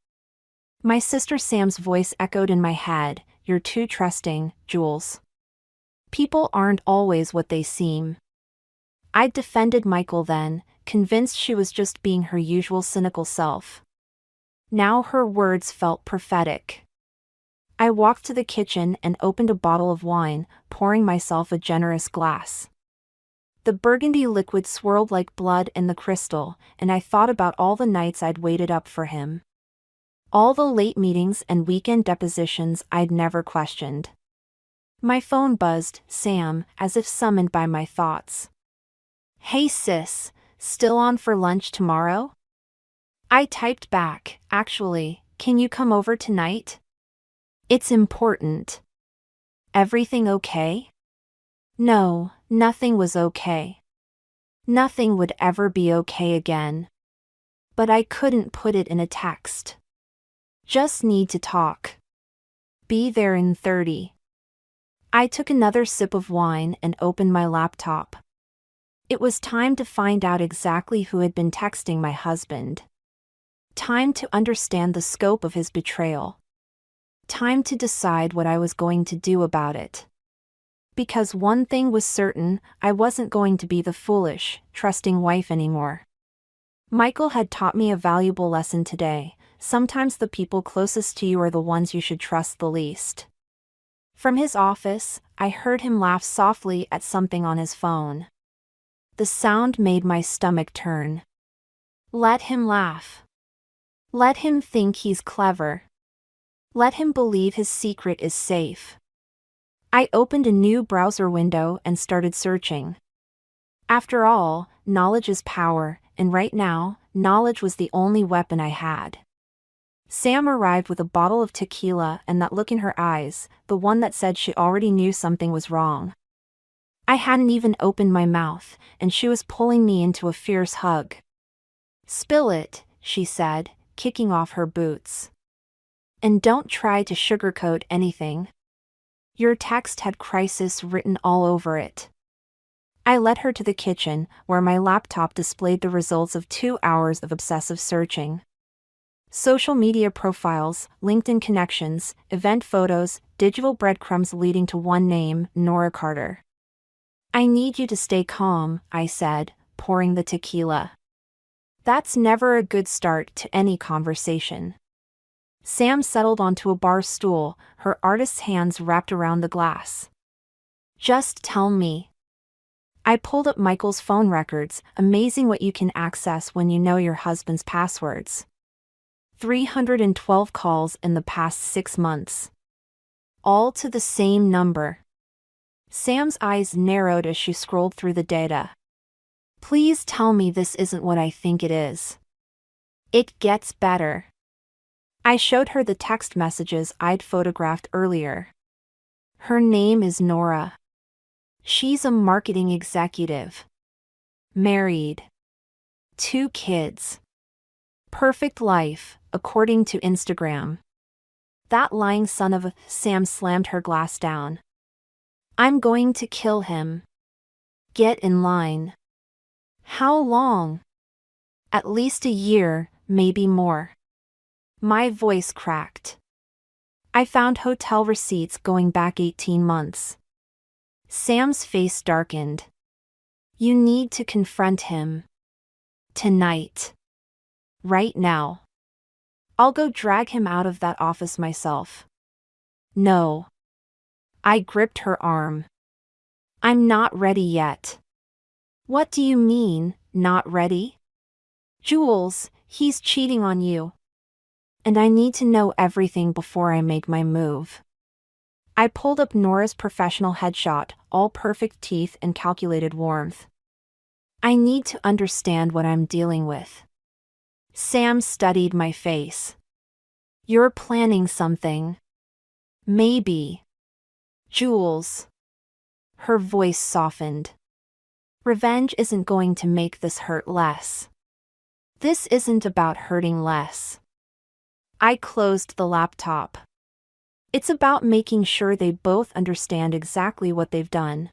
My sister Sam's voice echoed in my head, "You're too trusting, Jules. People aren't always what they seem." I'd defended Michael then, convinced she was just being her usual cynical self. Now her words felt prophetic. I walked to the kitchen and opened a bottle of wine, pouring myself a generous glass. The burgundy liquid swirled like blood in the crystal, and I thought about all the nights I'd waited up for him. All the late meetings and weekend depositions I'd never questioned. My phone buzzed, Sam, as if summoned by my thoughts. Hey sis, still on for lunch tomorrow? I typed back, actually, can you come over tonight? It's important. Everything okay? No, nothing was okay. Nothing would ever be okay again. But I couldn't put it in a text. Just need to talk. Be there in 30. I took another sip of wine and opened my laptop. It was time to find out exactly who had been texting my husband. Time to understand the scope of his betrayal. Time to decide what I was going to do about it. Because one thing was certain, I wasn't going to be the foolish, trusting wife anymore. Michael had taught me a valuable lesson today. Sometimes the people closest to you are the ones you should trust the least. From his office, I heard him laugh softly at something on his phone. The sound made my stomach turn. Let him laugh. Let him think he's clever. Let him believe his secret is safe. I opened a new browser window and started searching. After all, knowledge is power, and right now, knowledge was the only weapon I had. Sam arrived with a bottle of tequila and that look in her eyes, the one that said she already knew something was wrong. I hadn't even opened my mouth, and she was pulling me into a fierce hug. Spill it, she said, kicking off her boots. And don't try to sugarcoat anything. Your text had crisis written all over it. I led her to the kitchen, where my laptop displayed the results of 2 hours of obsessive searching. Social media profiles, LinkedIn connections, event photos, digital breadcrumbs leading to one name, Nora Carter. I need you to stay calm, I said, pouring the tequila. That's never a good start to any conversation. Sam settled onto a bar stool, her artist's hands wrapped around the glass. Just tell me. I pulled up Michael's phone records, amazing what you can access when you know your husband's passwords. 312 calls in the past 6 months. All to the same number. Sam's eyes narrowed as she scrolled through the data. Please tell me this isn't what I think it is. It gets better. I showed her the text messages I'd photographed earlier. Her name is Nora. She's a marketing executive. Married. 2 kids. Perfect life, according to Instagram. That lying son of a... Sam slammed her glass down. I'm going to kill him. Get in line. How long? At least a year, maybe more. My voice cracked. I found hotel receipts going back 18 months. Sam's face darkened. You need to confront him. Tonight. Right now. I'll go drag him out of that office myself. No. I gripped her arm. I'm not ready yet. What do you mean, not ready? Jules, he's cheating on you. And I need to know everything before I make my move. I pulled up Nora's professional headshot, all perfect teeth and calculated warmth. I need to understand what I'm dealing with. Sam studied my face. You're planning something. Maybe. Jules. Her voice softened. Revenge isn't going to make this hurt less. This isn't about hurting less. I closed the laptop. It's about making sure they both understand exactly what they've done.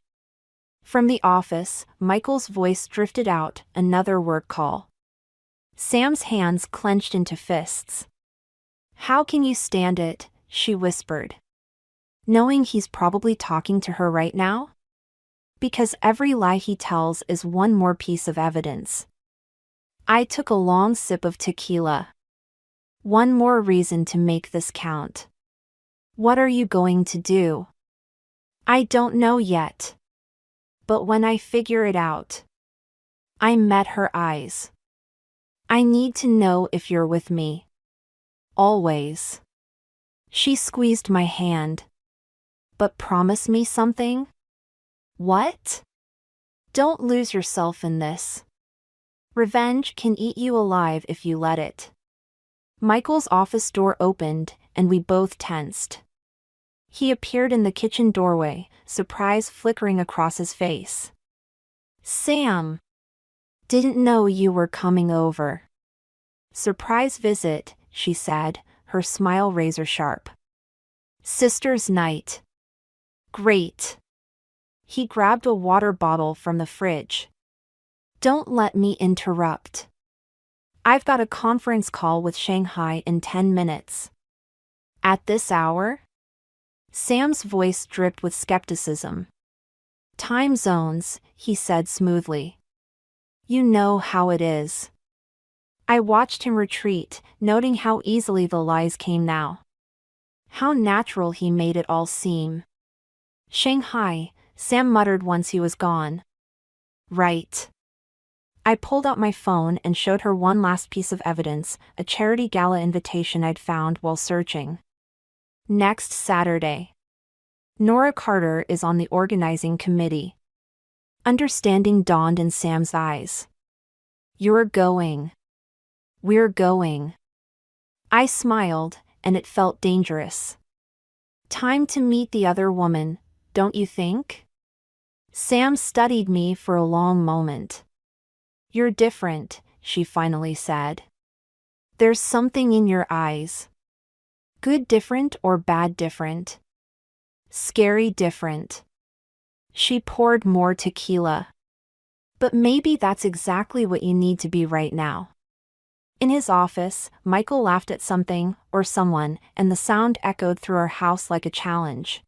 From the office, Michael's voice drifted out, another work call. Sam's hands clenched into fists. How can you stand it? She whispered. Knowing he's probably talking to her right now? Because every lie he tells is one more piece of evidence. I took a long sip of tequila. One more reason to make this count. What are you going to do? I don't know yet. But when I figure it out. I met her eyes. I need to know if you're with me. Always. She squeezed my hand. But promise me something? What? Don't lose yourself in this. Revenge can eat you alive if you let it. Michael's office door opened, and we both tensed. He appeared in the kitchen doorway, surprise flickering across his face. Sam! Didn't know you were coming over. Surprise visit, she said, her smile razor sharp. Sister's night. Great. He grabbed a water bottle from the fridge. Don't let me interrupt. I've got a conference call with Shanghai in 10 minutes. At this hour? Sam's voice dripped with skepticism. Time zones, he said smoothly. You know how it is. I watched him retreat, noting how easily the lies came now. How natural he made it all seem. Shanghai, Sam muttered once he was gone. Right. I pulled out my phone and showed her one last piece of evidence, a charity gala invitation I'd found while searching. Next Saturday. Nora Carter is on the organizing committee. Understanding dawned in Sam's eyes. You're going. We're going. I smiled, and it felt dangerous. Time to meet the other woman, don't you think? Sam studied me for a long moment. You're different, she finally said. There's something in your eyes. Good different or bad different? Scary different. She poured more tequila. But maybe that's exactly what you need to be right now. In his office, Michael laughed at something, or someone, and the sound echoed through our house like a challenge.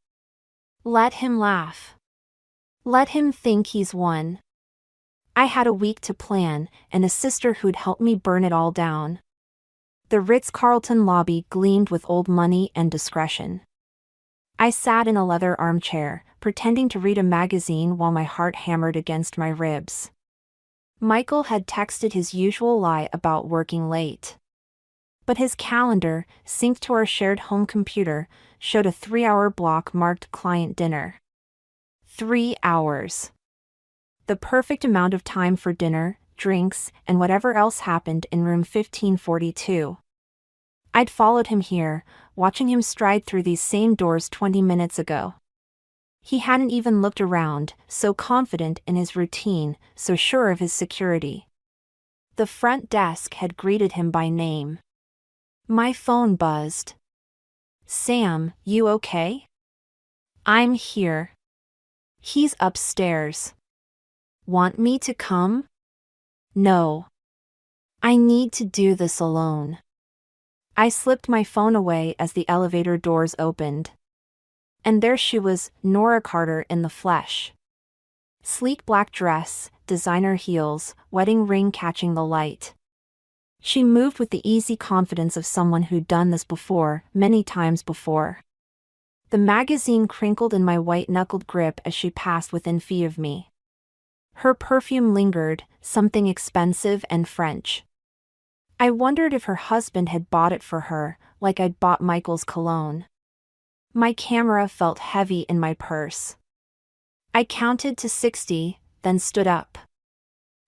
Let him laugh. Let him think he's won. I had a week to plan, and a sister who'd help me burn it all down. The Ritz-Carlton lobby gleamed with old money and discretion. I sat in a leather armchair, pretending to read a magazine while my heart hammered against my ribs. Michael had texted his usual lie about working late. But his calendar, synced to our shared home computer, showed a 3-hour block marked client dinner. 3 hours. The perfect amount of time for dinner, drinks, and whatever else happened in room 1542. I'd followed him here, watching him stride through these same doors 20 minutes ago. He hadn't even looked around, so confident in his routine, so sure of his security. The front desk had greeted him by name. My phone buzzed. Sam, you okay? I'm here. He's upstairs. Want me to come? No. I need to do this alone. I slipped my phone away as the elevator doors opened. And there she was, Nora Carter in the flesh. Sleek black dress, designer heels, wedding ring catching the light. She moved with the easy confidence of someone who'd done this before, many times before. The magazine crinkled in my white-knuckled grip as she passed within feet of me. Her perfume lingered, something expensive and French. I wondered if her husband had bought it for her, like I'd bought Michael's cologne. My camera felt heavy in my purse. I counted to 60, then stood up.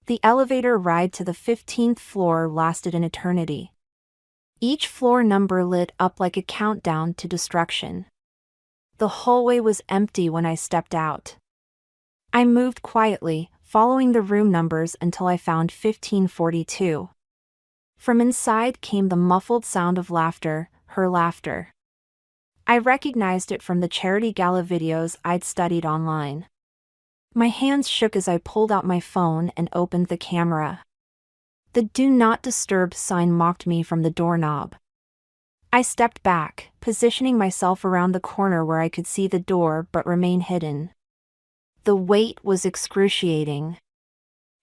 The elevator ride to the 15th floor lasted an eternity. Each floor number lit up like a countdown to destruction. The hallway was empty when I stepped out. I moved quietly, following the room numbers until I found 1542. From inside came the muffled sound of laughter, her laughter. I recognized it from the charity gala videos I'd studied online. My hands shook as I pulled out my phone and opened the camera. The Do Not Disturb sign mocked me from the doorknob. I stepped back, positioning myself around the corner where I could see the door but remain hidden. The weight was excruciating.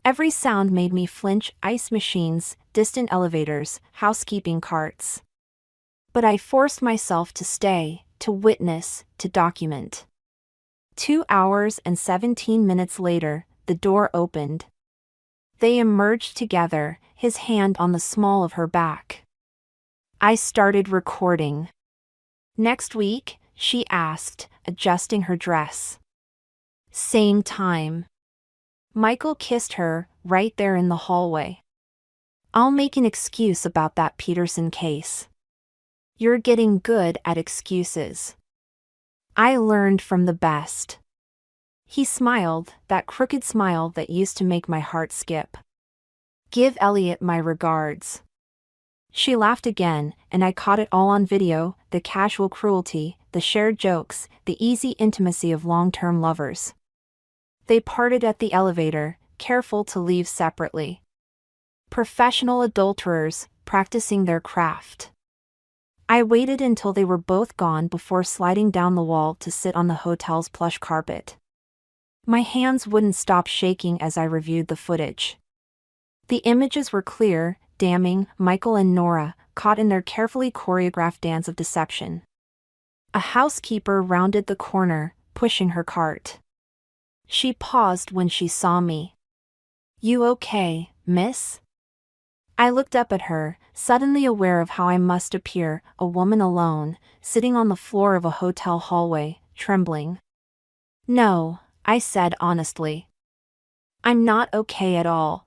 Every sound made me flinch: ice machines, distant elevators, housekeeping carts. But I forced myself to stay, to witness, to document. 2 hours and 17 minutes later, the door opened. They emerged together, his hand on the small of her back. I started recording. Next week, she asked, adjusting her dress. Same time. Michael kissed her, right there in the hallway. I'll make an excuse about that Peterson case. You're getting good at excuses. I learned from the best. He smiled, that crooked smile that used to make my heart skip. Give Elliot my regards. She laughed again, and I caught it all on video, the casual cruelty, the shared jokes, the easy intimacy of long-term lovers. They parted at the elevator, careful to leave separately. Professional adulterers, practicing their craft. I waited until they were both gone before sliding down the wall to sit on the hotel's plush carpet. My hands wouldn't stop shaking as I reviewed the footage. The images were clear, damning, Michael and Nora, caught in their carefully choreographed dance of deception. A housekeeper rounded the corner, pushing her cart. She paused when she saw me. "You okay, miss?" I looked up at her, suddenly aware of how I must appear, a woman alone, sitting on the floor of a hotel hallway, trembling. "No," I said honestly. "I'm not okay at all."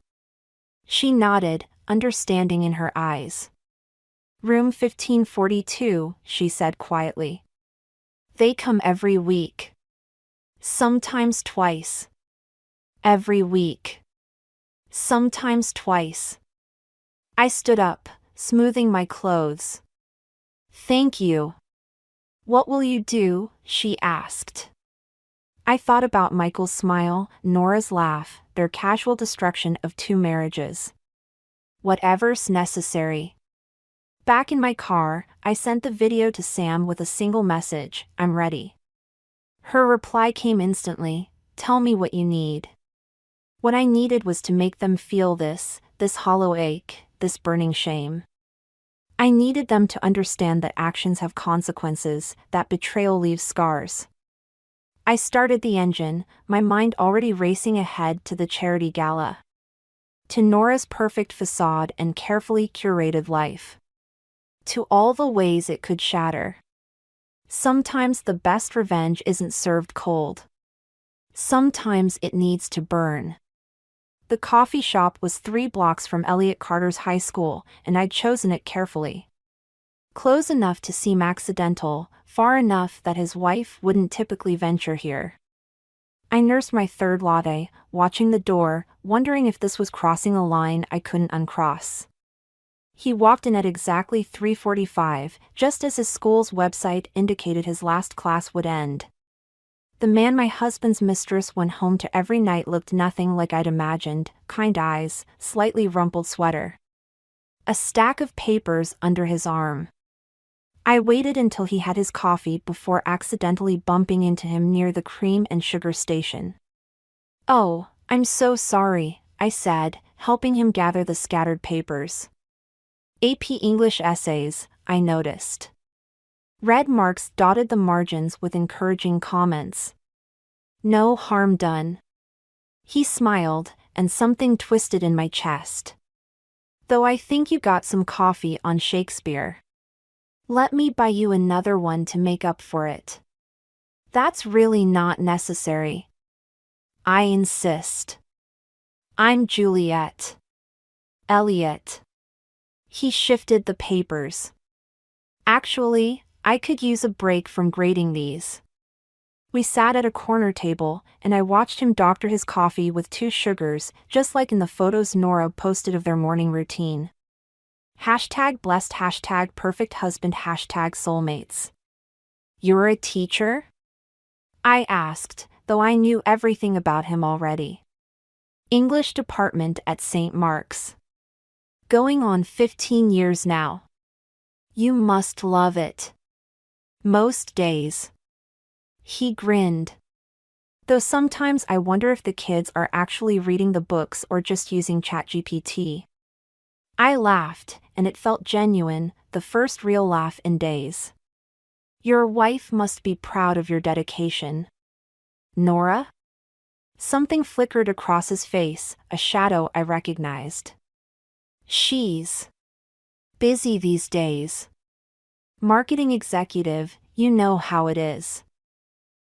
She nodded, understanding in her eyes. "Room 1542, she said quietly. "They come every week. Sometimes twice. Every week. Sometimes twice." I stood up, smoothing my clothes. "Thank you." "What will you do?" she asked. I thought about Michael's smile, Nora's laugh, their casual destruction of 2 marriages. Whatever's necessary. Back in my car, I sent the video to Sam with a single message, "I'm ready." Her reply came instantly, "Tell me what you need." What I needed was to make them feel this hollow ache, this burning shame. I needed them to understand that actions have consequences, that betrayal leaves scars. I started the engine, my mind already racing ahead to the charity gala. To Nora's perfect facade and carefully curated life. To all the ways it could shatter. Sometimes the best revenge isn't served cold. Sometimes it needs to burn. The coffee shop was 3 blocks from Elliot Carter's high school, and I'd chosen it carefully. Close enough to seem accidental, far enough that his wife wouldn't typically venture here. I nursed my 3rd latte, watching the door, wondering if this was crossing a line I couldn't uncross. He walked in at exactly 3:45, just as his school's website indicated his last class would end. The man my husband's mistress went home to every night looked nothing like I'd imagined, kind eyes, slightly rumpled sweater. A stack of papers under his arm. I waited until he had his coffee before accidentally bumping into him near the cream and sugar station. "Oh, I'm so sorry," I said, helping him gather the scattered papers. AP English essays, I noticed. Red marks dotted the margins with encouraging comments. "No harm done." He smiled, and something twisted in my chest. "Though I think you got some coffee on Shakespeare. Let me buy you another one to make up for it." "That's really not necessary." I insist. "I'm Juliet." "Elliot." He shifted the papers. "Actually, I could use a break from grading these." We sat at a corner table, and I watched him doctor his coffee with 2 sugars, just like in the photos Nora posted of their morning routine. #blessed, #perfect husband, #soulmates. "You're a teacher?" I asked, though I knew everything about him already. "English department at St. Mark's. Going on 15 years now. You must love it." "Most days." He grinned. Though sometimes I wonder if the kids are actually reading the books or just using ChatGPT. I laughed, and it felt genuine, the first real laugh in days. "Your wife must be proud of your dedication." "Nora?" Something flickered across his face, a shadow I recognized. "She's busy these days. Marketing executive, you know how it is.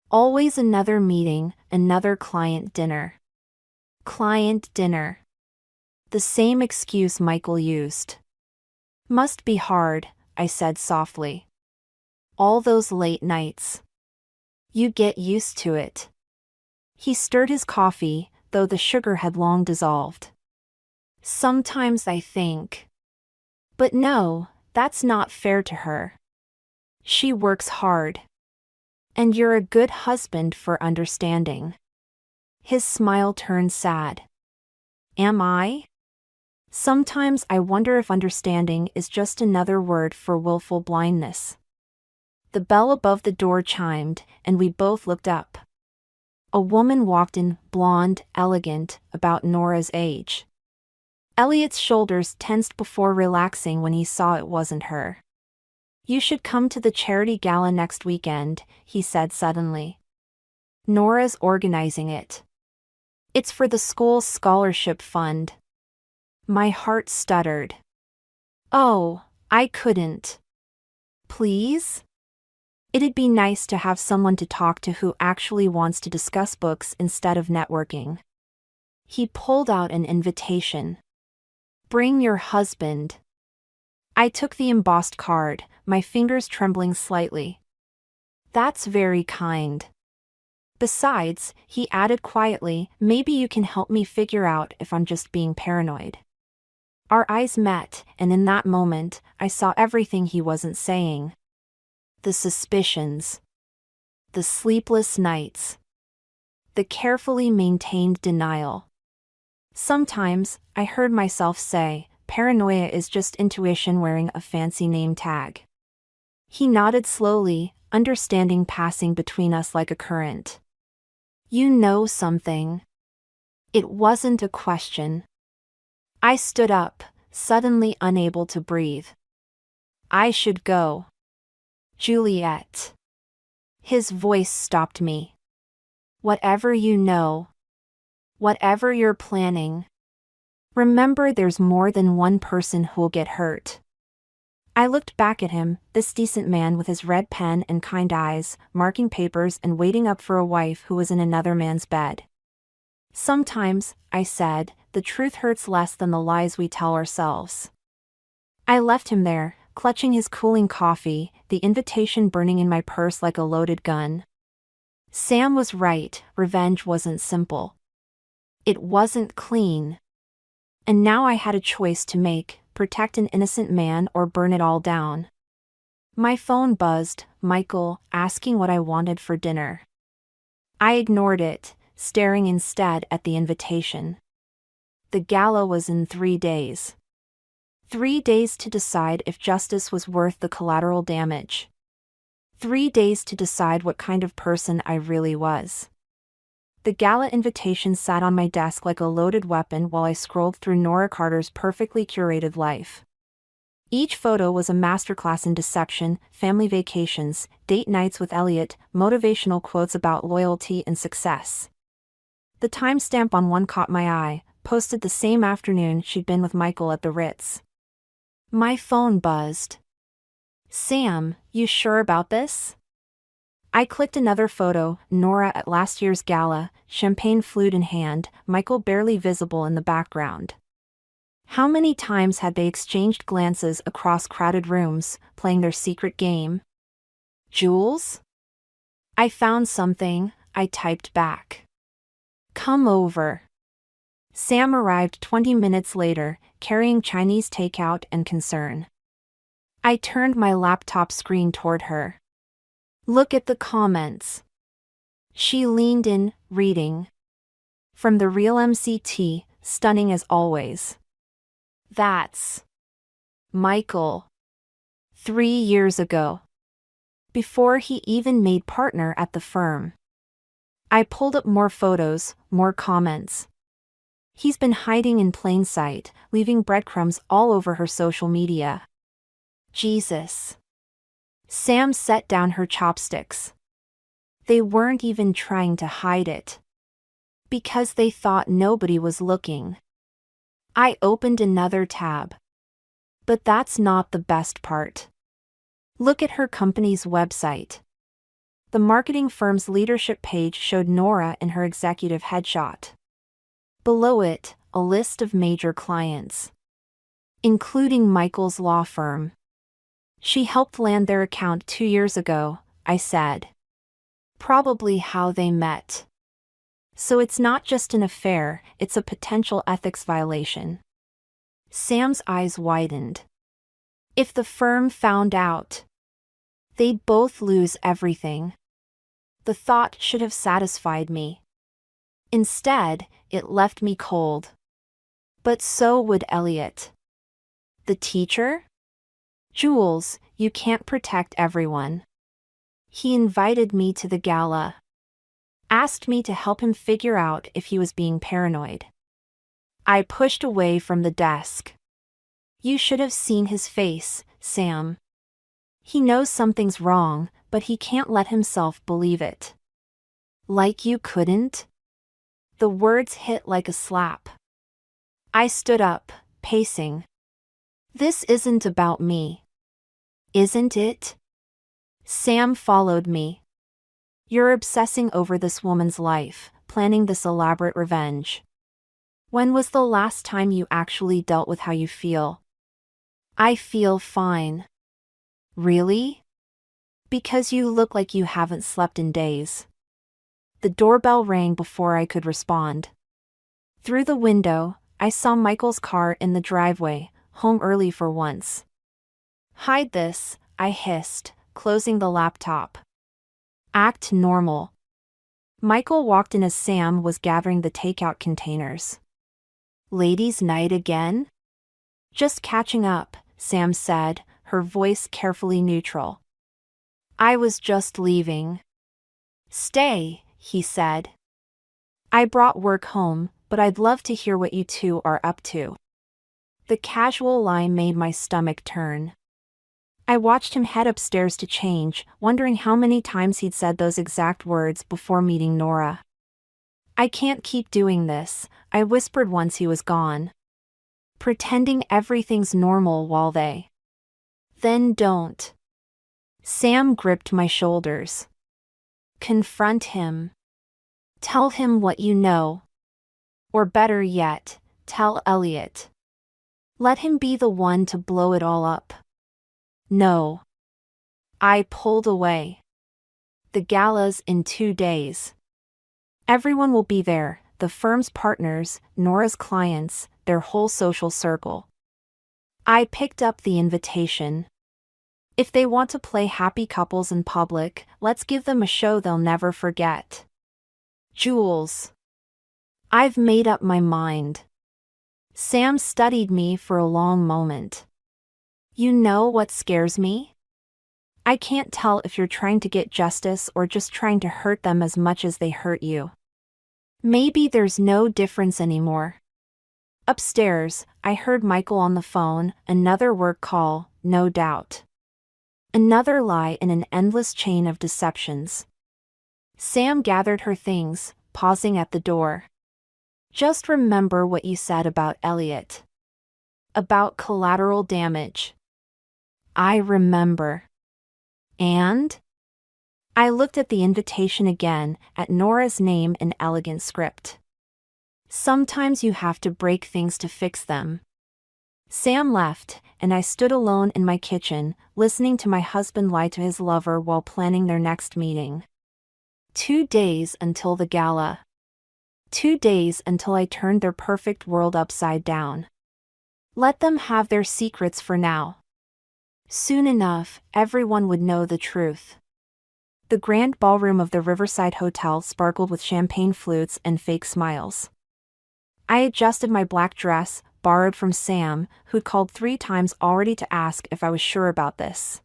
Always another meeting, another client dinner." Client dinner. The same excuse Michael used. "Must be hard," I said softly. "All those late nights. You get used to it." He stirred his coffee, though the sugar had long dissolved. "Sometimes I think But no, that's not fair to her. She works hard. And you're a good husband for understanding. His smile turned sad. Am I? Sometimes I wonder if understanding is just another word for willful blindness. The bell above the door chimed, and we both looked up. A woman walked in, blonde, elegant, about Nora's age. Elliot's shoulders tensed before relaxing when he saw it wasn't her. You should come to the charity gala next weekend, he said suddenly. Nora's organizing it. It's for the school's scholarship fund. My heart stuttered. Oh, I couldn't. Please? It'd be nice to have someone to talk to who actually wants to discuss books instead of networking. He pulled out an invitation. Bring your husband. I took the embossed card, my fingers trembling slightly. That's very kind. Besides, he added quietly, maybe you can help me figure out if I'm just being paranoid. Our eyes met, and in that moment, I saw everything he wasn't saying. The suspicions. The sleepless nights. The carefully maintained denial. Sometimes, I heard myself say, paranoia is just intuition wearing a fancy name tag. He nodded slowly, understanding passing between us like a current. You know something. It wasn't a question. I stood up, suddenly unable to breathe. I should go. Juliet. His voice stopped me. Whatever you know. Whatever you're planning. Remember, there's more than one person who'll get hurt. I looked back at him, this decent man with his red pen and kind eyes, marking papers and waiting up for a wife who was in another man's bed. Sometimes, I said, the truth hurts less than the lies we tell ourselves. I left him there, clutching his cooling coffee, the invitation burning in my purse like a loaded gun. Sam was right, revenge wasn't simple. It wasn't clean. And now I had a choice to make, protect an innocent man or burn it all down. My phone buzzed, Michael, asking what I wanted for dinner. I ignored it, staring instead at the invitation. The gala was in 3 days. 3 days to decide if justice was worth the collateral damage. 3 days to decide what kind of person I really was. The gala invitation sat on my desk like a loaded weapon while I scrolled through Nora Carter's perfectly curated life. Each photo was a masterclass in deception, family vacations, date nights with Elliot, motivational quotes about loyalty and success. The timestamp on one caught my eye, posted the same afternoon she'd been with Michael at the Ritz. My phone buzzed. Sam, you sure about this? I clicked another photo, Nora at last year's gala, champagne flute in hand, Michael barely visible in the background. How many times had they exchanged glances across crowded rooms, playing their secret game? Jules? I found something, I typed back. Come over. Sam arrived 20 minutes later, carrying Chinese takeout and concern. I turned my laptop screen toward her. Look at the comments. She leaned in, reading. From the real MCT, stunning as always. That's Michael. 3 years ago. Before he even made partner at the firm. I pulled up more photos, more comments. He's been hiding in plain sight, leaving breadcrumbs all over her social media. Jesus. Sam set down her chopsticks. They weren't even trying to hide it. Because they thought nobody was looking. I opened another tab. But that's not the best part. Look at her company's website. The marketing firm's leadership page showed Nora in her executive headshot. Below it, a list of major clients. Including Michael's law firm. She helped land their account 2 years ago, I said. Probably how they met. So it's not just an affair, it's a potential ethics violation. Sam's eyes widened. If the firm found out, they'd both lose everything. The thought should have satisfied me. Instead, it left me cold. But so would Elliot. The teacher? Jules, you can't protect everyone. He invited me to the gala. Asked me to help him figure out if he was being paranoid. I pushed away from the desk. You should have seen his face, Sam. He knows something's wrong, but he can't let himself believe it. Like you couldn't? The words hit like a slap. I stood up, pacing. This isn't about me. Isn't it? Sam followed me. You're obsessing over this woman's life, planning this elaborate revenge. When was the last time you actually dealt with how you feel? I feel fine. Really? Because you look like you haven't slept in days. The doorbell rang before I could respond. Through the window, I saw Michael's car in the driveway, home early for once. Hide this, I hissed, closing the laptop. Act normal. Michael walked in as Sam was gathering the takeout containers. Ladies' night again? Just catching up, Sam said, her voice carefully neutral. I was just leaving. Stay, he said. I brought work home, but I'd love to hear what you two are up to. The casual line made my stomach turn. I watched him head upstairs to change, wondering how many times he'd said those exact words before meeting Nora. I can't keep doing this, I whispered once he was gone. Pretending everything's normal while they. Then don't. Sam gripped my shoulders. Confront him. Tell him what you know. Or better yet, tell Elliot. Let him be the one to blow it all up. No. I pulled away. The gala's in 2 days. Everyone will be there, the firm's partners, Nora's clients, their whole social circle. I picked up the invitation. If they want to play happy couples in public, let's give them a show they'll never forget. Jules. I've made up my mind. Sam studied me for a long moment. You know what scares me? I can't tell if you're trying to get justice or just trying to hurt them as much as they hurt you. Maybe there's no difference anymore. Upstairs, I heard Michael on the phone, another work call, no doubt. Another lie in an endless chain of deceptions. Sam gathered her things, pausing at the door. Just remember what you said about Elliot. About collateral damage. I remember. And? I looked at the invitation again, at Nora's name in elegant script. Sometimes you have to break things to fix them. Sam left, and I stood alone in my kitchen, listening to my husband lie to his lover while planning their next meeting. 2 days until the gala. 2 days until I turned their perfect world upside down. Let them have their secrets for now. Soon enough, everyone would know the truth. The grand ballroom of the Riverside Hotel sparkled with champagne flutes and fake smiles. I adjusted my black dress, borrowed from Sam, who'd called 3 times already to ask if I was sure about this.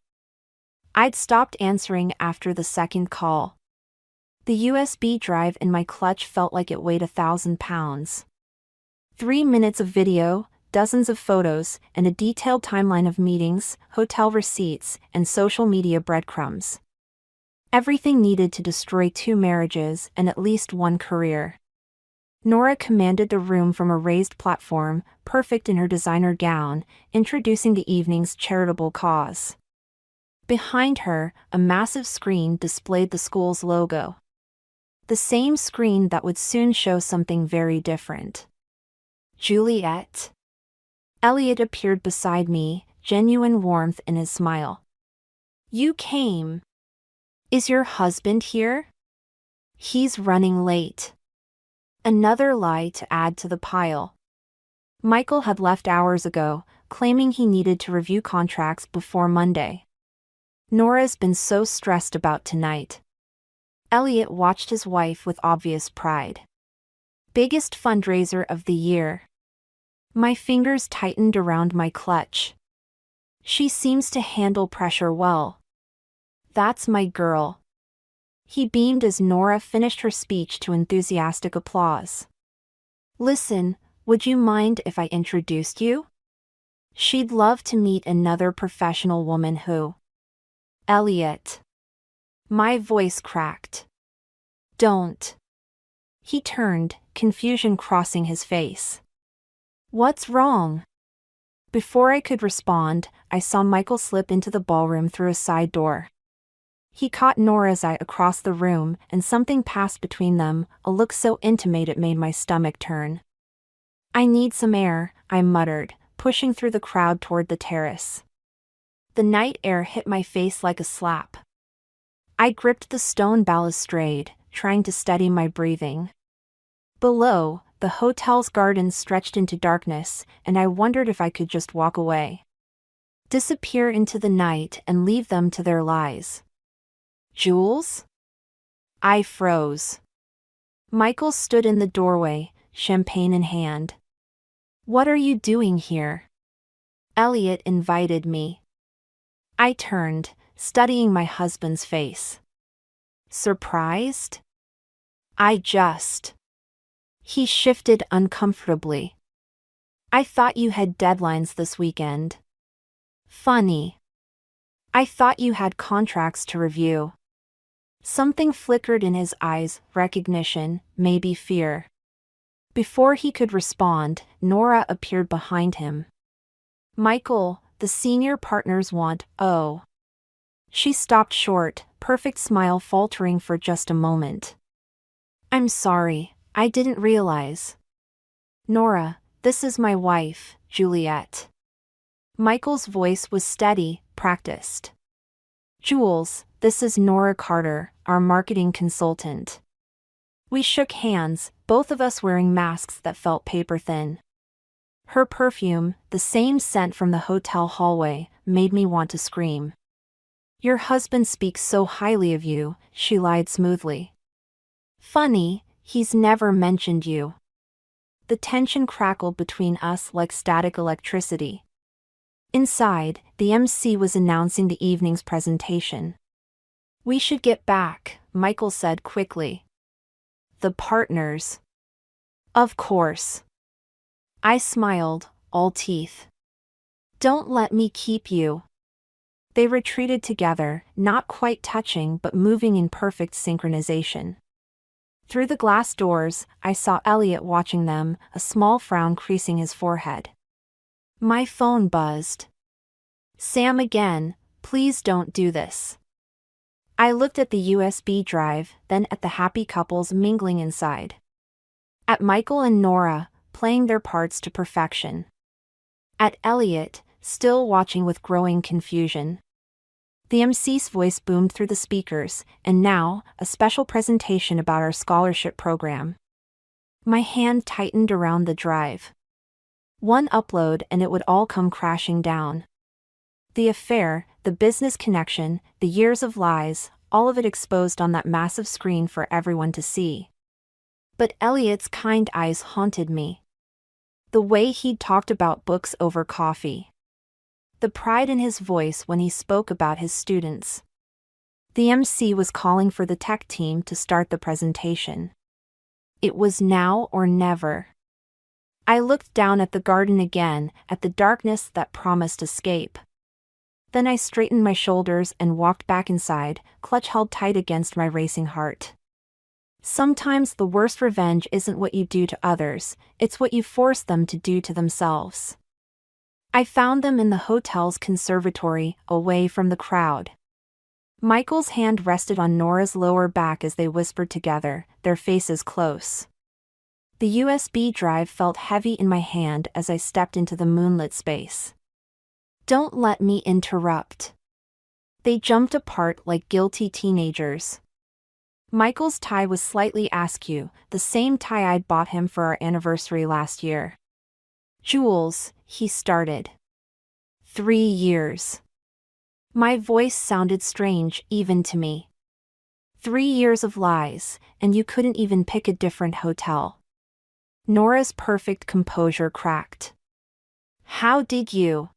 I'd stopped answering after the second call. The USB drive in my clutch felt like it weighed 1,000 pounds. 3 minutes of video, dozens of photos, and a detailed timeline of meetings, hotel receipts, and social media breadcrumbs. Everything needed to destroy 2 marriages and at least 1 career. Nora commanded the room from a raised platform, perfect in her designer gown, introducing the evening's charitable cause. Behind her, a massive screen displayed the school's logo. The same screen that would soon show something very different. Juliet. Elliot appeared beside me, genuine warmth in his smile. You came. Is your husband here? He's running late. Another lie to add to the pile. Michael had left hours ago, claiming he needed to review contracts before Monday. Nora's been so stressed about tonight. Elliot watched his wife with obvious pride. Biggest fundraiser of the year. My fingers tightened around my clutch. She seems to handle pressure well. That's my girl. He beamed as Nora finished her speech to enthusiastic applause. Listen, would you mind if I introduced you? She'd love to meet another professional woman who... Elliot. My voice cracked. Don't. He turned, confusion crossing his face. What's wrong? Before I could respond, I saw Michael slip into the ballroom through a side door. He caught Nora's eye across the room, and something passed between them, a look so intimate it made my stomach turn. I need some air, I muttered, pushing through the crowd toward the terrace. The night air hit my face like a slap. I gripped the stone balustrade, trying to steady my breathing. Below, the hotel's gardens stretched into darkness, and I wondered if I could just walk away. Disappear into the night and leave them to their lies. Jules? I froze. Michael stood in the doorway, champagne in hand. What are you doing here? Elliot invited me. I turned, studying my husband's face. Surprised? He shifted uncomfortably. I thought you had deadlines this weekend. Funny. I thought you had contracts to review. Something flickered in his eyes, recognition, maybe fear. Before he could respond, Nora appeared behind him. Michael, the senior partners want, oh. She stopped short, perfect smile faltering for just a moment. I'm sorry, I didn't realize. Nora, this is my wife, Juliet. Michael's voice was steady, practiced. Jules, this is Nora Carter, our marketing consultant. We shook hands, both of us wearing masks that felt paper thin. Her perfume, the same scent from the hotel hallway, made me want to scream. Your husband speaks so highly of you, she lied smoothly. Funny, he's never mentioned you. The tension crackled between us like static electricity. Inside, the MC was announcing the evening's presentation. We should get back, Michael said quickly. The partners. Of course. I smiled, all teeth. Don't let me keep you. They retreated together, not quite touching but moving in perfect synchronization. Through the glass doors, I saw Elliot watching them, a small frown creasing his forehead. My phone buzzed. Sam again, please don't do this. I looked at the USB drive, then at the happy couples mingling inside. At Michael and Nora, playing their parts to perfection. At Elliot, still watching with growing confusion. The MC's voice boomed through the speakers, and now, a special presentation about our scholarship program. My hand tightened around the drive. One upload and it would all come crashing down. The affair, the business connection, the years of lies, all of it exposed on that massive screen for everyone to see. But Elliot's kind eyes haunted me. The way he'd talked about books over coffee. The pride in his voice when he spoke about his students. The MC was calling for the tech team to start the presentation. It was now or never. I looked down at the garden again, at the darkness that promised escape. Then I straightened my shoulders and walked back inside, clutch held tight against my racing heart. Sometimes the worst revenge isn't what you do to others, it's what you force them to do to themselves. I found them in the hotel's conservatory, away from the crowd. Michael's hand rested on Nora's lower back as they whispered together, their faces close. The USB drive felt heavy in my hand as I stepped into the moonlit space. Don't let me interrupt. They jumped apart like guilty teenagers. Michael's tie was slightly askew, the same tie I'd bought him for our anniversary last year. Jules, he started. 3 years. My voice sounded strange even to me. 3 years of lies, and you couldn't even pick a different hotel. Nora's perfect composure cracked. How did you?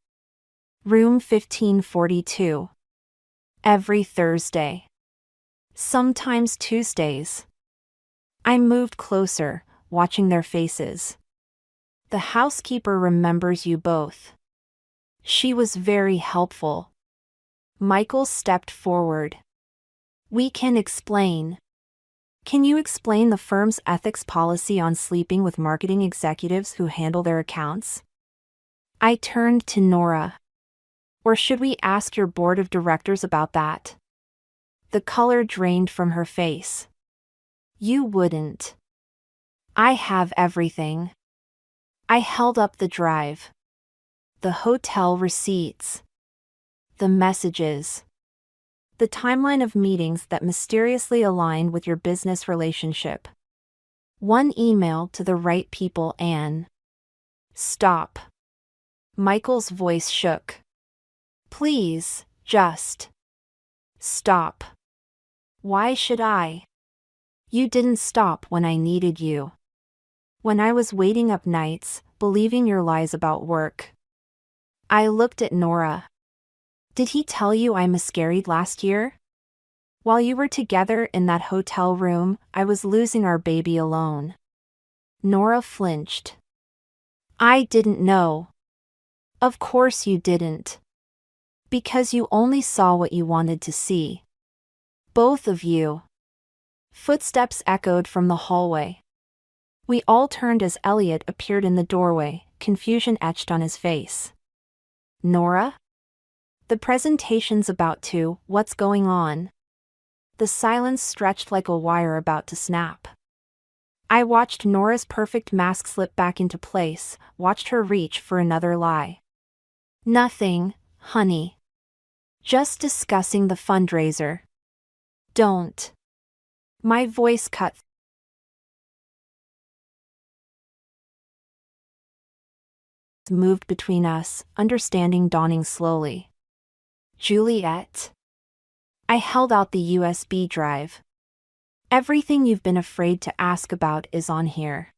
Room 1542. Every Thursday. Sometimes Tuesdays. I moved closer, watching their faces. The housekeeper remembers you both. She was very helpful. Michael stepped forward. We can explain. Can you explain the firm's ethics policy on sleeping with marketing executives who handle their accounts? I turned to Nora. Or should we ask your board of directors about that? The color drained from her face. You wouldn't. I have everything. I held up the drive. The hotel receipts. The messages. The timeline of meetings that mysteriously align with your business relationship. One email to the right people and... Stop. Michael's voice shook. Please, just... Stop. Why should I? You didn't stop when I needed you. When I was waiting up nights, believing your lies about work. I looked at Nora. Did he tell you I miscarried last year? While you were together in that hotel room, I was losing our baby alone. Nora flinched. I didn't know. Of course you didn't. Because you only saw what you wanted to see. Both of you. Footsteps echoed from the hallway. We all turned as Elliot appeared in the doorway, confusion etched on his face. Nora? The presentation's about to, what's going on? The silence stretched like a wire about to snap. I watched Nora's perfect mask slip back into place, watched her reach for another lie. Nothing, honey. Just discussing the fundraiser. Don't. My voice cut. Moved between us, understanding dawning slowly. Juliet. I held out the USB drive. Everything you've been afraid to ask about is on here.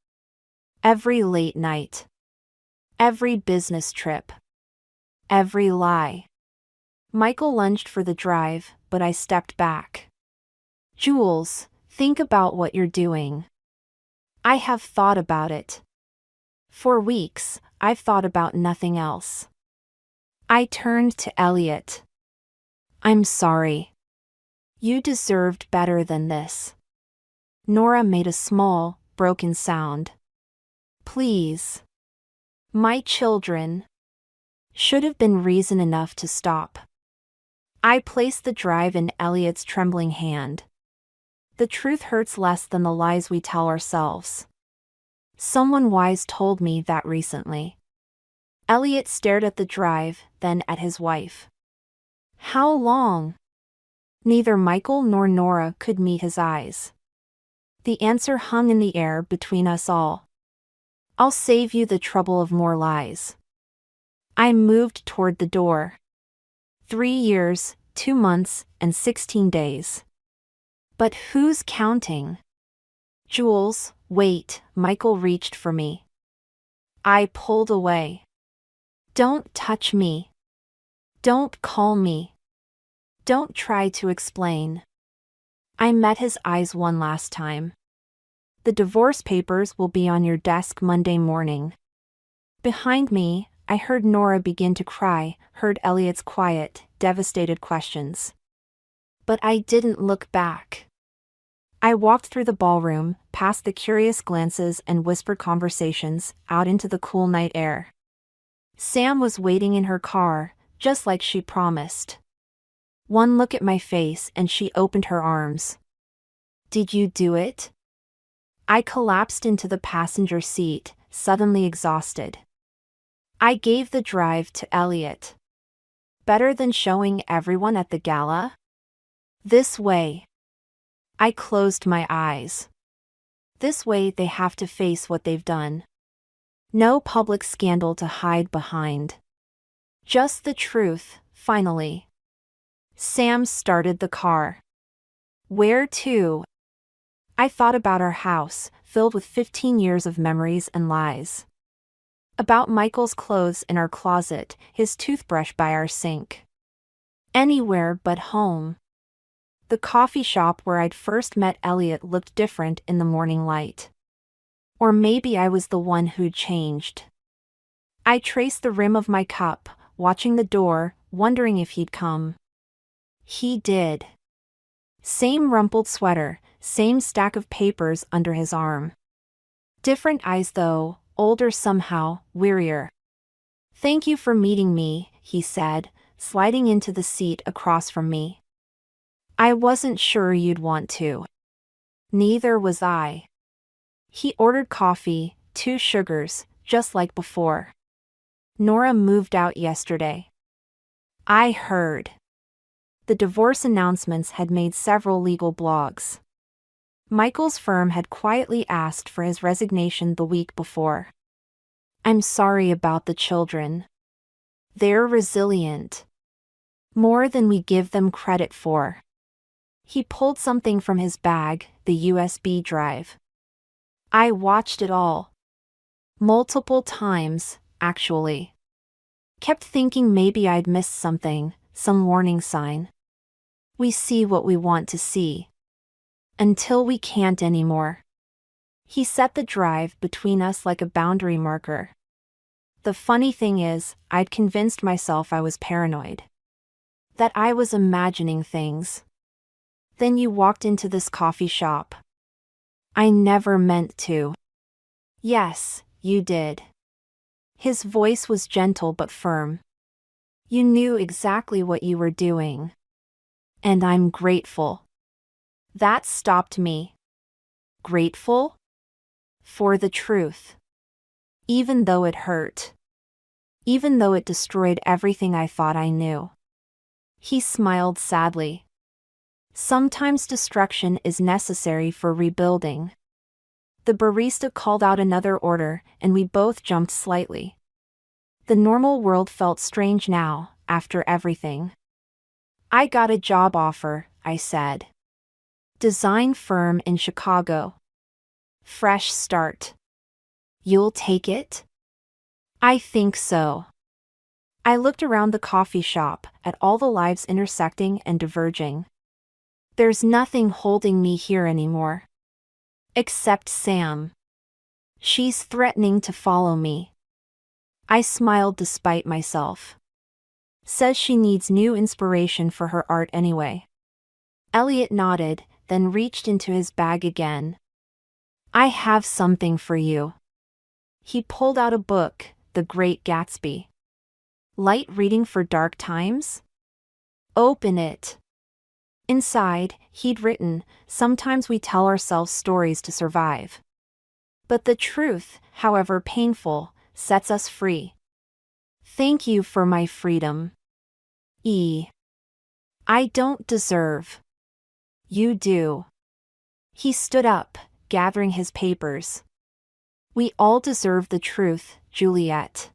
Every late night. Every business trip. Every lie. Michael lunged for the drive, but I stepped back. Jules, think about what you're doing. I have thought about it. For weeks, I've thought about nothing else. I turned to Elliot. I'm sorry. You deserved better than this. Nora made a small, broken sound. Please. My children. Should have been reason enough to stop. I placed the drive in Elliot's trembling hand. The truth hurts less than the lies we tell ourselves. Someone wise told me that recently. Elliot stared at the drive, then at his wife. How long? Neither Michael nor Nora could meet his eyes. The answer hung in the air between us all. I'll save you the trouble of more lies. I moved toward the door. 3 years, 2 months, and 16 days. But who's counting? Jules, wait, Michael reached for me. I pulled away. Don't touch me. Don't call me. Don't try to explain. I met his eyes one last time. The divorce papers will be on your desk Monday morning. Behind me, I heard Nora begin to cry, heard Elliot's quiet, devastated questions. But I didn't look back. I walked through the ballroom, past the curious glances and whispered conversations, out into the cool night air. Sam was waiting in her car, just like she promised. One look at my face and she opened her arms. Did you do it? I collapsed into the passenger seat, suddenly exhausted. I gave the drive to Elliot. Better than showing everyone at the gala? This way. I closed my eyes. This way they have to face what they've done. No public scandal to hide behind. Just the truth, finally. Sam started the car. Where to? I thought about our house, filled with 15 years of memories and lies. About Michael's clothes in our closet, his toothbrush by our sink. Anywhere but home. The coffee shop where I'd first met Elliot looked different in the morning light. Or maybe I was the one who'd changed. I traced the rim of my cup, watching the door, wondering if he'd come. He did. Same rumpled sweater, same stack of papers under his arm. Different eyes though, older somehow, wearier. "Thank you for meeting me," he said, sliding into the seat across from me. "I wasn't sure you'd want to." Neither was I. He ordered coffee, 2 sugars, just like before. Nora moved out yesterday. I heard. The divorce announcements had made several legal blogs. Michael's firm had quietly asked for his resignation the week before. I'm sorry about the children. They're resilient. More than we give them credit for. He pulled something from his bag, the USB drive. I watched it all. Multiple times, actually. Kept thinking maybe I'd missed something, some warning sign. We see what we want to see. Until we can't anymore. He set the drive between us like a boundary marker. The funny thing is, I'd convinced myself I was paranoid. That I was imagining things. Then you walked into this coffee shop. I never meant to. Yes, you did. His voice was gentle but firm. You knew exactly what you were doing. And I'm grateful. That stopped me. Grateful? For the truth. Even though it hurt. Even though it destroyed everything I thought I knew. He smiled sadly. Sometimes destruction is necessary for rebuilding. The barista called out another order, and we both jumped slightly. The normal world felt strange now, after everything. I got a job offer, I said. Design firm in Chicago. Fresh start. You'll take it? I think so. I looked around the coffee shop, at all the lives intersecting and diverging. There's nothing holding me here anymore. Except Sam. She's threatening to follow me. I smiled despite myself. Says she needs new inspiration for her art anyway. Elliot nodded, then reached into his bag again. I have something for you. He pulled out a book, The Great Gatsby. Light reading for dark times? Open it. Inside, he'd written, sometimes we tell ourselves stories to survive. But the truth, however painful, sets us free. Thank you for my freedom. I don't deserve. You do. He stood up, gathering his papers. We all deserve the truth, Juliet.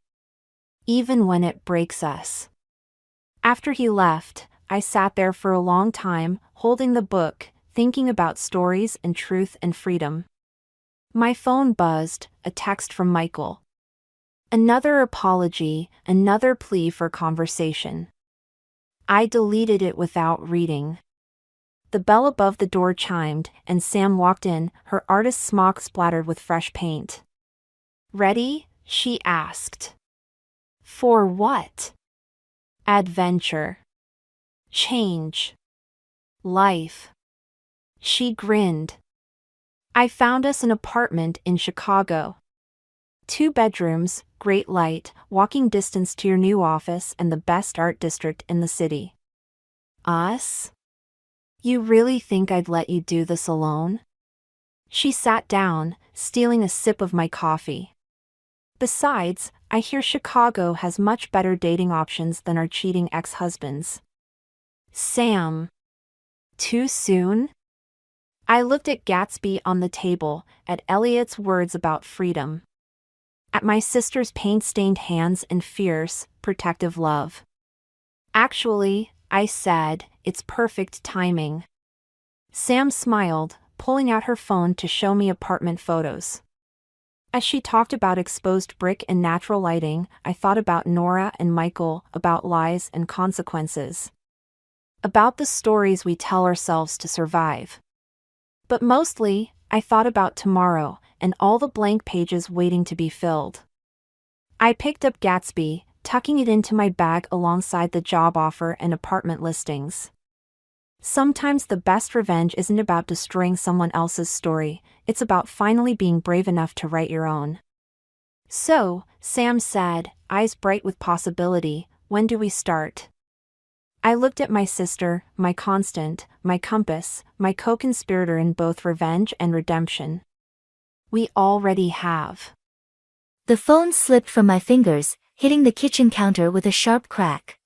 Even when it breaks us. After he left, I sat there for a long time, holding the book, thinking about stories and truth and freedom. My phone buzzed, a text from Michael. Another apology, another plea for conversation. I deleted it without reading. The bell above the door chimed, and Sam walked in, her artist's smock splattered with fresh paint. Ready? She asked. For what? Adventure. Change. Life. She grinned. I found us an apartment in Chicago. 2 bedrooms, great light, walking distance to your new office and the best art district in the city. Us? You really think I'd let you do this alone? She sat down, stealing a sip of my coffee. Besides, I hear Chicago has much better dating options than our cheating ex-husbands. Sam. Too soon? I looked at Gatsby on the table, at Elliot's words about freedom. at my sister's paint-stained hands and fierce, protective love. Actually, I said, it's perfect timing. Sam smiled, pulling out her phone to show me apartment photos. As she talked about exposed brick and natural lighting, I thought about Nora and Michael, about lies and consequences. About the stories we tell ourselves to survive. But mostly, I thought about tomorrow, and all the blank pages waiting to be filled. I picked up Gatsby, tucking it into my bag alongside the job offer and apartment listings. Sometimes the best revenge isn't about destroying someone else's story, it's about finally being brave enough to write your own. So, Sam said, eyes bright with possibility, when do we start? I looked at my sister, my constant, my compass, my co-conspirator in both revenge and redemption. We already have. The phone slipped from my fingers, hitting the kitchen counter with a sharp crack.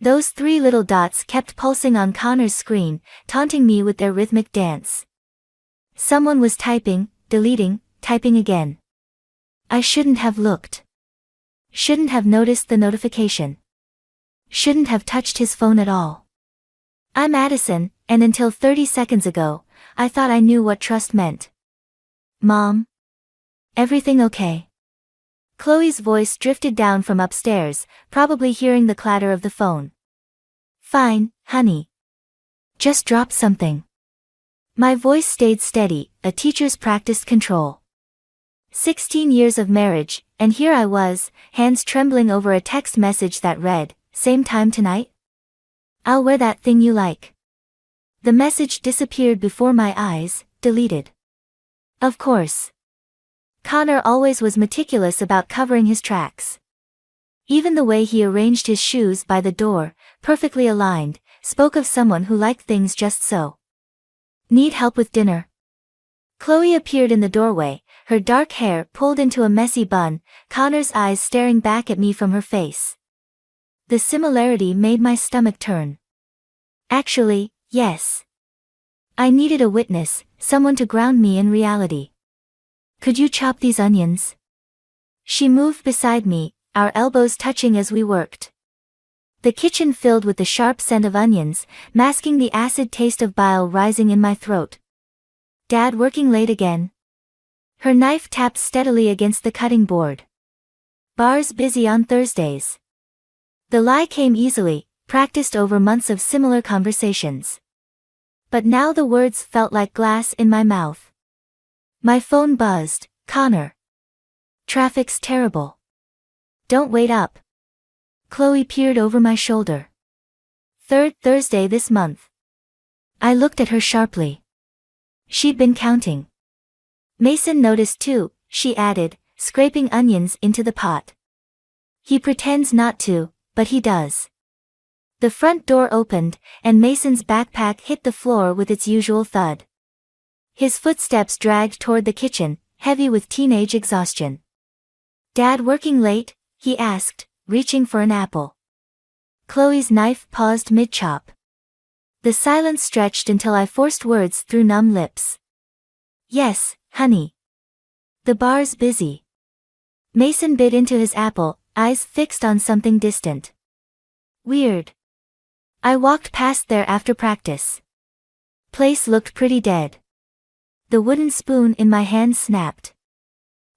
Those 3 little dots kept pulsing on Connor's screen, taunting me with their rhythmic dance. Someone was typing, deleting, typing again. I shouldn't have looked. Shouldn't have noticed the notification. Shouldn't have touched his phone at all. I'm Addison, and until 30 seconds ago, I thought I knew what trust meant. Mom? Everything okay? Chloe's voice drifted down from upstairs, probably hearing the clatter of the phone. Fine, honey. Just dropped something. My voice stayed steady, a teacher's practiced control. 16 years of marriage, and here I was, hands trembling over a text message that read, "Same time tonight? I'll wear that thing you like." The message disappeared before my eyes, deleted. Of course. Connor always was meticulous about covering his tracks. Even the way he arranged his shoes by the door, perfectly aligned, spoke of someone who liked things just so. Need help with dinner? Chloe appeared in the doorway, her dark hair pulled into a messy bun, Connor's eyes staring back at me from her face. The similarity made my stomach turn. Actually, yes. I needed a witness, someone to ground me in reality. Could you chop these onions? She moved beside me, our elbows touching as we worked. The kitchen filled with the sharp scent of onions, masking the acid taste of bile rising in my throat. Dad working late again? Her knife tapped steadily against the cutting board. Bars busy on Thursdays. The lie came easily, practiced over months of similar conversations. But now the words felt like glass in my mouth. My phone buzzed. Connor. Traffic's terrible. Don't wait up. Chloe peered over my shoulder. 3rd Thursday this month. I looked at her sharply. She'd been counting. Mason noticed too, she added, scraping onions into the pot. He pretends not to, but he does. The front door opened, and Mason's backpack hit the floor with its usual thud. His footsteps dragged toward the kitchen, heavy with teenage exhaustion. Dad working late? He asked, reaching for an apple. Chloe's knife paused mid-chop. The silence stretched until I forced words through numb lips. Yes, honey. The bar's busy. Mason bit into his apple, eyes fixed on something distant. Weird. I walked past there after practice. Place looked pretty dead. The wooden spoon in my hand snapped.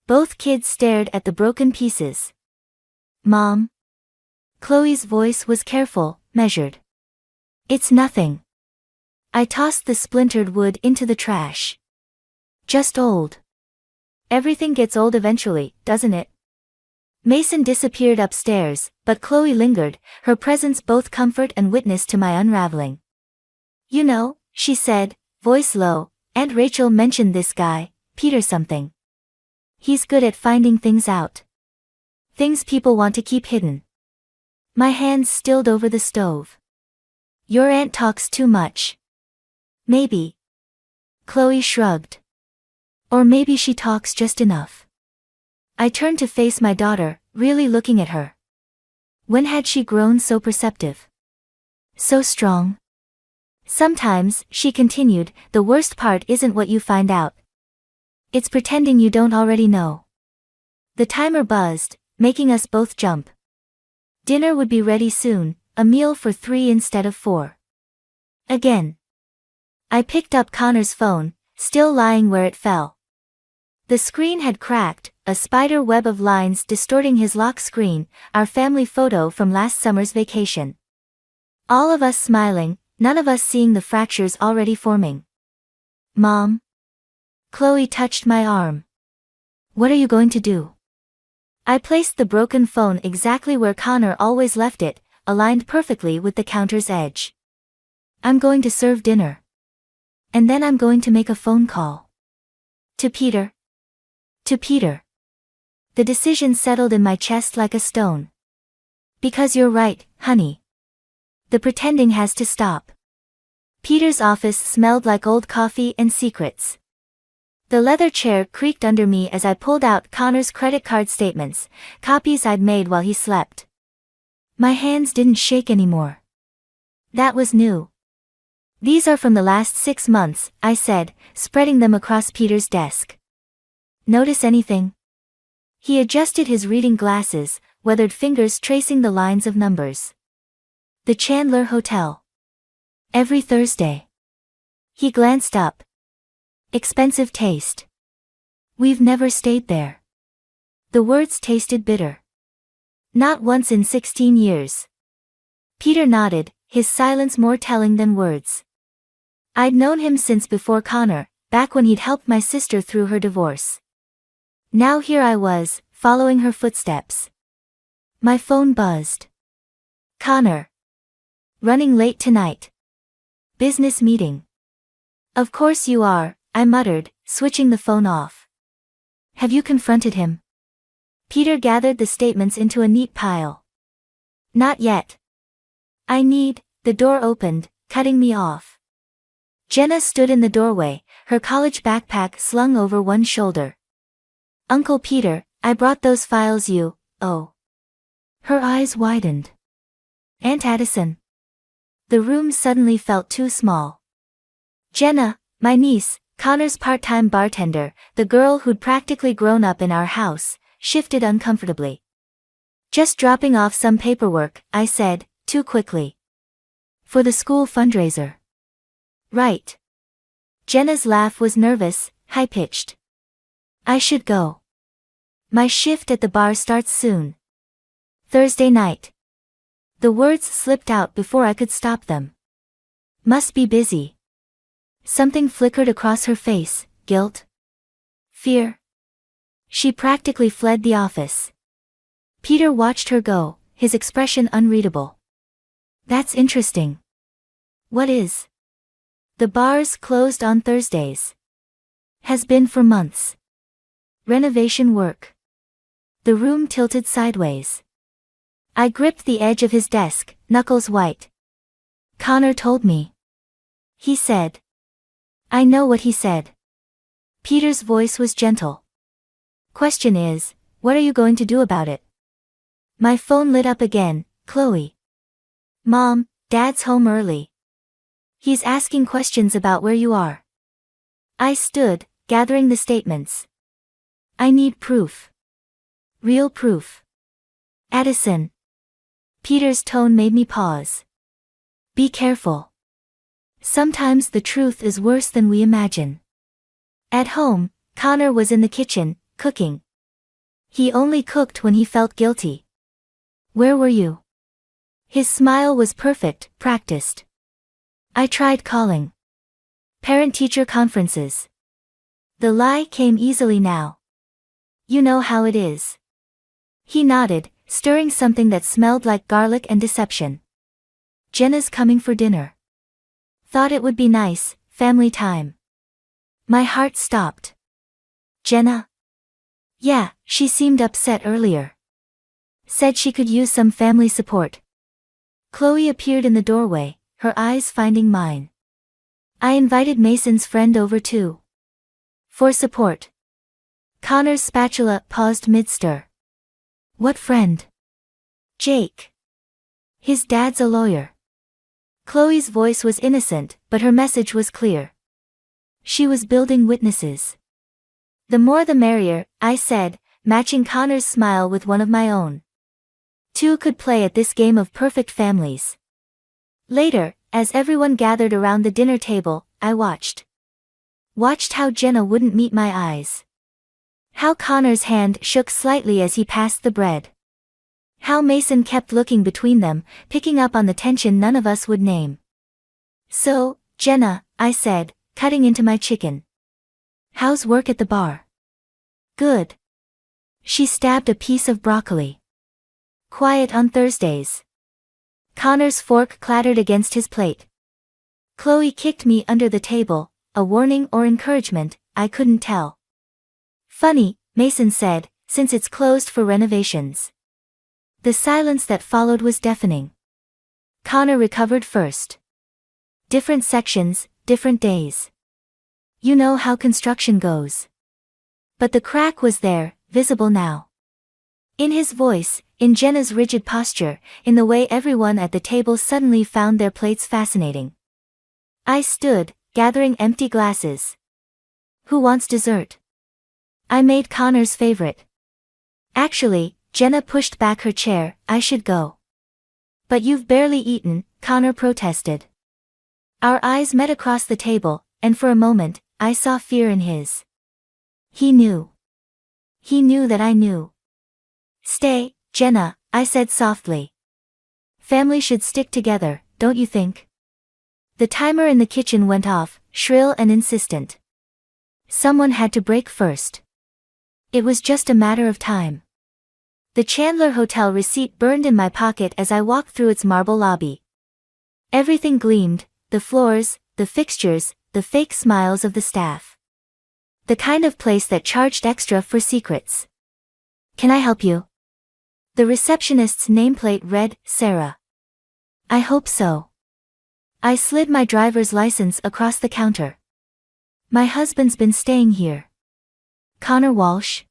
Both kids stared at the broken pieces. Mom? Chloe's voice was careful, measured. It's nothing. I tossed the splintered wood into the trash. Just old. Everything gets old eventually, doesn't it? Mason disappeared upstairs, but Chloe lingered, her presence both comfort and witness to my unraveling. You know, she said, voice low, Aunt Rachel mentioned this guy, Peter something. He's good at finding things out. Things people want to keep hidden. My hands stilled over the stove. Your aunt talks too much. Maybe. Chloe shrugged. Or maybe she talks just enough. I turned to face my daughter, really looking at her. When had she grown so perceptive? So strong? Sometimes, she continued, the worst part isn't what you find out. It's pretending you don't already know. The timer buzzed, making us both jump. Dinner would be ready soon, a meal for 3 instead of 4. Again. I picked up Connor's phone, still lying where it fell. The screen had cracked, a spider web of lines distorting his lock screen, our family photo from last summer's vacation. All of us smiling, none of us seeing the fractures already forming. Mom? Chloe touched my arm. What are you going to do? I placed the broken phone exactly where Connor always left it, aligned perfectly with the counter's edge. I'm going to serve dinner. And then I'm going to make a phone call. To Peter. To Peter. The decision settled in my chest like a stone. Because you're right, honey. The pretending has to stop. Peter's office smelled like old coffee and secrets. The leather chair creaked under me as I pulled out Connor's credit card statements, copies I'd made while he slept. My hands didn't shake anymore. That was new. These are from the last 6 months, I said, spreading them across Peter's desk. Notice anything? He adjusted his reading glasses, weathered fingers tracing the lines of numbers. The Chandler Hotel. Every Thursday. He glanced up. Expensive taste. We've never stayed there. The words tasted bitter. Not once in 16 years. Peter nodded, his silence more telling than words. I'd known him since before Connor, back when he'd helped my sister through her divorce. Now here I was, following her footsteps. My phone buzzed. Connor. Running late tonight. Business meeting. Of course you are, I muttered, switching the phone off. Have you confronted him? Peter gathered the statements into a neat pile. Not yet. The door opened, cutting me off. Jenna stood in the doorway, her college backpack slung over one shoulder. Uncle Peter, I brought those files you, oh. Her eyes widened. Aunt Addison. The room suddenly felt too small. Jenna, my niece, Connor's part-time bartender, the girl who'd practically grown up in our house, shifted uncomfortably. Just dropping off some paperwork, I said, too quickly. For the school fundraiser. Right. Jenna's laugh was nervous, high-pitched. I should go. My shift at the bar starts soon. Thursday night. The words slipped out before I could stop them. Must be busy. Something flickered across her face, guilt? Fear? She practically fled the office. Peter watched her go, his expression unreadable. That's interesting. What is? The bar's closed on Thursdays. Has been for months. Renovation work. The room tilted sideways. I gripped the edge of his desk, knuckles white. Connor told me. He said. I know what he said. Peter's voice was gentle. Question is, what are you going to do about it? My phone lit up again, Chloe. Mom, Dad's home early. He's asking questions about where you are. I stood, gathering the statements. I need proof. Real proof. Addison. Peter's tone made me pause. Be careful. Sometimes the truth is worse than we imagine. At home, Connor was in the kitchen, cooking. He only cooked when he felt guilty. Where were you? His smile was perfect, practiced. I tried calling. Parent-teacher conferences. The lie came easily now. You know how it is. He nodded, stirring something that smelled like garlic and deception. Jenna's coming for dinner. Thought it would be nice, family time. My heart stopped. Jenna? Yeah, she seemed upset earlier. Said she could use some family support. Chloe appeared in the doorway, her eyes finding mine. I invited Mason's friend over too. For support. Connor's spatula paused mid-stir. What friend? Jake. His dad's a lawyer. Chloe's voice was innocent, but her message was clear. She was building witnesses. The more the merrier, I said, matching Connor's smile with one of my own. Two could play at this game of perfect families. Later, as everyone gathered around the dinner table, I watched how Jenna wouldn't meet my eyes. How Connor's hand shook slightly as he passed the bread. How Mason kept looking between them, picking up on the tension none of us would name. "So, Jenna," I said, cutting into my chicken. "How's work at the bar?" "Good." She stabbed a piece of broccoli. "Quiet on Thursdays." Connor's fork clattered against his plate. Chloe kicked me under the table, a warning or encouragement, I couldn't tell. "Funny," Mason said, "since it's closed for renovations." The silence that followed was deafening. Connor recovered first. Different sections, different days. You know how construction goes. But the crack was there, visible now. In his voice, in Jenna's rigid posture, in the way everyone at the table suddenly found their plates fascinating. I stood, gathering empty glasses. "Who wants dessert?" I made Connor's favorite. "Actually," Jenna pushed back her chair, "I should go." "But you've barely eaten," Connor protested. Our eyes met across the table, and for a moment, I saw fear in his. He knew. He knew that I knew. "Stay, Jenna," I said softly. "Family should stick together, don't you think?" The timer in the kitchen went off, shrill and insistent. Someone had to break first. It was just a matter of time. The Chandler Hotel receipt burned in my pocket as I walked through its marble lobby. Everything gleamed, the floors, the fixtures, the fake smiles of the staff. The kind of place that charged extra for secrets. "Can I help you?" The receptionist's nameplate read, "Sarah." "I hope so." I slid my driver's license across the counter. "My husband's been staying here." "Connor Walsh?"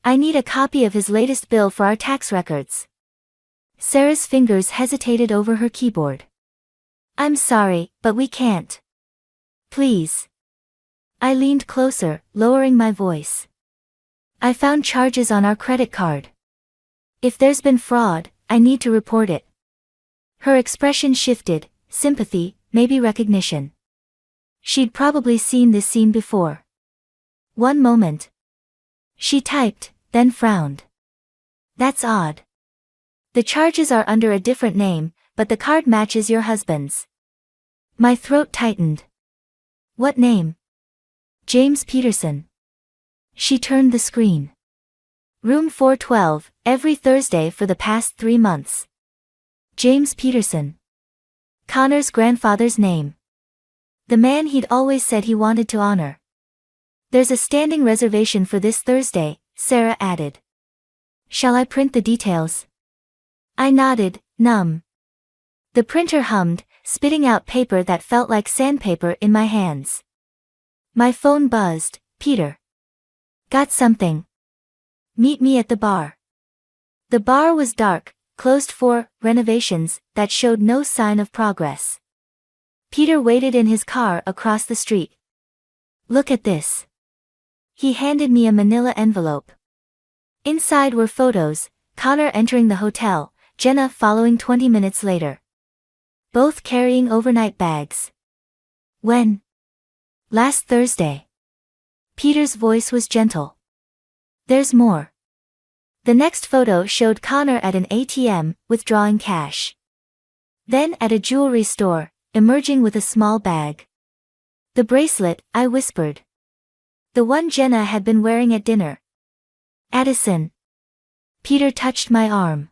"I need a copy of his latest bill for our tax records." Sarah's fingers hesitated over her keyboard. "I'm sorry, but we can't." "Please." I leaned closer, lowering my voice. "I found charges on our credit card. If there's been fraud, I need to report it." Her expression shifted, sympathy, maybe recognition. She'd probably seen this scene before. One moment. She typed, then frowned. "That's odd. The charges are under a different name, but the card matches your husband's." My throat tightened. "What name?" "James Peterson." She turned the screen. "Room 412, every Thursday for the past 3 months. James Peterson. Connor's grandfather's name. The man he'd always said he wanted to honor. There's a standing reservation for this Thursday," Sarah added. "Shall I print the details?" I nodded, numb. The printer hummed, spitting out paper that felt like sandpaper in my hands. My phone buzzed. "Peter. Got something. Meet me at the bar." The bar was dark, closed for renovations, that showed no sign of progress. Peter waited in his car across the street. "Look at this." He handed me a manila envelope. Inside were photos, Connor entering the hotel, Jenna following 20 minutes later. Both carrying overnight bags. "When?" "Last Thursday." Peter's voice was gentle. "There's more." The next photo showed Connor at an ATM, withdrawing cash. Then at a jewelry store, emerging with a small bag. "The bracelet," I whispered. "The one Jenna had been wearing at dinner." "Addison." Peter touched my arm.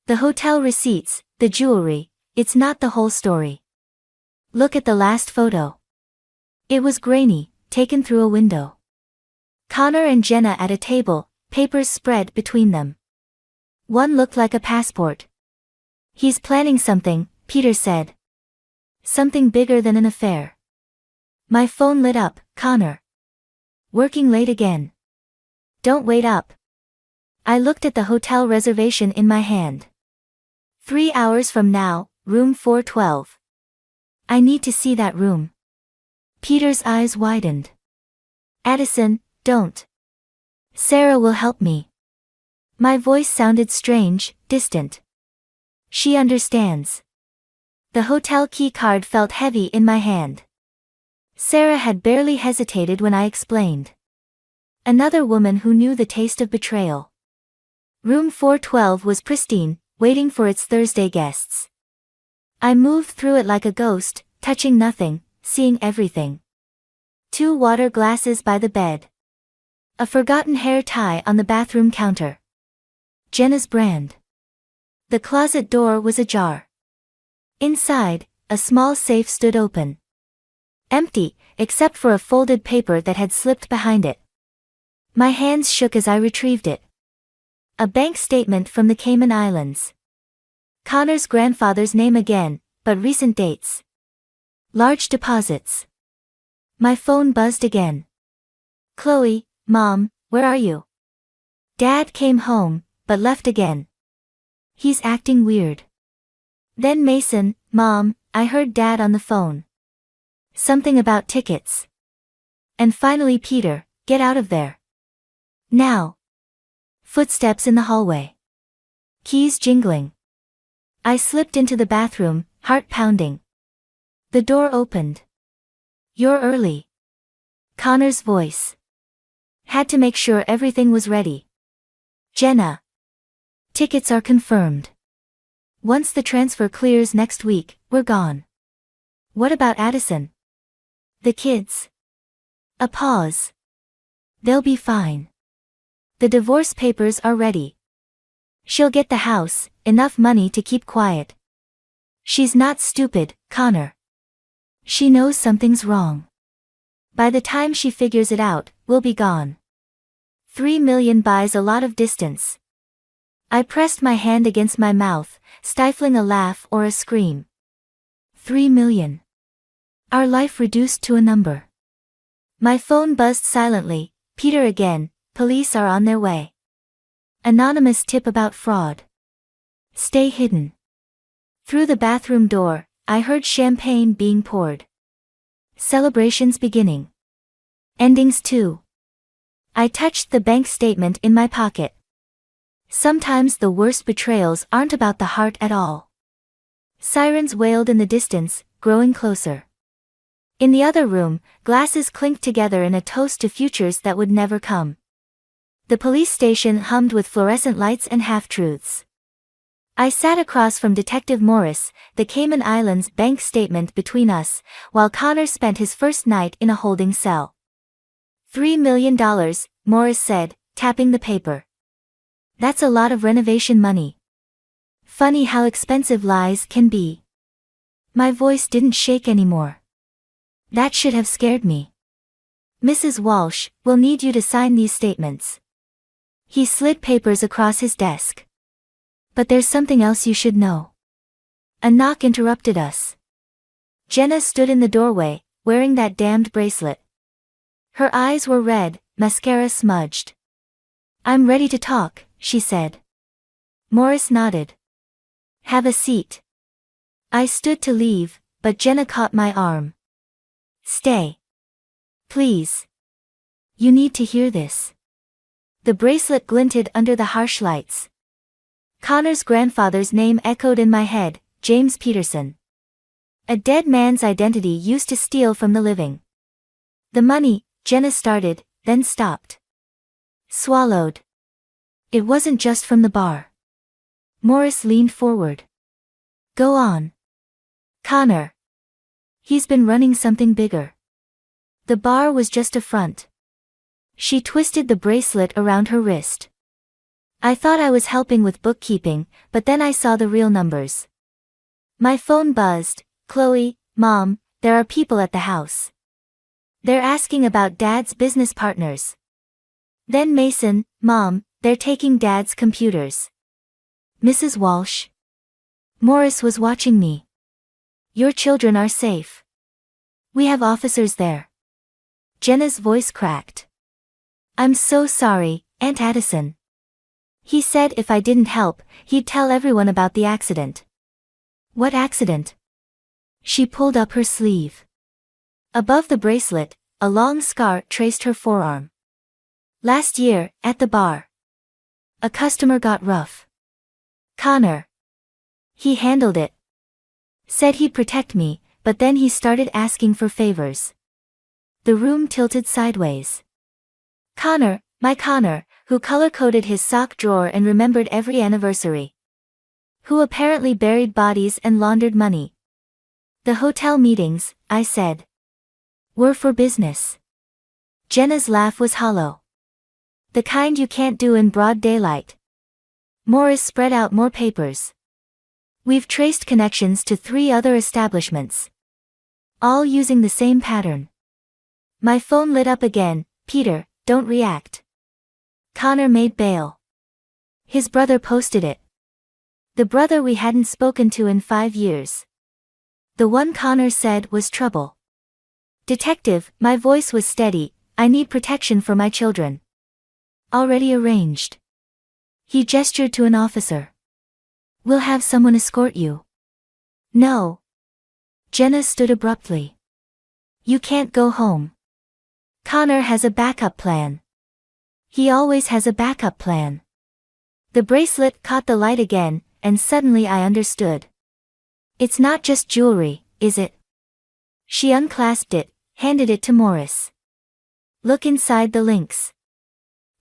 "The hotel receipts, the jewelry, it's not the whole story. Look at the last photo." It was grainy, taken through a window. Connor and Jenna at a table, papers spread between them. One looked like a passport. "He's planning something," Peter said. "Something bigger than an affair." My phone lit up. "Connor. Working late again. Don't wait up." I looked at the hotel reservation in my hand. 3 hours from now, room 412. I need to see that room. Peter's eyes widened. "Addison, don't." Sarah will help me. My voice sounded strange, distant. She understands. The hotel key card felt heavy in my hand. Sarah had barely hesitated when I explained. Another woman who knew the taste of betrayal. Room 412 was pristine, waiting for its Thursday guests. I moved through it like a ghost, touching nothing, seeing everything. 2 water glasses by the bed. A forgotten hair tie on the bathroom counter. Jenna's brand. The closet door was ajar. Inside, a small safe stood open. Empty, except for a folded paper that had slipped behind it. My hands shook as I retrieved it. A bank statement from the Cayman Islands. Connor's grandfather's name again, but recent dates. Large deposits. My phone buzzed again. Chloe, Mom, where are you? Dad came home, but left again. He's acting weird. Then Mason, Mom, I heard Dad on the phone. Something about tickets. And finally Peter, get out of there. Now. Footsteps in the hallway. Keys jingling. I slipped into the bathroom, heart pounding. The door opened. You're early. Connor's voice. Had to make sure everything was ready. Jenna. Tickets are confirmed. Once the transfer clears next week, we're gone. What about Addison? The kids? A pause. They'll be fine. The divorce papers are ready. She'll get the house, enough money to keep quiet. She's not stupid, Connor. She knows something's wrong. By the time she figures it out, we'll be gone. 3 million buys a lot of distance. I pressed my hand against my mouth, stifling a laugh or a scream. 3 million. Our life reduced to a number. My phone buzzed silently. Peter again, police are on their way. Anonymous tip about fraud. Stay hidden. Through the bathroom door, I heard champagne being poured. Celebrations beginning. Endings too. I touched the bank statement in my pocket. Sometimes the worst betrayals aren't about the heart at all. Sirens wailed in the distance, growing closer. In the other room, glasses clinked together in a toast to futures that would never come. The police station hummed with fluorescent lights and half-truths. I sat across from Detective Morris, the Cayman Islands bank statement between us, while Connor spent his first night in a holding cell. $3 million, Morris said, tapping the paper. That's a lot of renovation money. Funny how expensive lies can be. My voice didn't shake anymore. That should have scared me. Mrs. Walsh, we'll need you to sign these statements. He slid papers across his desk. But there's something else you should know. A knock interrupted us. Jenna stood in the doorway, wearing that damned bracelet. Her eyes were red, mascara smudged. I'm ready to talk, she said. Morris nodded. Have a seat. I stood to leave, but Jenna caught my arm. Stay. Please. You need to hear this. The bracelet glinted under the harsh lights. Connor's grandfather's name echoed in my head, James Peterson. A dead man's identity used to steal from the living. The money, Jenna started, then stopped. Swallowed. It wasn't just from the bar. Morris leaned forward. Go on. Connor. He's been running something bigger. The bar was just a front. She twisted the bracelet around her wrist. I thought I was helping with bookkeeping, but then I saw the real numbers. My phone buzzed. Chloe, Mom, there are people at the house. They're asking about Dad's business partners. Then Mason, Mom, they're taking Dad's computers. Mrs. Walsh. Morris was watching me. Your children are safe. We have officers there. Jenna's voice cracked. I'm so sorry, Aunt Addison. He said if I didn't help, he'd tell everyone about the accident. What accident? She pulled up her sleeve. Above the bracelet, a long scar traced her forearm. Last year, at the bar. A customer got rough. Connor. He handled it. Said he'd protect me, but then he started asking for favors. The room tilted sideways. Connor, my Connor, who color-coded his sock drawer and remembered every anniversary. Who apparently buried bodies and laundered money. The hotel meetings, I said, were for business. Jenna's laugh was hollow. The kind you can't do in broad daylight. Morris spread out more papers. We've traced connections to 3 other establishments. All using the same pattern. My phone lit up again. Peter, don't react. Connor made bail. His brother posted it. The brother we hadn't spoken to in 5 years. The one Connor said was trouble. Detective, my voice was steady, I need protection for my children. Already arranged. He gestured to an officer. We'll have someone escort you. No. Jenna stood abruptly. You can't go home. Connor has a backup plan. He always has a backup plan. The bracelet caught the light again, and suddenly I understood. It's not just jewelry, is it? She unclasped it, handed it to Morris. Look inside the links.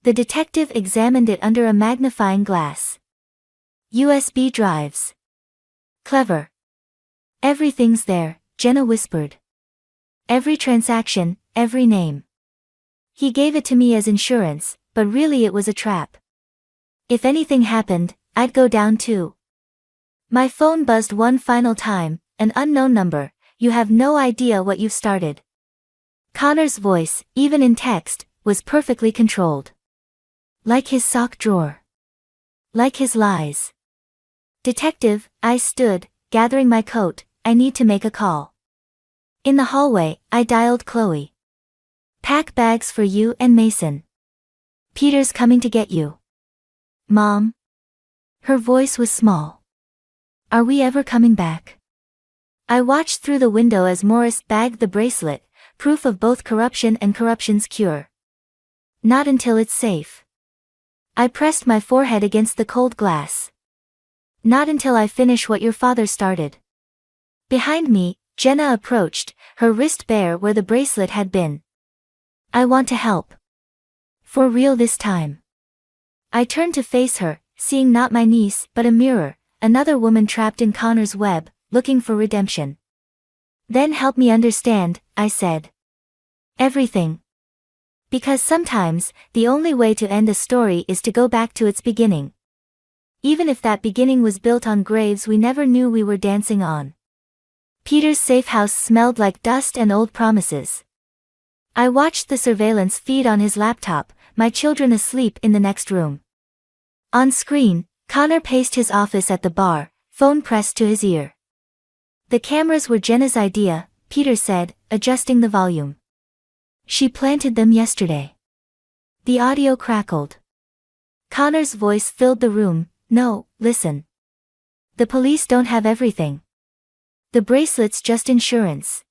The detective examined it under a magnifying glass. USB drives. Clever. Everything's there, Jenna whispered. Every transaction, every name. He gave it to me as insurance, but really it was a trap. If anything happened, I'd go down too. My phone buzzed one final time, an unknown number. You have no idea what you've started. Connor's voice, even in text, was perfectly controlled. Like his sock drawer. Like his lies. Detective, I stood, gathering my coat, I need to make a call. In the hallway, I dialed Chloe. Pack bags for you and Mason. Peter's coming to get you. Mom? Her voice was small. Are we ever coming back? I watched through the window as Morris bagged the bracelet, proof of both corruption and corruption's cure. Not until it's safe. I pressed my forehead against the cold glass. Not until I finish what your father started. Behind me, Jenna approached, her wrist bare where the bracelet had been. I want to help. For real this time. I turned to face her, seeing not my niece but a mirror, another woman trapped in Connor's web, looking for redemption. Then help me understand, I said. Everything. Because sometimes, the only way to end a story is to go back to its beginning. Even if that beginning was built on graves we never knew we were dancing on. Peter's safe house smelled like dust and old promises. I watched the surveillance feed on his laptop, my children asleep in the next room. On screen, Connor paced his office at the bar, phone pressed to his ear. The cameras were Jenna's idea, Peter said, adjusting the volume. She planted them yesterday. The audio crackled. Connor's voice filled the room. No, listen. The police don't have everything. The bracelet's just insurance.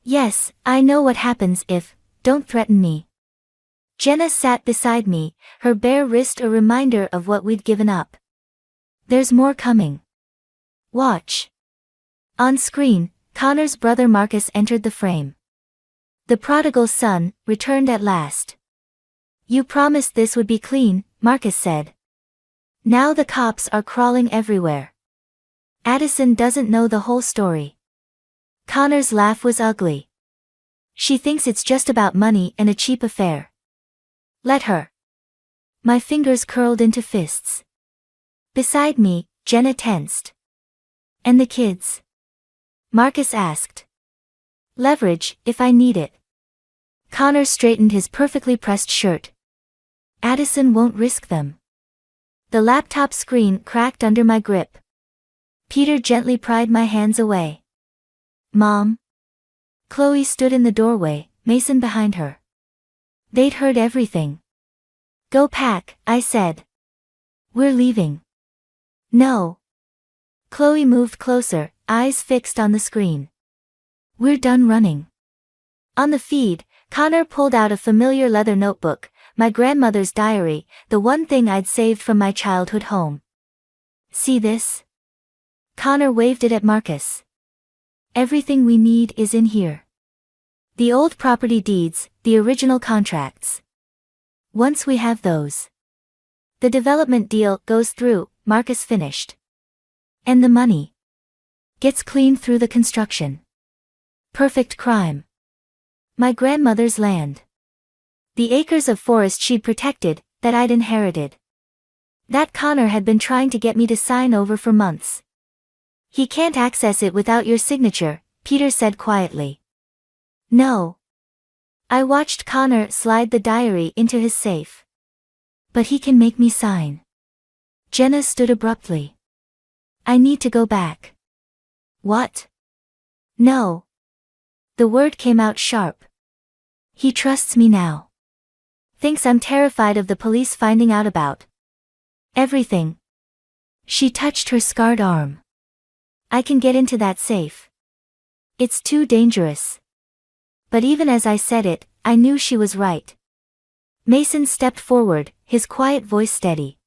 Yes, I know what happens if, don't threaten me. Jenna sat beside me, her bare wrist a reminder of what we'd given up. There's more coming. Watch. On screen, Connor's brother Marcus entered the frame. The prodigal son, returned at last. You promised this would be clean, Marcus said. Now the cops are crawling everywhere. Addison doesn't know the whole story. Connor's laugh was ugly. She thinks it's just about money and a cheap affair. Let her. My fingers curled into fists. Beside me, Jenna tensed. And the kids? Marcus asked. Leverage, if I need it. Connor straightened his perfectly pressed shirt. Addison won't risk them. The laptop screen cracked under my grip. Peter gently pried my hands away. Mom? Chloe stood in the doorway, Mason behind her. They'd heard everything. Go pack, I said. We're leaving. No. Chloe moved closer, eyes fixed on the screen. We're done running. On the feed, Connor pulled out a familiar leather notebook, my grandmother's diary, the one thing I'd saved from my childhood home. See this? Connor waved it at Marcus. Everything we need is in here. The old property deeds, the original contracts. Once we have those, the development deal goes through, Marcus finished. And the money gets cleaned through the construction. Perfect crime. My grandmother's land. The acres of forest she'd protected, that I'd inherited. That Connor had been trying to get me to sign over for months. He can't access it without your signature, Peter said quietly. No. I watched Connor slide the diary into his safe. But he can make me sign. Jenna stood abruptly. I need to go back. What? No. The word came out sharp. He trusts me now. Thinks I'm terrified of the police finding out about everything. She touched her scarred arm. I can get into that safe. It's too dangerous. But even as I said it, I knew she was right. Mason stepped forward, his quiet voice steady.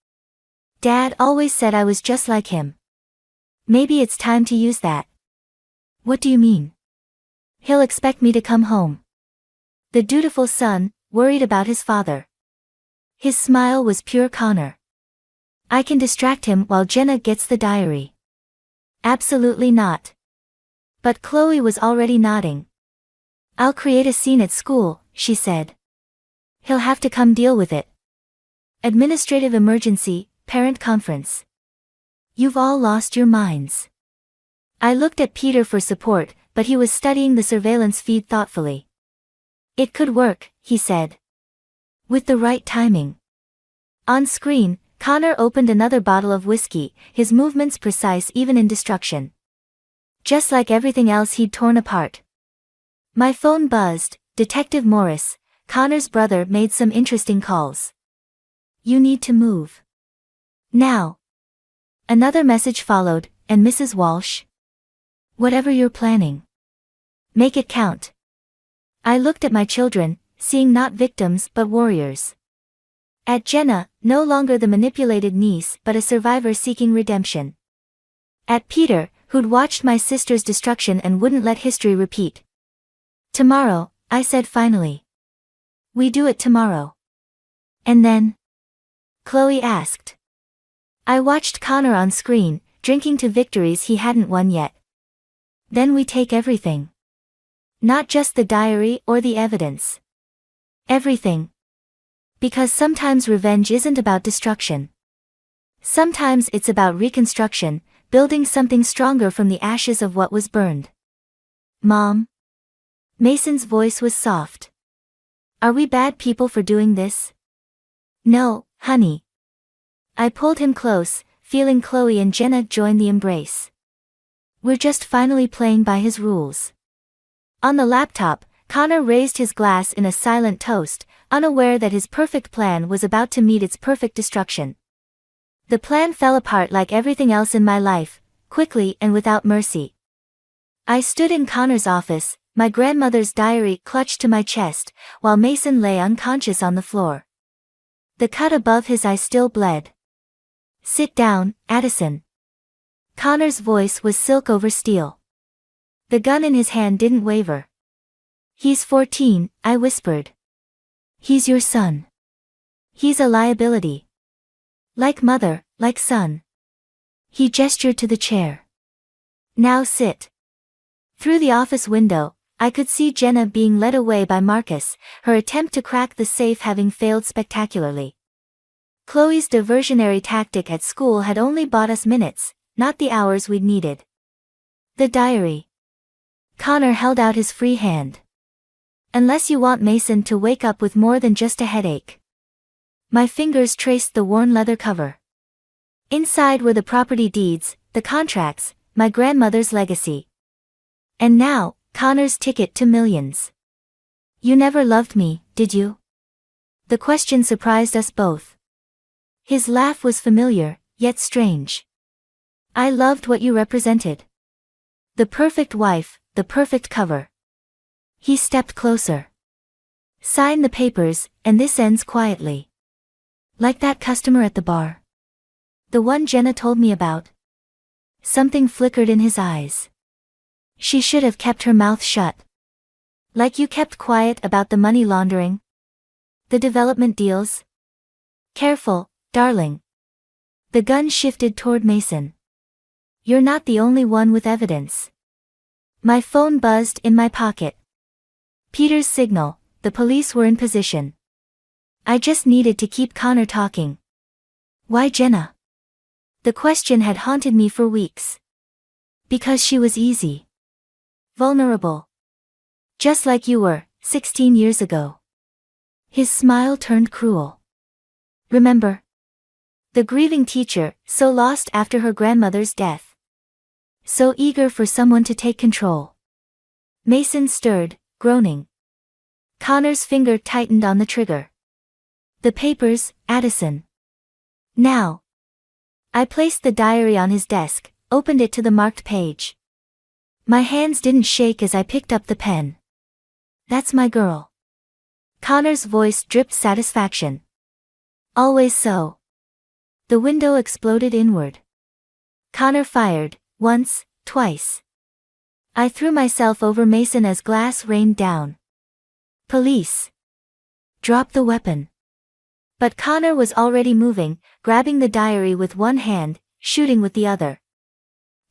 Dad always said I was just like him. Maybe it's time to use that. What do you mean? He'll expect me to come home. The dutiful son, worried about his father. His smile was pure Connor. I can distract him while Jenna gets the diary. Absolutely not. But Chloe was already nodding. I'll create a scene at school, she said. He'll have to come deal with it. Administrative emergency, parent conference. You've all lost your minds. I looked at Peter for support, but he was studying the surveillance feed thoughtfully. It could work, he said. With the right timing. On screen, Connor opened another bottle of whiskey, his movements precise even in destruction. Just like everything else he'd torn apart. My phone buzzed. Detective Morris, Connor's brother, made some interesting calls. You need to move. Now. Another message followed, and Mrs. Walsh? Whatever you're planning. Make it count. I looked at my children, seeing not victims but warriors. At Jenna, no longer the manipulated niece but a survivor seeking redemption. At Peter, who'd watched my sister's destruction and wouldn't let history repeat. Tomorrow, I said finally. We do it tomorrow. And then? Chloe asked. I watched Connor on screen, drinking to victories he hadn't won yet. Then we take everything. Not just the diary or the evidence. Everything. Because sometimes revenge isn't about destruction. Sometimes it's about reconstruction, building something stronger from the ashes of what was burned. Mom? Mason's voice was soft. Are we bad people for doing this? No, honey. I pulled him close, feeling Chloe and Jenna join the embrace. We're just finally playing by his rules. On the laptop, Connor raised his glass in a silent toast, unaware that his perfect plan was about to meet its perfect destruction. The plan fell apart like everything else in my life, quickly and without mercy. I stood in Connor's office, my grandmother's diary clutched to my chest, while Mason lay unconscious on the floor. The cut above his eye still bled. Sit down, Addison. Connor's voice was silk over steel. The gun in his hand didn't waver. He's 14, I whispered. He's your son. He's a liability. Like mother, like son. He gestured to the chair. Now sit. Through the office window, I could see Jenna being led away by Marcus, her attempt to crack the safe having failed spectacularly. Chloe's diversionary tactic at school had only bought us minutes, not the hours we'd needed. The diary. Connor held out his free hand. Unless you want Mason to wake up with more than just a headache. My fingers traced the worn leather cover. Inside were the property deeds, the contracts, my grandmother's legacy. And now, Connor's ticket to millions. You never loved me, did you? The question surprised us both. His laugh was familiar, yet strange. I loved what you represented. The perfect wife, the perfect cover. He stepped closer. Sign the papers, and this ends quietly. Like that customer at the bar. The one Jenna told me about. Something flickered in his eyes. She should have kept her mouth shut. Like you kept quiet about the money laundering. The development deals. Careful, darling. The gun shifted toward Mason. You're not the only one with evidence. My phone buzzed in my pocket. Peter's signal, the police were in position. I just needed to keep Connor talking. Why Jenna? The question had haunted me for weeks. Because she was easy. Vulnerable. Just like you were, 16 years ago. His smile turned cruel. Remember? The grieving teacher, so lost after her grandmother's death. So eager for someone to take control. Mason stirred, groaning. Connor's finger tightened on the trigger. The papers, Addison. Now. I placed the diary on his desk, opened it to the marked page. My hands didn't shake as I picked up the pen. That's my girl. Connor's voice dripped satisfaction. Always so. The window exploded inward. Connor fired, once, twice. I threw myself over Mason as glass rained down. Police. Drop the weapon. But Connor was already moving, grabbing the diary with one hand, shooting with the other.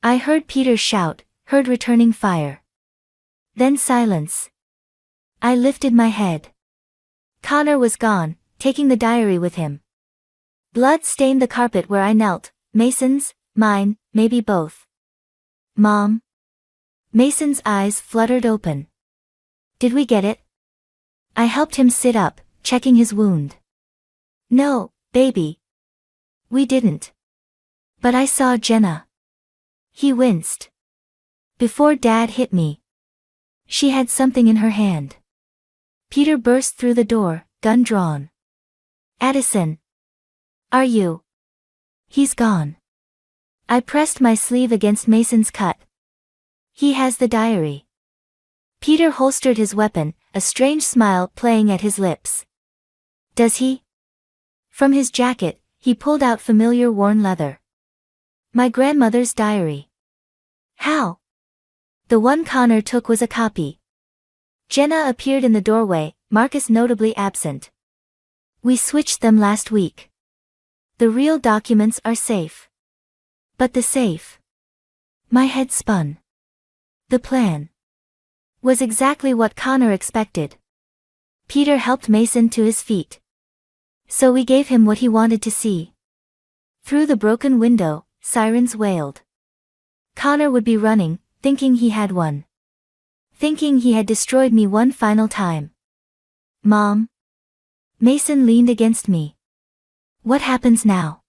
I heard Peter shout, heard returning fire. Then silence. I lifted my head. Connor was gone, taking the diary with him. Blood stained the carpet where I knelt, Mason's, mine, maybe both. Mom? Mason's eyes fluttered open. Did we get it? I helped him sit up, checking his wound. No, baby. We didn't. But I saw Jenna. He winced. Before Dad hit me. She had something in her hand. Peter burst through the door, gun drawn. Addison. Are you? He's gone. I pressed my sleeve against Mason's cut. He has the diary. Peter holstered his weapon, a strange smile playing at his lips. Does he? From his jacket, he pulled out familiar worn leather. My grandmother's diary. How? The one Connor took was a copy. Jenna appeared in the doorway, Marcus notably absent. We switched them last week. The real documents are safe. But the safe. My head spun. The plan was exactly what Connor expected. Peter helped Mason to his feet. So we gave him what he wanted to see. Through the broken window, sirens wailed. Connor would be running, thinking he had won. Thinking he had destroyed me one final time. Mom? Mason leaned against me. What happens now?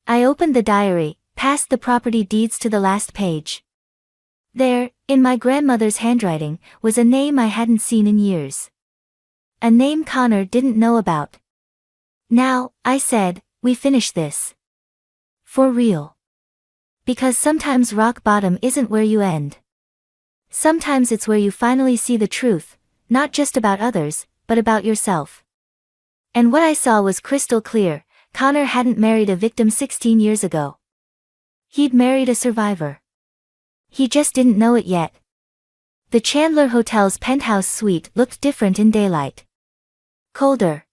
I opened the diary, passed the property deeds to the last page. There, in my grandmother's handwriting, was a name I hadn't seen in years. A name Connor didn't know about. Now, I said, we finish this. For real. Because sometimes rock bottom isn't where you end. Sometimes it's where you finally see the truth, not just about others, but about yourself. And what I saw was crystal clear. Connor hadn't married a victim 16 years ago. He'd married a survivor. He just didn't know it yet. The Chandler Hotel's penthouse suite looked different in daylight. Colder.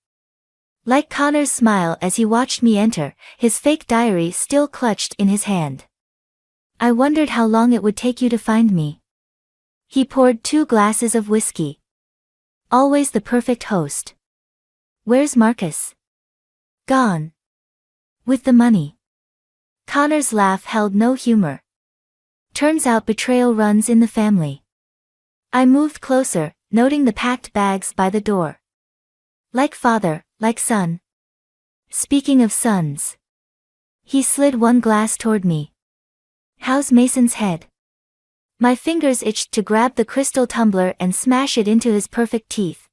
Like Connor's smile as he watched me enter, his fake diary still clutched in his hand. I wondered how long it would take you to find me. He poured 2 glasses of whiskey. Always the perfect host. Where's Marcus? Gone. With the money. Connor's laugh held no humor. Turns out betrayal runs in the family. I moved closer, noting the packed bags by the door. Like father, like son. Speaking of sons. He slid one glass toward me. How's Mason's head? My fingers itched to grab the crystal tumbler and smash it into his perfect teeth.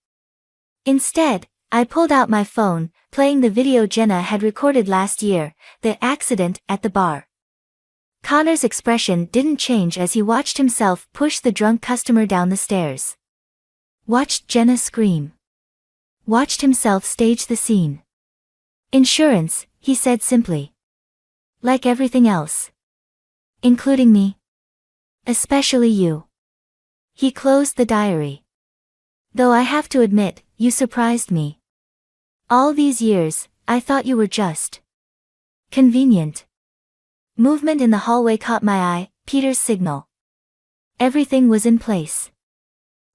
Instead, I pulled out my phone, playing the video Jenna had recorded last year, the accident at the bar. Connor's expression didn't change as he watched himself push the drunk customer down the stairs. Watched Jenna scream. watched himself stage the scene. Insurance, he said simply. Like everything else. Including me. Especially you. He closed the diary. Though I have to admit, you surprised me. All these years, I thought you were just convenient. Movement in the hallway caught my eye, Peter's signal. Everything was in place.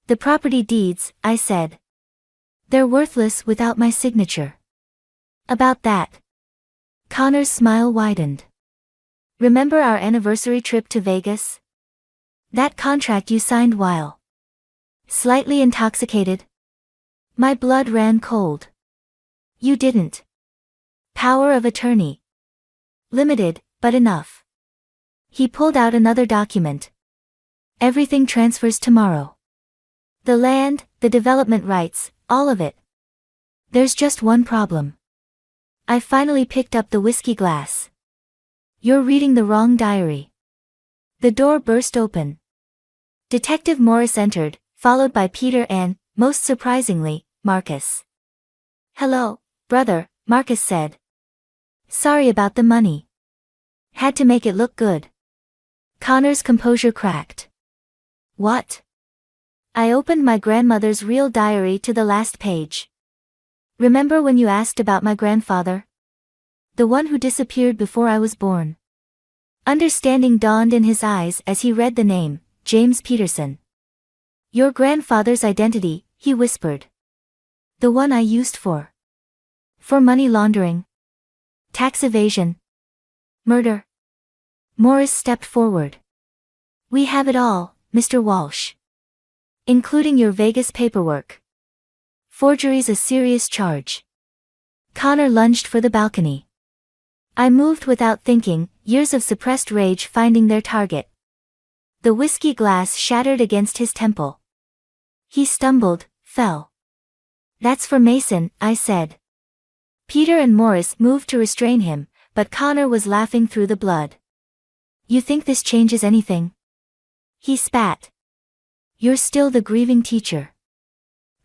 The property deeds, I said. They're worthless without my signature. About that. Connor's smile widened. Remember our anniversary trip to Vegas? That contract you signed while slightly intoxicated? My blood ran cold. You didn't. Power of attorney. Limited, but enough. He pulled out another document. Everything transfers tomorrow. The land, the development rights, all of it. There's just one problem. I finally picked up the whiskey glass. You're reading the wrong diary. The door burst open. Detective Morris entered, followed by Peter and, most surprisingly, Marcus. Hello, brother, Marcus said. Sorry about the money. Had to make it look good. Connor's composure cracked. What? I opened my grandmother's real diary to the last page. Remember when you asked about my grandfather? The one who disappeared before I was born. Understanding dawned in his eyes as he read the name, James Peterson. Your grandfather's identity, he whispered. The one I used for money laundering. Tax evasion. Murder. Morris stepped forward. We have it all, Mr. Walsh. Including your Vegas paperwork. Forgery's a serious charge. Connor lunged for the balcony. I moved without thinking, years of suppressed rage finding their target. The whiskey glass shattered against his temple. He stumbled, fell. That's for Mason, I said. Peter and Morris moved to restrain him, but Connor was laughing through the blood. You think this changes anything? He spat. You're still the grieving teacher.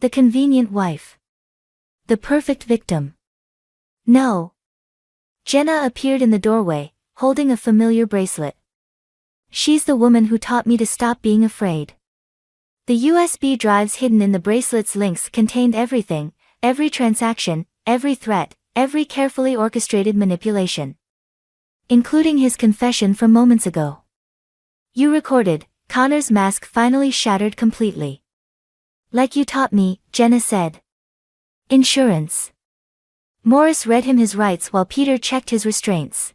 The convenient wife. The perfect victim. No. Jenna appeared in the doorway, holding a familiar bracelet. She's the woman who taught me to stop being afraid. The USB drives hidden in the bracelet's links contained everything, every transaction, every threat, every carefully orchestrated manipulation. Including his confession from moments ago. You recorded, Connor's mask finally shattered completely. Like you taught me, Jenna said. Insurance. Morris read him his rights while Peter checked his restraints.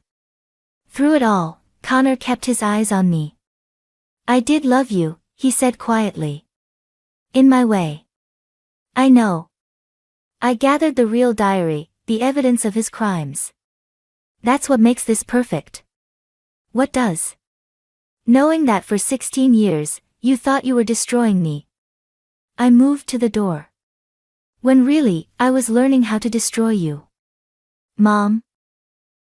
Through it all, Connor kept his eyes on me. I did love you, he said quietly. In my way. I know. I gathered the real diary, the evidence of his crimes. That's what makes this perfect. What does? Knowing that for 16 years, you thought you were destroying me. I moved to the door. When really, I was learning how to destroy you. Mom?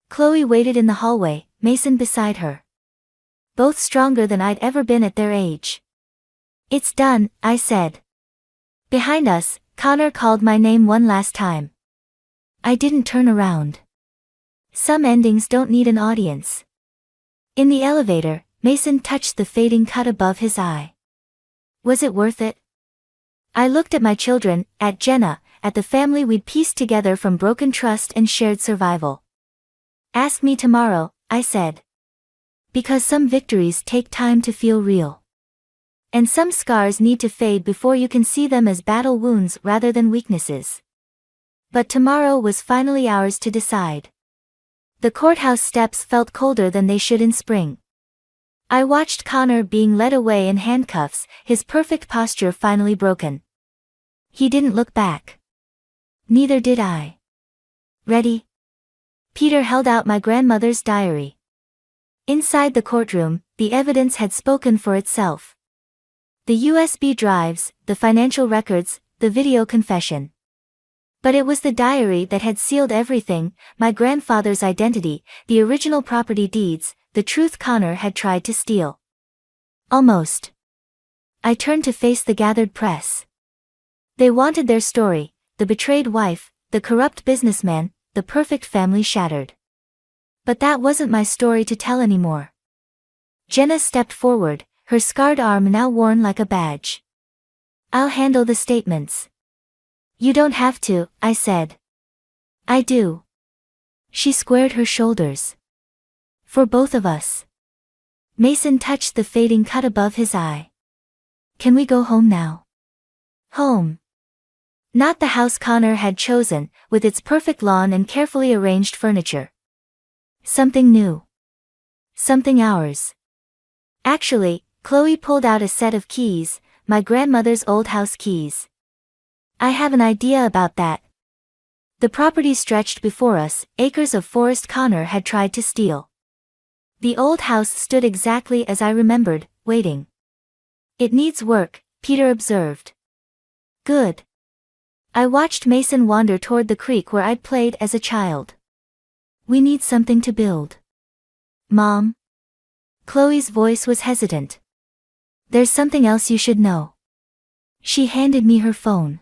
Chloe waited in the hallway, Mason beside her. Both stronger than I'd ever been at their age. It's done, I said. Behind us, Connor called my name one last time. I didn't turn around. Some endings don't need an audience. In the elevator, Mason touched the fading cut above his eye. Was it worth it? I looked at my children, at Jenna, at the family we'd pieced together from broken trust and shared survival. Ask me tomorrow, I said. Because some victories take time to feel real. And some scars need to fade before you can see them as battle wounds rather than weaknesses. But tomorrow was finally ours to decide. The courthouse steps felt colder than they should in spring. I watched Connor being led away in handcuffs, his perfect posture finally broken. He didn't look back. Neither did I. Ready? Peter held out my grandmother's diary. Inside the courtroom, the evidence had spoken for itself. The USB drives, the financial records, the video confession. But it was the diary that had sealed everything, my grandfather's identity, the original property deeds, the truth Connor had tried to steal. Almost. I turned to face the gathered press. They wanted their story, the betrayed wife, the corrupt businessman, the perfect family shattered. But that wasn't my story to tell anymore. Jenna stepped forward, her scarred arm now worn like a badge. I'll handle the statements. You don't have to, I said. I do. She squared her shoulders. For both of us. Mason touched the fading cut above his eye. Can we go home now? Home. Not the house Connor had chosen, with its perfect lawn and carefully arranged furniture. Something new. Something ours. Actually, Chloe pulled out a set of keys, my grandmother's old house keys. I have an idea about that. The property stretched before us, acres of forest Connor had tried to steal. The old house stood exactly as I remembered, waiting. It needs work, Peter observed. Good. I watched Mason wander toward the creek where I'd played as a child. We need something to build. Mom? Chloe's voice was hesitant. There's something else you should know. She handed me her phone.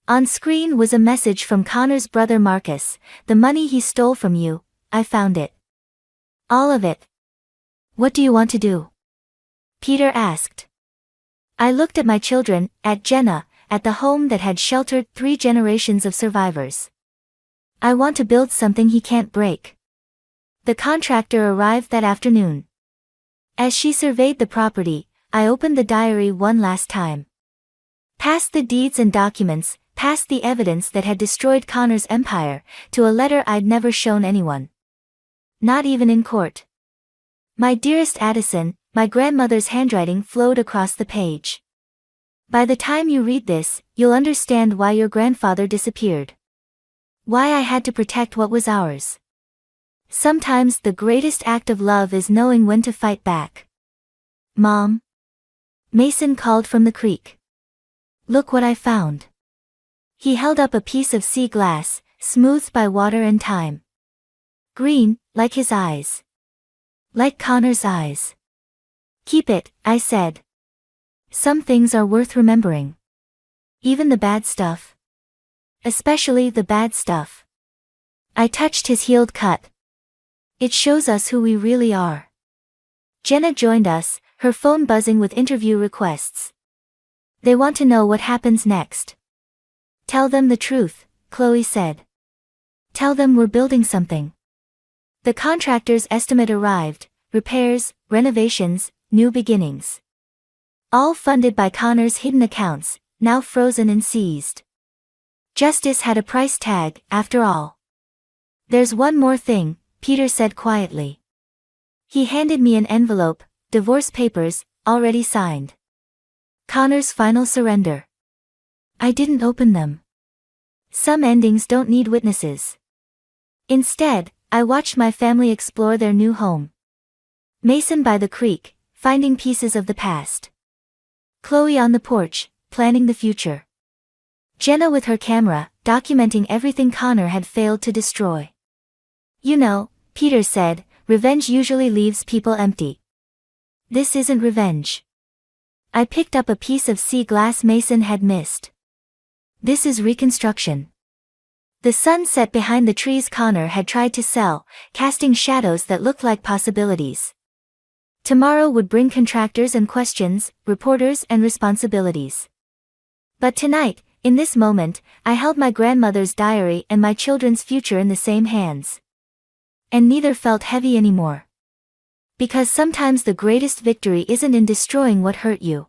On screen was a message from Connor's brother Marcus. The money he stole from you, I found it. All of it. What do you want to do? Peter asked. I looked at my children, at Jenna, at the home that had sheltered 3 generations of survivors. I want to build something he can't break. The contractor arrived that afternoon. As she surveyed the property, I opened the diary one last time. Past the deeds and documents, past the evidence that had destroyed Connor's empire, to a letter I'd never shown anyone. Not even in court. My dearest Addison, my grandmother's handwriting flowed across the page. By the time you read this, you'll understand why your grandfather disappeared. Why I had to protect what was ours. Sometimes the greatest act of love is knowing when to fight back. Mom? Mason called from the creek. Look what I found. He held up a piece of sea glass, smoothed by water and time. Green, like his eyes. Like Connor's eyes. Keep it, I said. Some things are worth remembering. Even the bad stuff. Especially the bad stuff. I touched his healed cut. It shows us who we really are. Jenna joined us, her phone buzzing with interview requests. They want to know what happens next. Tell them the truth, Chloe said. Tell them we're building something. The contractor's estimate arrived, repairs, renovations, new beginnings. All funded by Connor's hidden accounts, now frozen and seized. Justice had a price tag, after all. There's one more thing, Peter said quietly. He handed me an envelope, divorce papers, already signed. Connor's final surrender. I didn't open them. Some endings don't need witnesses. Instead, I watched my family explore their new home. Mason by the creek, finding pieces of the past. Chloe on the porch, planning the future. Jenna with her camera, documenting everything Connor had failed to destroy. You know, Peter said, revenge usually leaves people empty. This isn't revenge. I picked up a piece of sea glass Mason had missed. This is reconstruction. The sun set behind the trees Connor had tried to sell, casting shadows that looked like possibilities. Tomorrow would bring contractors and questions, reporters and responsibilities. But tonight, in this moment, I held my grandmother's diary and my children's future in the same hands. And neither felt heavy anymore. Because sometimes the greatest victory isn't in destroying what hurt you.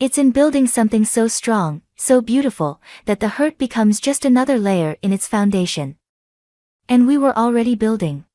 It's in building something so strong, so beautiful, that the hurt becomes just another layer in its foundation. And we were already building.